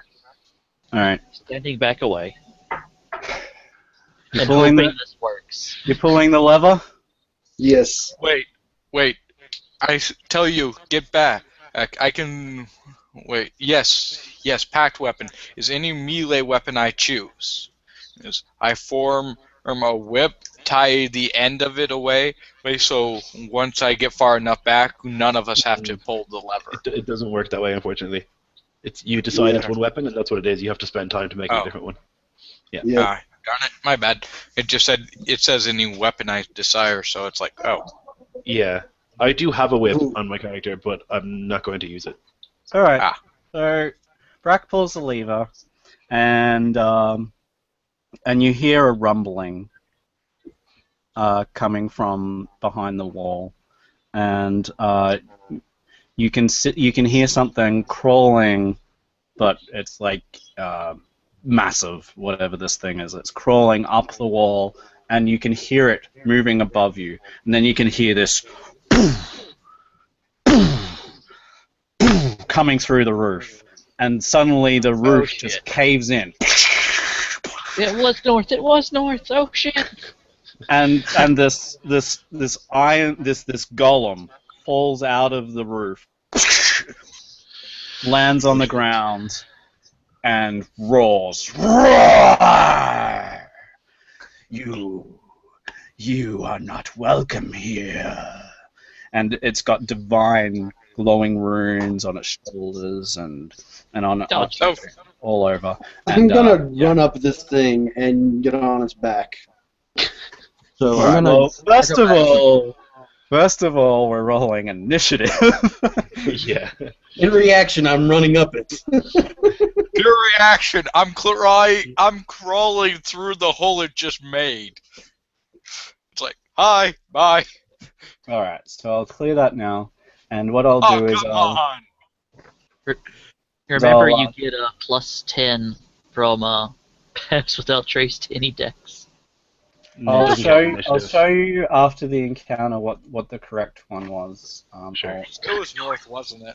All right. Standing back away. You're And pulling hoping the. this works. You're pulling the lever. Wait. Tell you, get back. I can... Wait. Yes. Packed weapon is any melee weapon I choose. I form a whip, tie the end of it away, so once I get far enough back, none of us have to pull the lever. It doesn't work that way, unfortunately. You decide Yeah. it's one weapon, and that's what it is. You have to spend time to make it a different one. Yeah. Darn it, my bad. It says any weapon I desire, so it's like, oh. Yeah. I do have a whip Ooh. on my character, but I'm not going to use it. All right. Ah. So Brack pulls the lever, and you hear a rumbling coming from behind the wall, and you can hear something crawling, but it's like massive, whatever this thing is. It's crawling up the wall, and you can hear it moving above you, and then you can hear this coming through the roof, and suddenly the roof just shit. caves in. It was north. It was north. Oh shit! And this golem falls out of the roof, lands on the ground, and roars. Roar! You are not welcome here. And it's got divine glowing runes on its shoulders and on all over. I'm And, gonna run up this thing and get on its back. So All right, I'm gonna. well, first of all, we're rolling initiative. Yeah. In reaction, I'm running up it. Pure reaction. I'm crawling through the hole it just made. It's like, hi, bye. All right, so I'll clear that now, and what I'll Oh, do is come on. Remember, So, you get a +10 from Pass Without Trace to any decks. I'll doesn't show get you. I'll initiative. show you after the encounter what the correct one was. Sure. It was north, wasn't it?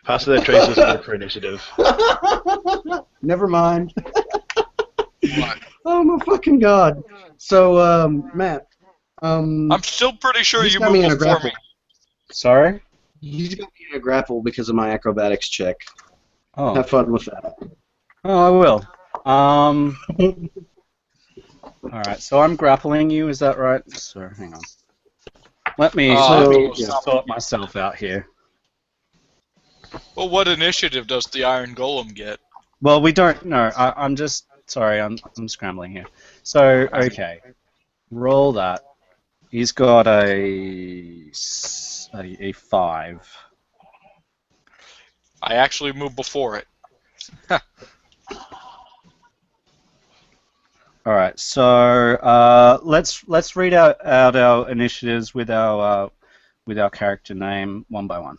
Pass that trace doesn't work for initiative. Never mind. What? Oh my fucking god. So, Matt. I'm still pretty sure he's you got me in moved a before grapple. me. Sorry. He's got me in a grapple because of my acrobatics check. Oh. Have fun with that. Oh, I will. All right. So I'm grappling you. Is that right? So hang on. Let me sort myself out here. Well, what initiative does the Iron Golem get? Well, we don't know. I'm just sorry. I'm scrambling here. So okay, roll that. He's got a 5. I actually moved before it. All right. So let's read out our initiatives with our character name one by one.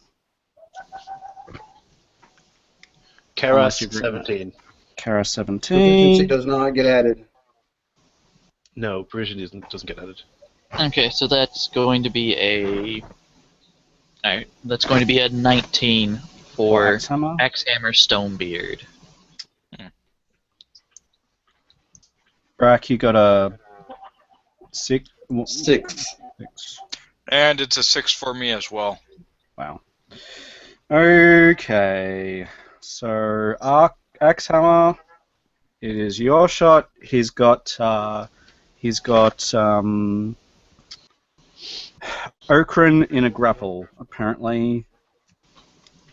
Kerss, you agree with 17. Kara Proficiency 17. does not get added. No, provision doesn't get added. Okay, so that's going to be a. Alright, that's going to be a 19 for Axhammer? Axhammer Stonebeard. Brack, you got a 6? 6. 6. And it's a 6 for me as well. Wow. Okay. So, Axhammer, it is your shot. He's got Okran in a grapple, apparently.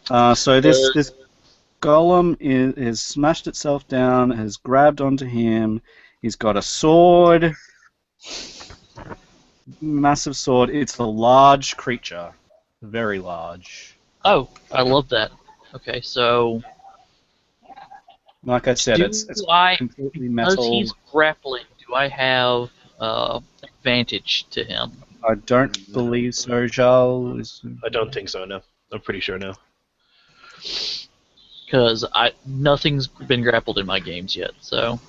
So this golem has smashed itself down, has grabbed onto him. He's got a sword, massive sword. It's a large creature, very large. Oh, I love that. Okay, so Like I said, it's completely because metal. he's grappling, do I have advantage to him? I don't believe so, Jarl. I don't think so. No, I'm pretty sure no. Because nothing's been grappled in my games yet, so.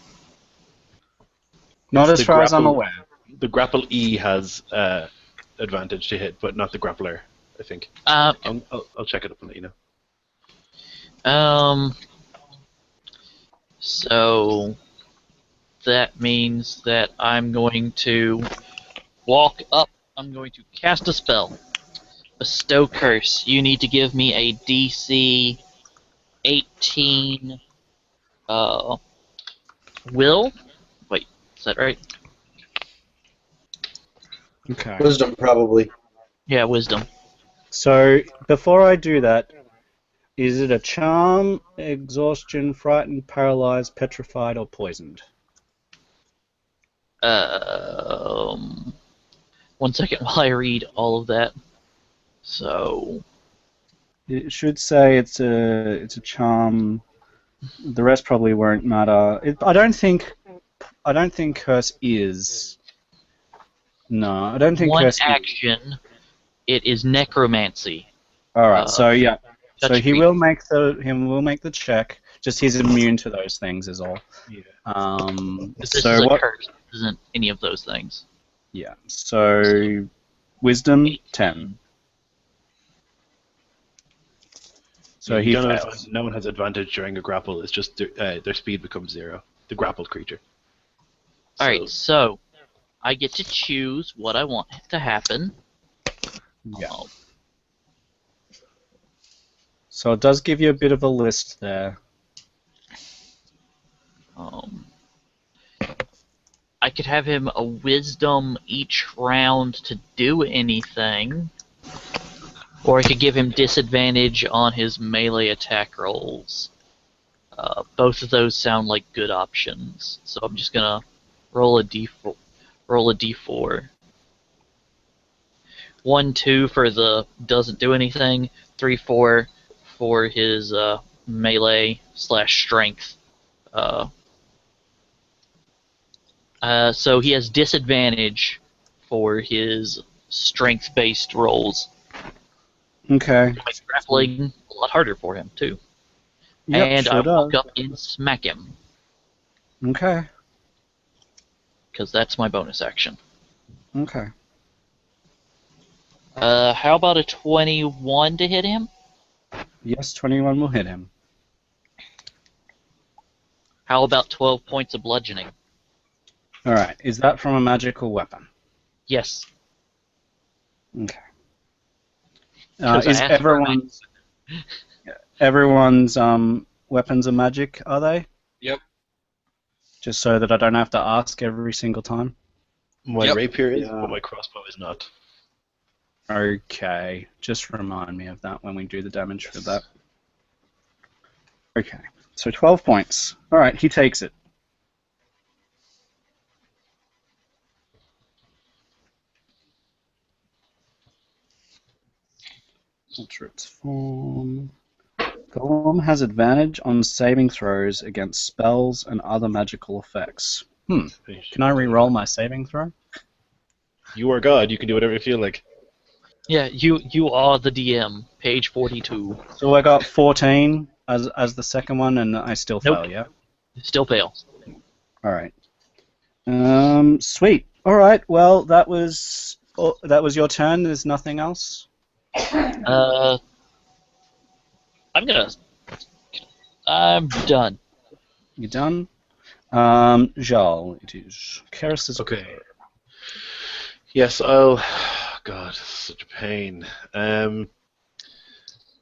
Not as The far as I'm grapple- aware. The grapple E has advantage to hit, but not the grappler. I think. Okay. I'll check it up and let you know. So that means that I'm going to walk up. I'm going to cast a spell. Bestow Curse. You need to give me a DC 18 will. Wait, is that right? Okay. Wisdom, probably. Yeah, wisdom. So before I do that, is it a charm, exhaustion, frightened, paralyzed, petrified, or poisoned? 1 second while I read all of that. So It should say it's a charm. The rest probably won't matter. I don't think Kerss is. No, I don't think one Kerss is. action, it is necromancy. All right, so yeah, so touch he creature. will make the check. Just he's immune to those things is all. Yeah. This is So a what? curse. This isn't any of those things. Yeah. So wisdom 10. So Yeah, he you don't know fails. if no one has advantage during a grapple. It's just their speed becomes 0. The grappled creature. Alright, so I get to choose what I want to happen. Yeah. So it does give you a bit of a list there. I could have him a wisdom each round to do anything. Or I could give him disadvantage on his melee attack rolls. Both of those sound like good options. So I'm just gonna roll a d4. Roll a d4. 1, 2 for the doesn't do anything. 3, 4 for his melee / strength. So he has disadvantage for his strength-based rolls. Okay. Makes grappling a lot harder for him too. Yep, And sure I walk does. up and smack him Okay. because that's my bonus action. Okay. How about a 21 to hit him? Yes, 21 will hit him. How about 12 points of bludgeoning? All right. Is that from a magical weapon? Yes. Okay. 'Cause I Is asked for everyone's weapons are magic? Are they? Yep. Just so that I don't have to ask every single time. My Yep. rapier is, Yeah. but my crossbow is not. Okay. Just remind me of that when we do the damage for that. Okay. So 12 points. All right. He takes it. Alter its form. Golem has advantage on saving throws against spells and other magical effects. Can I re-roll my saving throw? You are God. You can do whatever you feel like. Yeah, you are the DM. Page 42. So I got 14 as the second one, and I still Nope. fail, yeah? Still fail. All right. Sweet. All right. Well, that was your turn. There's nothing else. I'm done. You done? Jal, it is Kerss's. Okay. Yes, I'll. God, this is such a pain. I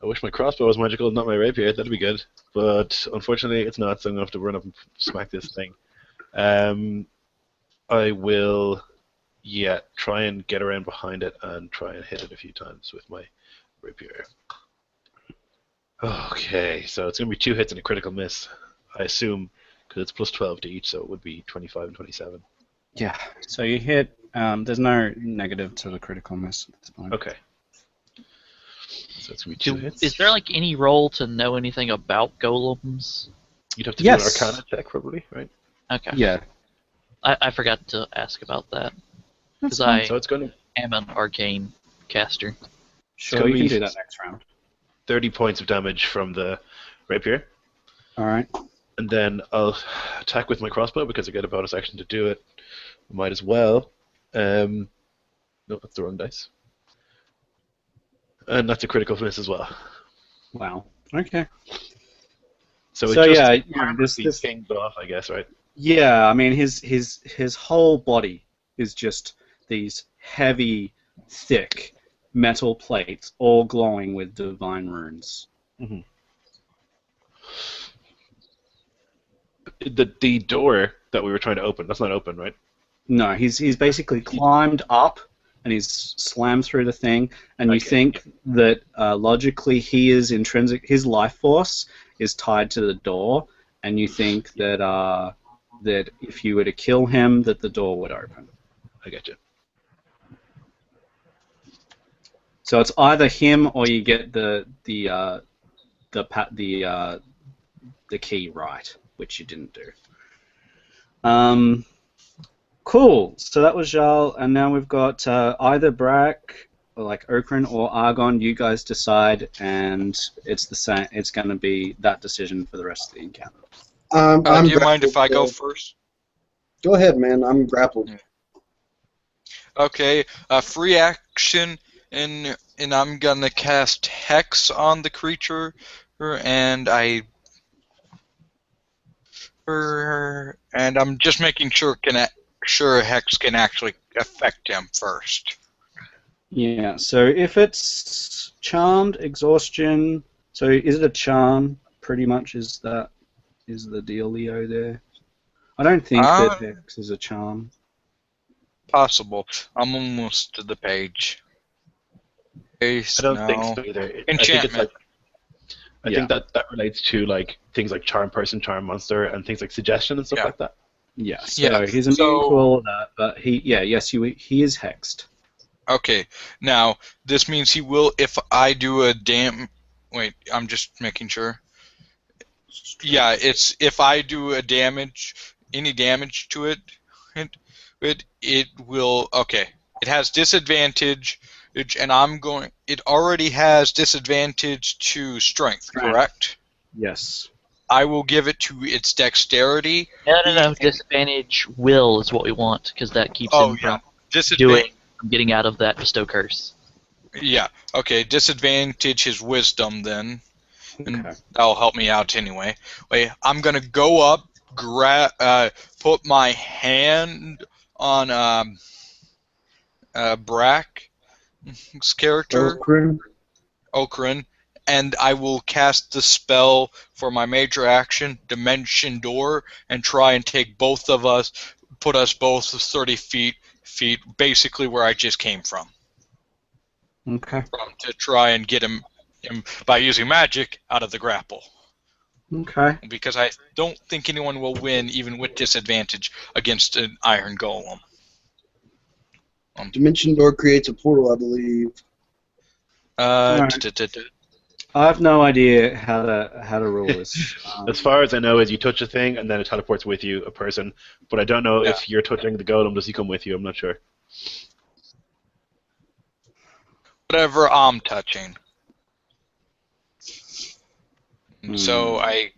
wish my crossbow was magical, not my rapier. That'd be good. But unfortunately, it's not, so I'm going to have to run up and smack this thing. I will, try and get around behind it and try and hit it a few times with my rapier. Okay, so it's going to be 2 hits and a critical miss, I assume, because it's plus 12 to each, so it would be 25 and 27. Yeah. So you hit. There's no negative to the critical miss at this point. Okay. So it's going to be 2 hits. Is there like any role to know anything about golems? You'd have to Yes. do an Arcana check, probably, right? Okay. Yeah. I forgot to ask about that. That's Because I So it's going to am an arcane caster. Sure, gonna you can be- do that next round. 30 points of damage from the rapier. All right. And then I'll attack with my crossbow because I get a bonus action to do it. Might as well. No, that's the wrong dice. And that's a critical miss as well. Wow. Okay. So, So, it just yeah, harmlessly this- pinged off, I guess, right? Yeah, I mean his whole body is just these heavy, thick metal plates, all glowing with divine runes. The door that we were trying to open, that's not open, right? No, he's basically climbed up and he's slammed through the thing, and you Okay. think that logically his life force is tied to the door, and you think that that if you were to kill him, that the door would open. I get you. So it's either him or you get the key right, which you didn't do. Cool. So that was Jarl, and now we've got either Brack, or like Okran, or Argon. You guys decide, and it's the same. It's going to be that decision for the rest of the encounter. Do you mind if I go grappled, first? Go ahead, man. I'm grappled. Okay, free action, and I'm gonna cast Hex on the creature, and I'm just making sure Hex can actually affect him first. Yeah. So if it's charmed, exhaustion. So is it a charm? Pretty much is the dealio there. I don't think that Hex is a charm. Possible. I'm almost to the page. I don't think so either. Enchantment. I think that relates to like things like charm person, charm monster, and things like suggestion and stuff like that. Yeah. So Yeah, he's immune to all of that, but he he is hexed. Okay, now this means he will if I do a Wait, I'm just making sure. Yeah, it's if I do any damage to it, it will. Okay, it has disadvantage, and it already has disadvantage to strength, correct? Yes. I will give it to its dexterity. No. Disadvantage will is what we want, because that keeps him from getting out of that bestow curse. Yeah. Okay. Disadvantage his wisdom then, and Okay. that'll help me out anyway. Wait, I'm gonna go up, put my hand on Brack's character, Okran, and I will cast the spell for my major action, Dimension Door, and try and take both of us, put us both 30 feet, basically where I just came from. Okay. To try and get him by using magic out of the grapple. Okay. Because I don't think anyone will win, even with disadvantage, against an iron golem. Dimension Door creates a portal, I believe. Alright. I have no idea how to rule this. As far as I know, is you touch a thing and then it teleports with you, a person. But I don't know if you're touching the golem, does he come with you? I'm not sure. Whatever I'm touching. So I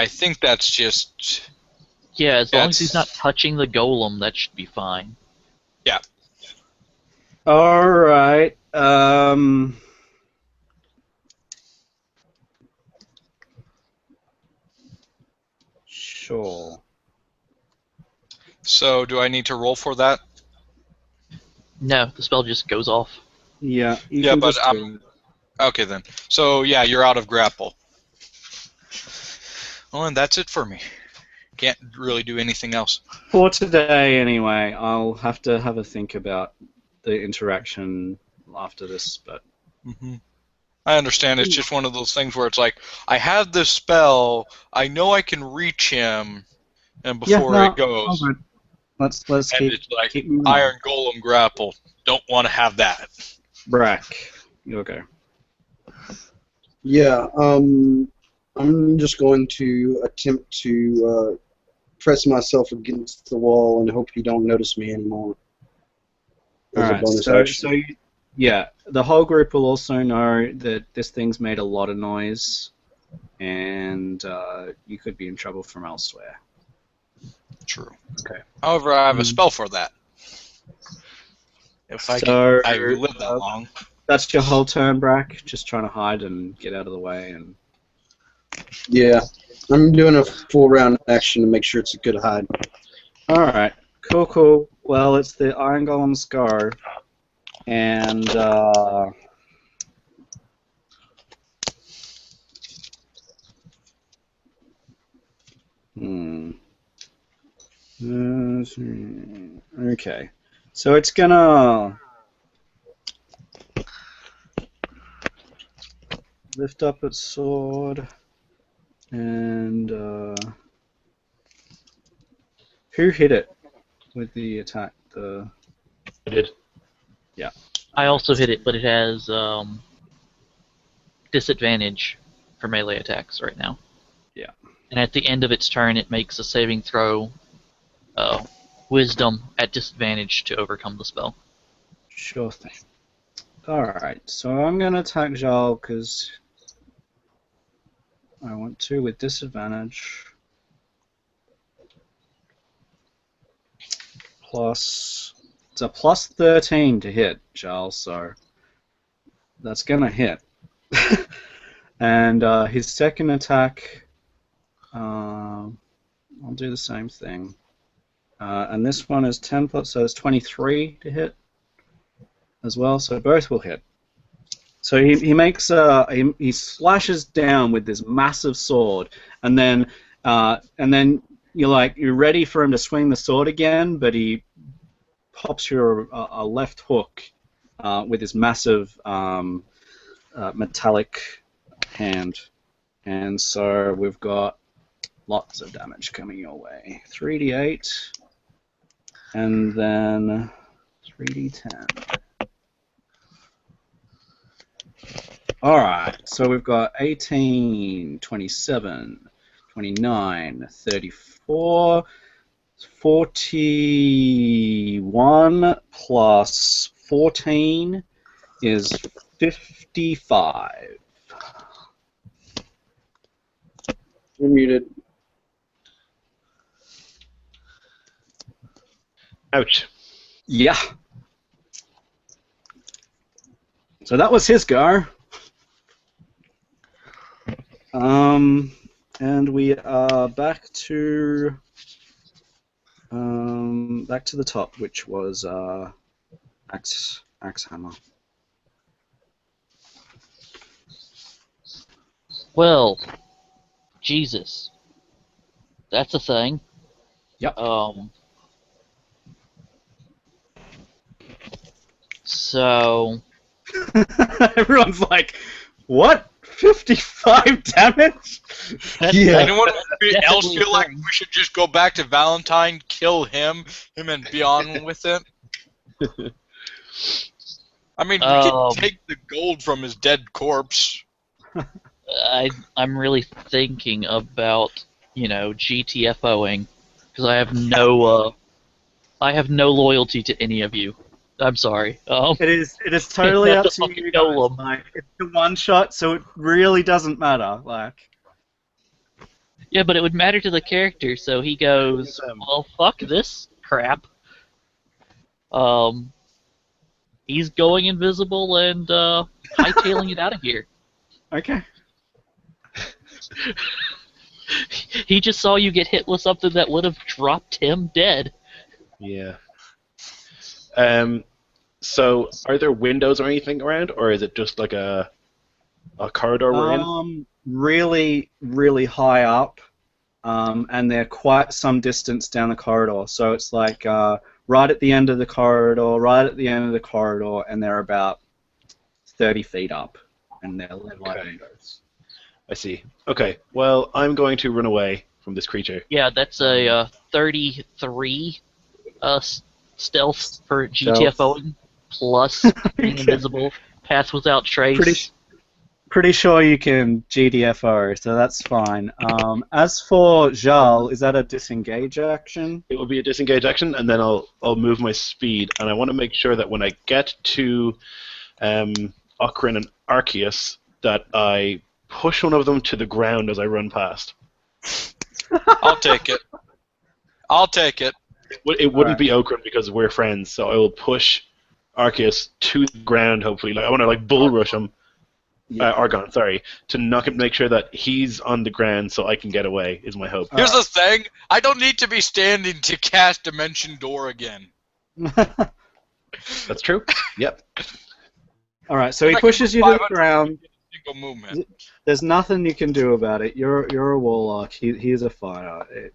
think that's just Yeah, as long as he's That's- not touching the golem, that should be fine. All right. Sure. So, do I need to roll for that? No, the spell just goes off. Yeah. You Yeah, can but just do it. Okay then. So yeah, you're out of grapple. Well, and that's it for me. Can't really do anything else. For today, anyway. I'll have to have a think about the interaction after this, but I understand. It's just one of those things where it's like, I have this spell. I know I can reach him, and before it goes, all good. Let's and keep it's like moving on. Iron Golem grapple. Don't want to have that. Brack, you okay? Yeah, I'm just going to attempt to press myself against the wall and hope you don't notice me anymore. As a Alright, bonus so action. yeah, the whole group will also know that this thing's made a lot of noise, and you could be in trouble from elsewhere. True. Okay. However, I have a spell for that. If I So, can, I live that long. That's your whole turn, Brack. Just trying to hide and get out of the way, and Yeah, I'm doing a full round action to make sure it's a good hide. alright, cool. Well, it's the Iron Golem's go, and okay, so it's gonna lift up its sword, and who hit it with the attack? I did. I also hit it, but it has disadvantage for melee attacks right now. Yeah. And at the end of its turn, it makes a saving throw, Wisdom at disadvantage to overcome the spell. Sure thing. Alright, so I'm gonna attack Jarl because I want to with disadvantage. It's a plus 13 to hit, Jarl, so that's gonna hit. And his second attack, I'll do the same thing. And this one is 10 plus, so it's 23 to hit as well, so both will hit. So he makes he slashes down with this massive sword, and then you're ready for him to swing the sword again, but he pops you a left hook with his massive metallic hand, and so we've got lots of damage coming your way. 3d8, and then 3d10. Alright, so we've got 18, 27, 29, 34, 41 plus 14 is 55. You're muted. Ouch. Yeah. So that was his go. And we are back to the top, which was Axhammer. Well, Jesus. That's a thing. Yep. So... Everyone's like, what? 55 damage? Yeah. Anyone Definitely else feel like thing. we should just go back to Valentine, kill him and be on with it? I mean, we can take the gold from his dead corpse. I'm really thinking about, GTFOing, because I have no loyalty to any of you. I'm sorry. It is totally Not up the to you fucking guys. golem. Like, it's a one shot, so it really doesn't matter. Like, Yeah, but it would matter to the character, so he goes, well, fuck this crap. He's going invisible and hightailing it out of here. Okay. He just saw you get hit with something that would have dropped him dead. Yeah. So, are there windows or anything around, or is it just like a corridor we're in? Really, really high up, and they're quite some distance down the corridor. So it's like right at the end of the corridor, right at the end of the corridor, and they're about 30 feet up, and they're lit light windows. I see. Okay. Well, I'm going to run away from this creature. Yeah, that's a 33 stealth for GTFOing, plus being invisible, path without trace. Pretty sure you can GDFO, so that's fine. As for Jal, is that a disengage action? It will be a disengage action, and then I'll move my speed, and I want to make sure that when I get to Okrin and Arceus, that I push one of them to the ground as I run past. I'll take it. I'll take it. It wouldn't be Okrin because we're friends, so I will push Arceus to the ground. Hopefully, I want to bull rush him. Argon, sorry, to knock him, make sure that he's on the ground so I can get away. Is my hope. Here's the thing: I don't need to be standing to cast Dimension Door again. That's true. Yep. All right, so he pushes you to the ground. Single movement. There's nothing you can do about it. You're a warlock. He's a fighter.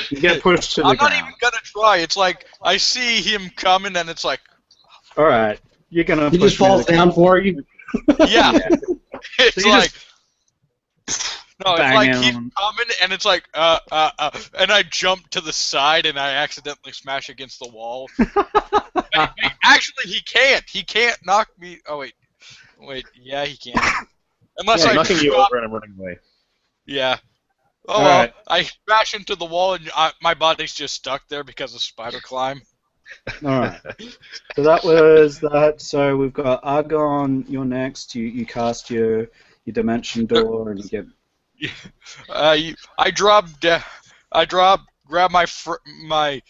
You get pushed to the ground. I'm not even gonna try. It's like I see him coming, and it's like. All right, you're gonna. He just falls down for you. Yeah. It's So like. No, it's like him. he's coming, and it's like, and I jump to the side, and I accidentally smash against the wall. Actually, he can't. He can't knock me. Oh wait, yeah, he can. Unless I knocking you drop- over and I'm running away. Yeah. Oh All well, right. I smash into the wall, and my body's just stuck there because of spider climb. All right. So that was that. So we've got Argon. You're next. You cast your dimension door and you get. I grab my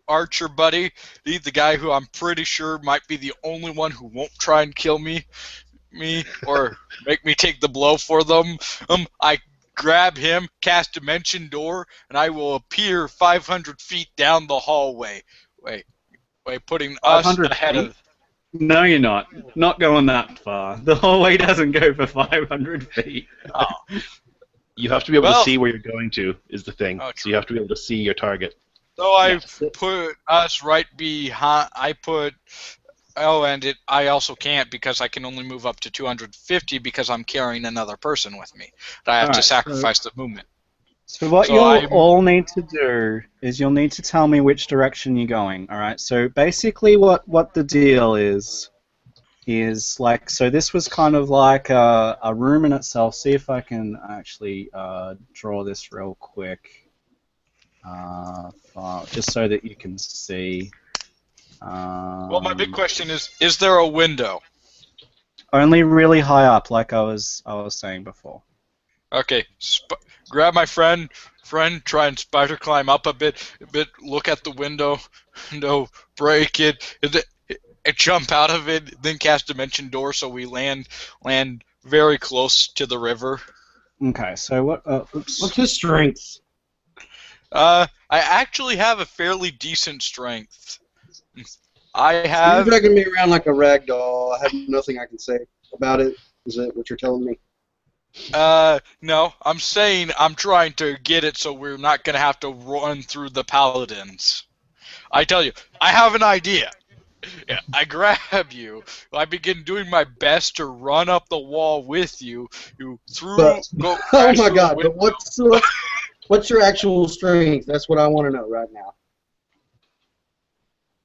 archer buddy, the guy who I'm pretty sure might be the only one who won't try and kill me or make me take the blow for them. I grab him, cast Dimension Door, and I will appear 500 feet down the hallway. Wait, putting us 500 ahead feet? of. No, you're not. Not going that far. The hallway doesn't go for 500 feet. Oh. You have to be able to see where you're going to, is the thing. Oh, so you have to be able to see your target. So I put us right behind. I also can't because I can only move up to 250 because I'm carrying another person with me. But I have to sacrifice the movement. So what you'll all need to do is you'll need to tell me which direction you're going. All right. So basically, what the deal is like, so this was kind of like a room in itself. See if I can actually draw this real quick, just so that you can see. Well, my big question is there a window? Only really high up, like I was saying before. Okay, grab my friend, try and spider climb up a bit, look at the window, break it, jump out of it, then cast Dimension Door so we land very close to the river. Okay, so what? Oops. What's his strength? I actually have a fairly decent strength. You're dragging me around like a rag doll. I have nothing I can say about it. Is that what you're telling me? No. I'm saying I'm trying to get it so we're not going to have to run through the paladins. I tell you, I have an idea. I grab you. I begin doing my best to run up the wall with you. Oh my God! But what's your actual strength? That's what I want to know right now.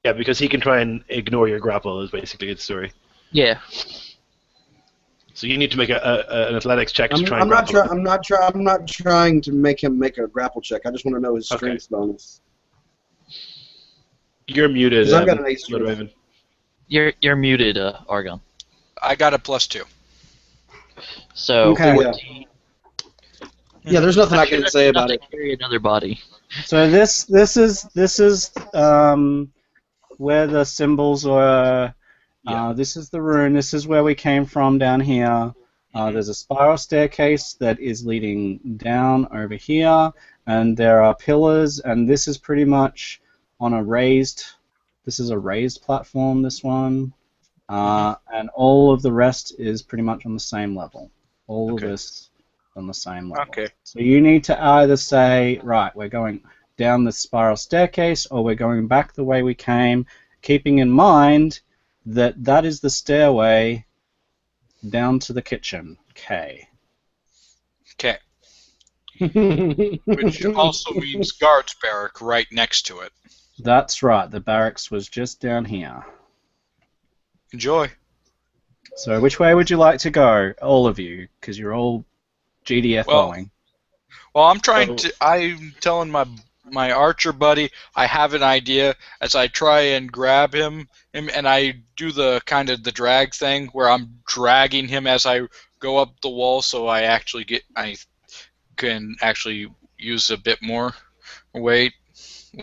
Yeah, because he can try and ignore your grapple is basically its story. Yeah. So you need to make an athletics check to try and I'm grapple. I'm not trying to make him make a grapple check. I just want to know his strength bonus. You're muted. I've got an ace. Bloodraven. You're muted, Argon. I got a +2. So Okay. Yeah, there's nothing I I'm sure can that's say enough about to it. carry another body. So this is where the symbols were. Yeah. This is the rune. This is where we came from down here. There's a spiral staircase that is leading down over here, and there are pillars, and this is pretty much on a raised. This is a raised platform. This one, and all of the rest is pretty much on the same level. All of Okay. this on the same level. Okay. So you need to either say, right, we're going down the spiral staircase, or we're going back the way we came, keeping in mind that that is the stairway down to the kitchen. Okay. Okay. Which also means guards barrack right next to it. That's right. The barracks was just down here. Enjoy. So which way would you like to go, all of you? Because you're all GDFOing. Well, I'm telling my archer buddy I have an idea as I try and grab him, and I do the kind of the drag thing where I'm dragging him as I go up the wall, so I can actually use a bit more weight.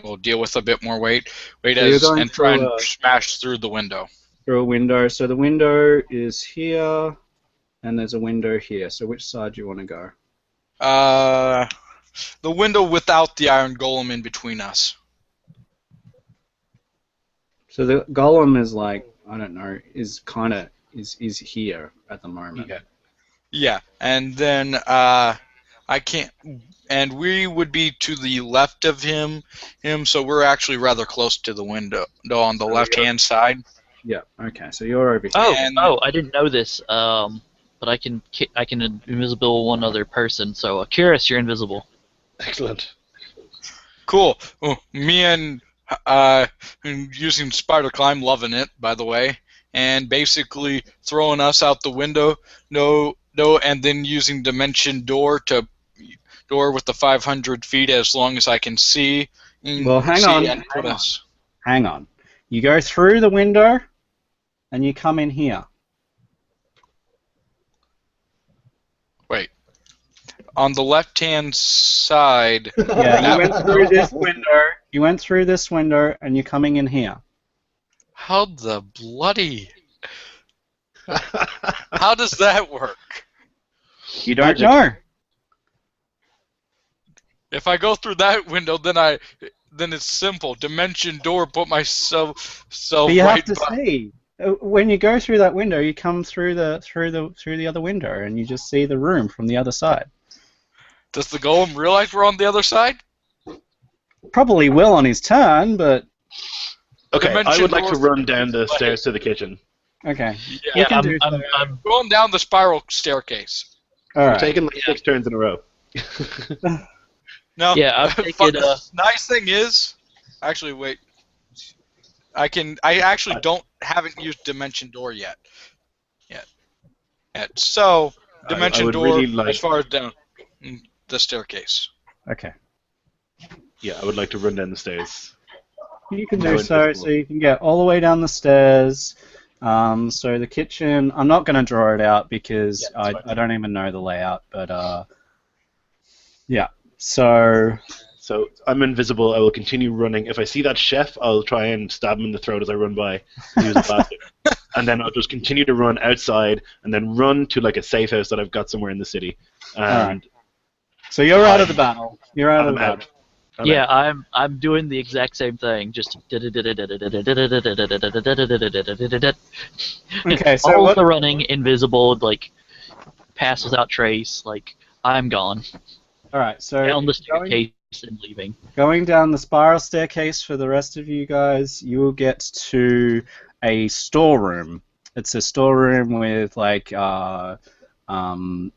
We'll deal with a bit more weight. So you're going And try and through smash through the window. through a window. So the window is here, and there's a window here. So which side do you want to go? The window without the iron golem in between us. So the golem is like, I don't know, is kind of is here at the moment. Yeah. Yeah, and then I can't, and we would be to the left of him, so we're actually rather close to the window, on the left-hand side. Yeah. Okay. So you're over here. Oh, I didn't know this. But I can invisible one other person. So, Kerss, you're invisible. Excellent. Cool. Oh, me and using spider climb, loving it, by the way, and basically throwing us out the window. No, and then using dimension door with the 500 feet as long as I can see. Well, hang on. You go through the window, and you come in here. Wait. On the left-hand side. Yeah, you went through this window. You went through this window, and you're coming in here. How the bloody? How does that work? You don't know. If I go through that window, then it's simple. Dimension door. Put myself But you right have to by. see. When you go through that window, you come through the other window, and you just see the room from the other side. Does the golem realize we're on the other side? Probably will on his turn, but Okay, I Dimension would like to door- run down the stairs to the kitchen. okay. Yeah, can do so. I'm Going down the spiral staircase. All We're right. taking like 6 turns in a row. No. Yeah, I'll take it, Nice thing is, actually, wait. I actually haven't used dimension door yet. So dimension would door really like- as far as down the staircase. Okay. Yeah, I would like to run down the stairs. You can Now do so. invisible. So you can get all the way down the stairs. So the kitchen. I'm not going to draw it out because Yeah, that's fine. I don't even know the layout. But yeah. So So I'm invisible. I will continue running. If I see that chef, I'll try and stab him in the throat as I run by. He was a bastard. And then I'll just continue to run outside and then run to like a safe house that I've got somewhere in the city. And so you're out of the battle. You're out of the I'm battle. out. I'm out. I'm doing the exact same thing. Just Okay. So all what? the running, invisible, like pass without trace. Like I'm gone All right. So down the going, staircase and leaving. going down the spiral staircase for the rest of you guys, you will get to a storeroom. It's a storeroom with like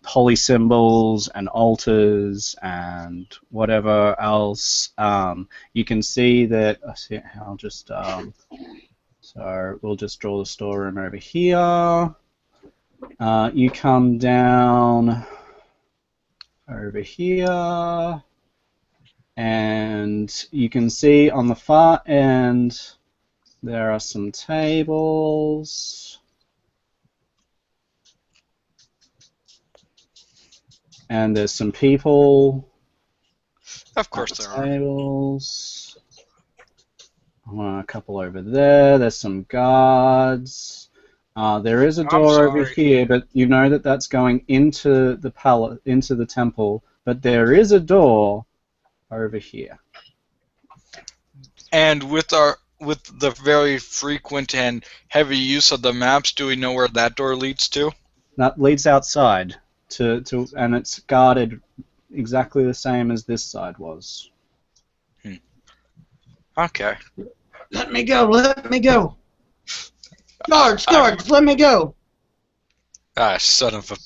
holy symbols and altars and whatever else. You can see that. I'll just. So we'll just draw the storeroom over here. You come down over here, and you can see on the far end there are some tables. And there's some people. Of course there are. Tables. A couple over there. There's some guards. There is a door over sorry. here, but you know that that's going into the palace, into the temple. But there is a door over here. And with the very frequent and heavy use of the maps, do we know where that door leads to? That leads outside and it's guarded exactly the same as this side was. Okay. Let me go. Let me go. Guards, let me go. Ah, son of a...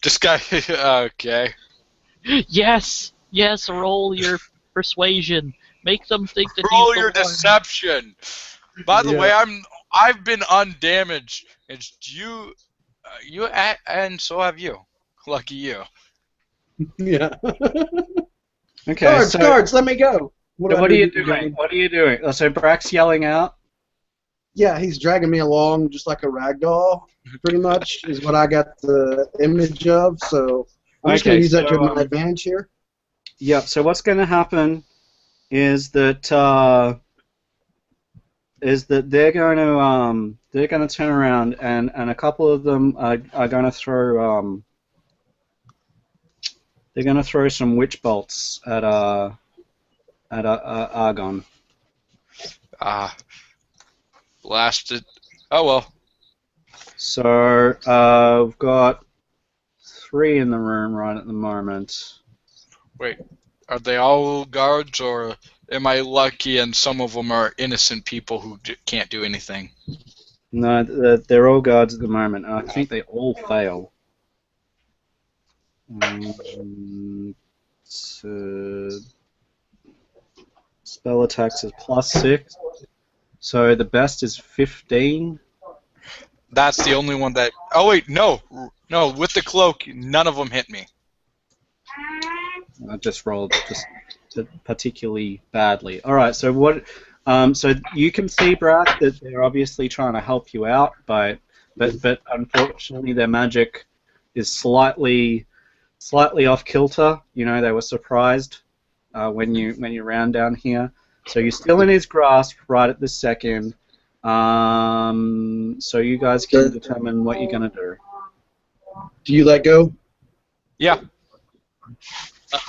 This guy... Okay. Yes! Yes, roll your persuasion. Make them think that Roll he's your the one. deception. By the way, I've been undamaged. It's you, and so have you. Lucky you. Yeah. Okay, Guards, let me go. What are you doing? What are you doing? Oh, so Brack's yelling out? Yeah, he's dragging me along just like a rag doll, pretty much, is what I got the image of, so I'm just going to use that to my advantage here. Yeah, so what's going to happen is that they're going to turn around and a couple of them are going to throw they're going to throw some witch bolts at Argon. Blasted. Oh well. So we've got 3 in the room right at the moment. Wait, are they all guards, or am I lucky and some of them are innocent people who can't do anything? No, they're all guards at the moment. I think they all fail. Spell attacks is +6. So the best is 15. That's the only one that... Oh wait, no! No, with the cloak, none of them hit me. I just rolled just particularly badly. All right, so what? So you can see, Brad, that they're obviously trying to help you out, but unfortunately their magic is slightly off kilter. You know, they were surprised when you ran down here. So you're still in his grasp right at this second. So you guys can determine what you're gonna do. Do you let go? Yeah.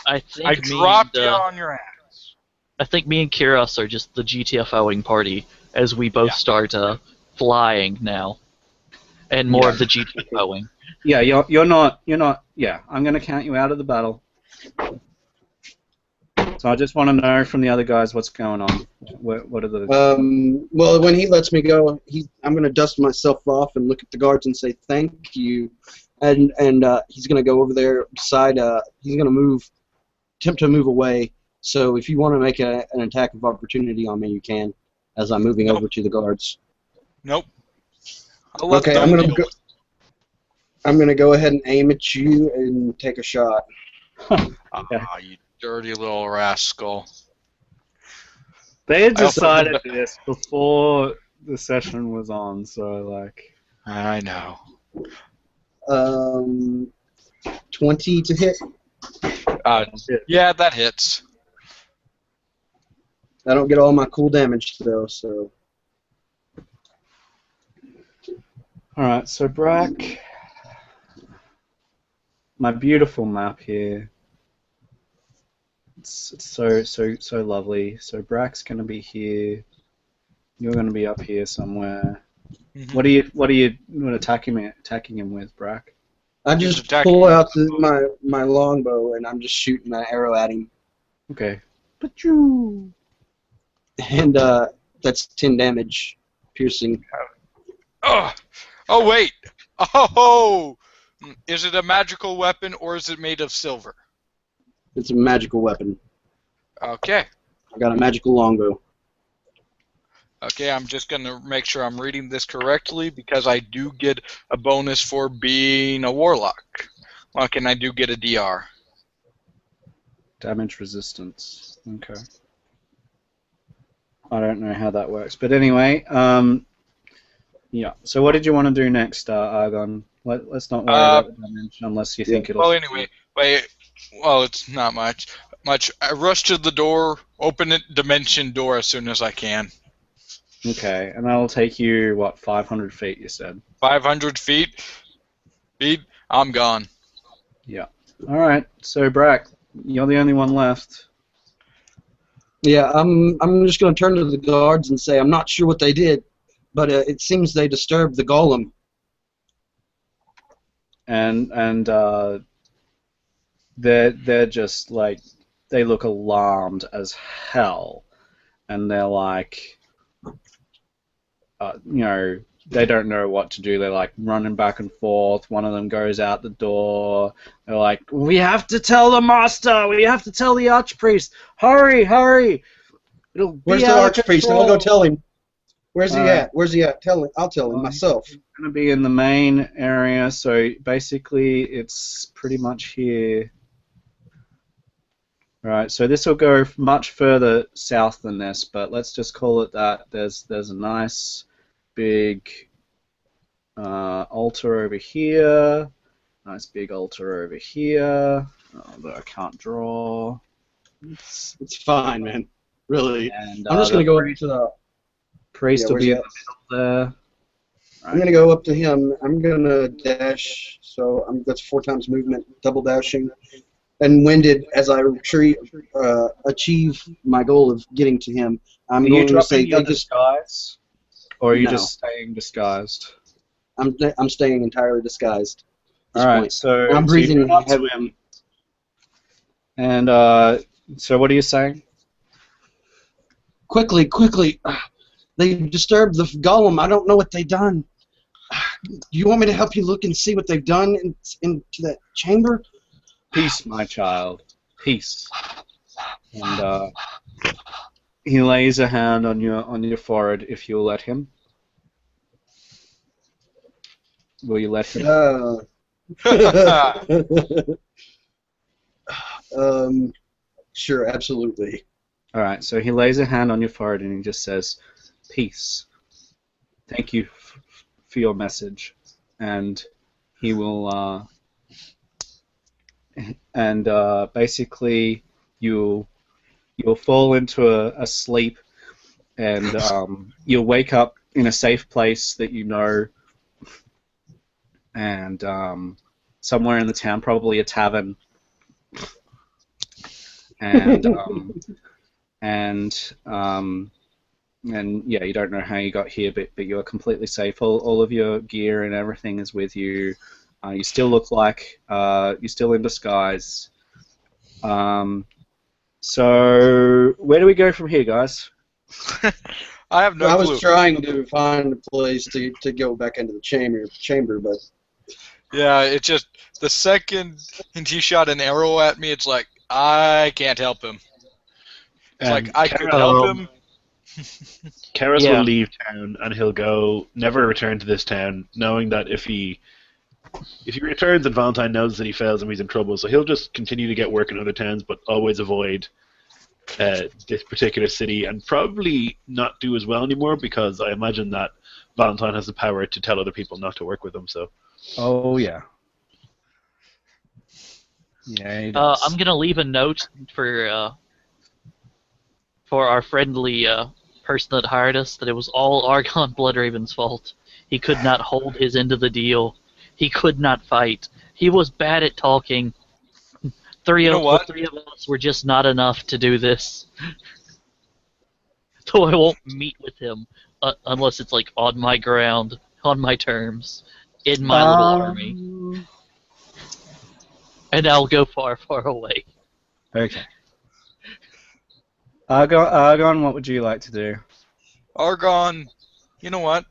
I think I dropped you on your ass. I think me and Kerss are just the GTFOing party as we both start flying now, and more of the GTFOing. Yeah, you're not. Yeah, I'm gonna count you out of the battle. So I just want to know from the other guys what's going on. What are the... Well, when he lets me go, I'm going to dust myself off and look at the guards and say thank you. And he's going to go over there beside... he's going to attempt to move away. So if you want to make an attack of opportunity on me, you can, as I'm moving over to the guards. Nope. Okay, I'm going to go ahead and aim at you and take a shot. You dirty little rascal. They had decided this before the session was on, so like... I know. 20 to hit. Yeah, that hits. I don't get all my cool damage though, so... Alright, so Brack... My beautiful map here. It's so lovely. So Brack's gonna be here. You're gonna be up here somewhere. Mm-hmm. What are you attacking him with, Brack? I just pull out my longbow and I'm just shooting an arrow at him. Okay. Pachoo! And that's 10 damage, piercing. Oh wait. Oh, is it a magical weapon or is it made of silver? It's a magical weapon. Okay. I got a magical longbow. Okay, I'm just going to make sure I'm reading this correctly because I do get a bonus for being a warlock. Okay, and I do get a DR. Damage resistance. Okay. I don't know how that works, but anyway, yeah. So what did you want to do next, Argon? Let's not worry about the damage unless you think it'll... Well, anyway, Wait, well, it's not much. I rush to the door, open it, dimension door as soon as I can. Okay, and that'll take you, what, 500 feet, you said? 500 feet, I'm gone. Yeah. Alright, so Brack, you're the only one left. Yeah, I'm just going to turn to the guards and say I'm not sure what they did, but it seems they disturbed the golem. And they're just like, they look alarmed as hell, and they're like, they don't know what to do. They're like running back and forth. One of them goes out the door. They're like, we have to tell the master. We have to tell the archpriest. Hurry, hurry. It'll be Where's the out of archpriest? control. I'll go tell him. Where's he Alright. at? Where's he at? I'll tell him myself. It's going to be in the main area, so basically it's pretty much here. Right, so this will go much further south than this, but let's just call it that. There's a nice big altar over here. Nice big altar over here. That I can't draw. It's fine, man. Really. And I'm just going to go up to the... priest Yeah, will be in where's the middle there. I'm going to go up to him. I'm going to dash, so that's 4 times movement, double dashing. And winded as I achieve my goal of getting to him. I'm Are going you to say, dropping your disguise? Or are you No. just staying disguised? I'm staying entirely disguised. At this Alright, point. so I'm so breathing you go up to heavy. him. And so what are you saying? Quickly! They disturbed the golem. I don't know what they've done. Do you want me to help you look and see what they've done into that chamber? Peace, my child. Peace. And he lays a hand on your forehead if you'll let him. Will you let him? Sure, absolutely. Alright, so he lays a hand on your forehead and he just says, peace. Thank you for your message. And he will, basically you'll fall into a sleep, and you'll wake up in a safe place that you know, and somewhere in the town, probably a tavern, and yeah, you don't know how you got here, but you're completely safe. All of your gear and everything is with you. You still look like you're still in disguise. So where do we go from here, guys? I have no I clue. was trying to find a place to go back into the chamber, but Yeah, it just, the second he shot an arrow at me, it's like, I can't help him. It's like, I could help him. Kerss Yeah. will leave town and he'll go, never return to this town, knowing that if he returns and Valentine knows that he fails and he's in trouble, so he'll just continue to get work in other towns, but always avoid this particular city, and probably not do as well anymore, because I imagine that Valentine has the power to tell other people not to work with him. So. Oh yeah. Yeah, he does. I'm gonna leave a note for our friendly person that hired us that it was all Argon Bloodraven's fault. He could not hold his end of the deal. He could not fight. He was bad at talking. Three of us were just not enough to do this. So I won't meet with him unless it's like on my ground, on my terms, in my little army. And I'll go far, far away. Okay. Argon, what would you like to do? Argon, you know what?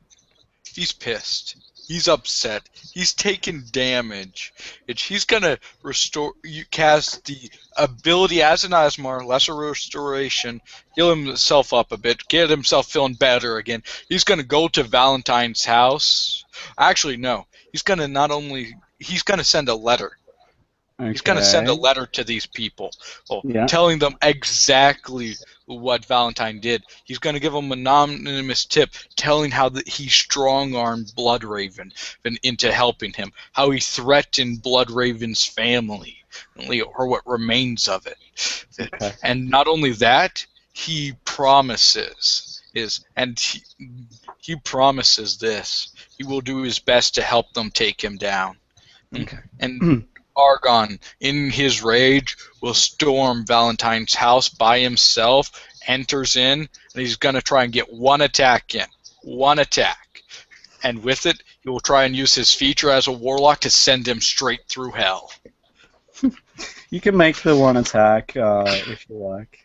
He's pissed. He's upset. He's taken damage. He's gonna cast the ability as an Asmar, lesser restoration, heal himself up a bit, get himself feeling better again. He's gonna go to Valentine's house. Actually, no. He's gonna send a letter. Okay. He's going to send a letter to these people, Yeah. telling them exactly what Valentine did. He's going to give them an anonymous tip, telling how he strong-armed Bloodraven into helping him, how he threatened Bloodraven's family, or what remains of it. Okay. And not only that, he promises he promises this. He will do his best to help them take him down. Okay. And Argon, in his rage, will storm Valentine's house by himself, enters in, and he's going to try and get one attack in. One attack. And with it, he will try and use his feature as a warlock to send him straight through hell. You can make the one attack if you like.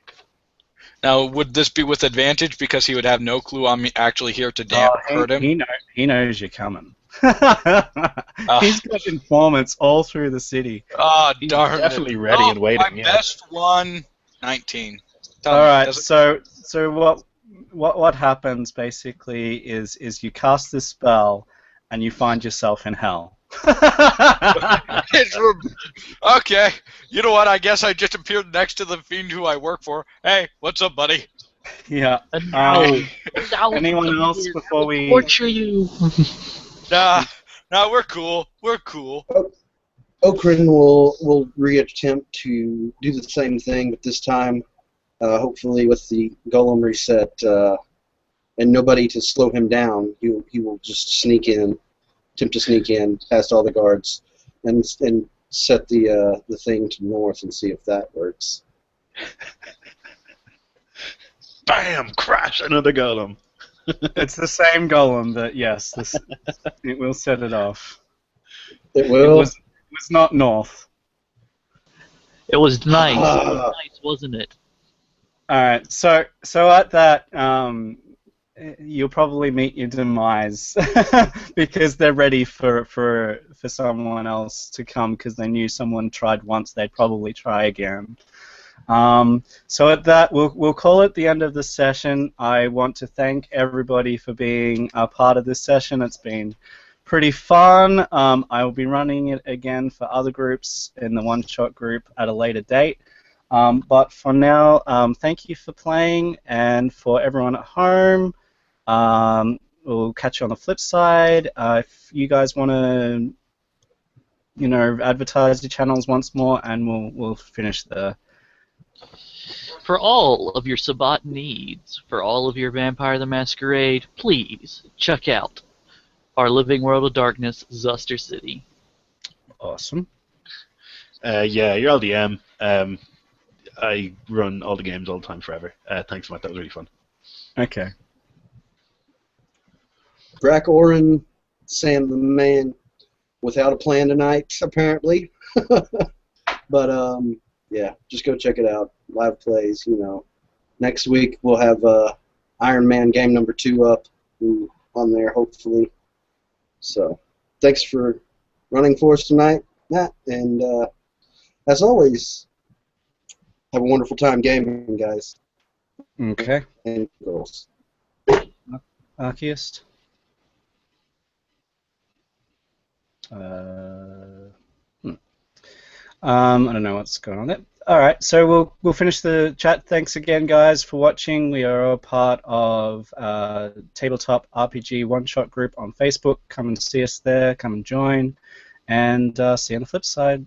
Now, would this be with advantage because he would have no clue I'm actually here to hurt him? He knows you're coming. He's got informants all through the city. Oh, He's darn definitely it. ready and waiting. My Yeah. best one, 19. Tell All me, right. does it- So what happens basically is you cast this spell and you find yourself in hell. Okay, you know what? I guess I just appeared next to the fiend who I work for. Hey, what's up, buddy? Yeah. And now, Anyone else before we? torture you. Nah, we're cool. We're cool. Okrin will reattempt to do the same thing, but this time, hopefully with the golem reset and nobody to slow him down, he will just attempt to sneak in past all the guards, and set the thing to north and see if that works. Bam! Crash! Another golem. It's the same golem, but yes, it will set it off. It It will. was not north. It was nice. It Ah. was nice, wasn't it? All right. So at that, you'll probably meet your demise because they're ready for someone else to come because they knew someone tried once. They'd probably try again. So at that, we'll call it the end of the session. I want to thank everybody for being a part of this session. It's been pretty fun. I will be running it again for other groups in the OneShot group at a later date. But for now, thank you for playing, and for everyone at home, we'll catch you on the flip side. If you guys want to, advertise your channels once more, and we'll finish there. For all of your Sabbat needs, for all of your Vampire the Masquerade, please check out our Living World of Darkness, Zuster City. Awesome. Yeah, you're LDM. I run all the games all the time forever. Thanks, Matt. That was really fun. Okay. Brack Oren, Sam the man, without a plan tonight, apparently. But yeah, just go check it out. Live plays, Next week we'll have Iron Man game number 2 up on there, hopefully. So, thanks for running for us tonight, Matt. And as always, have a wonderful time gaming, guys Okay. and girls. Archeist. I don't know what's going on there. All right, so we'll finish the chat. Thanks again, guys, for watching. We are all part of Tabletop RPG One Shot group on Facebook. Come and see us there. Come and join, and see you on the flip side.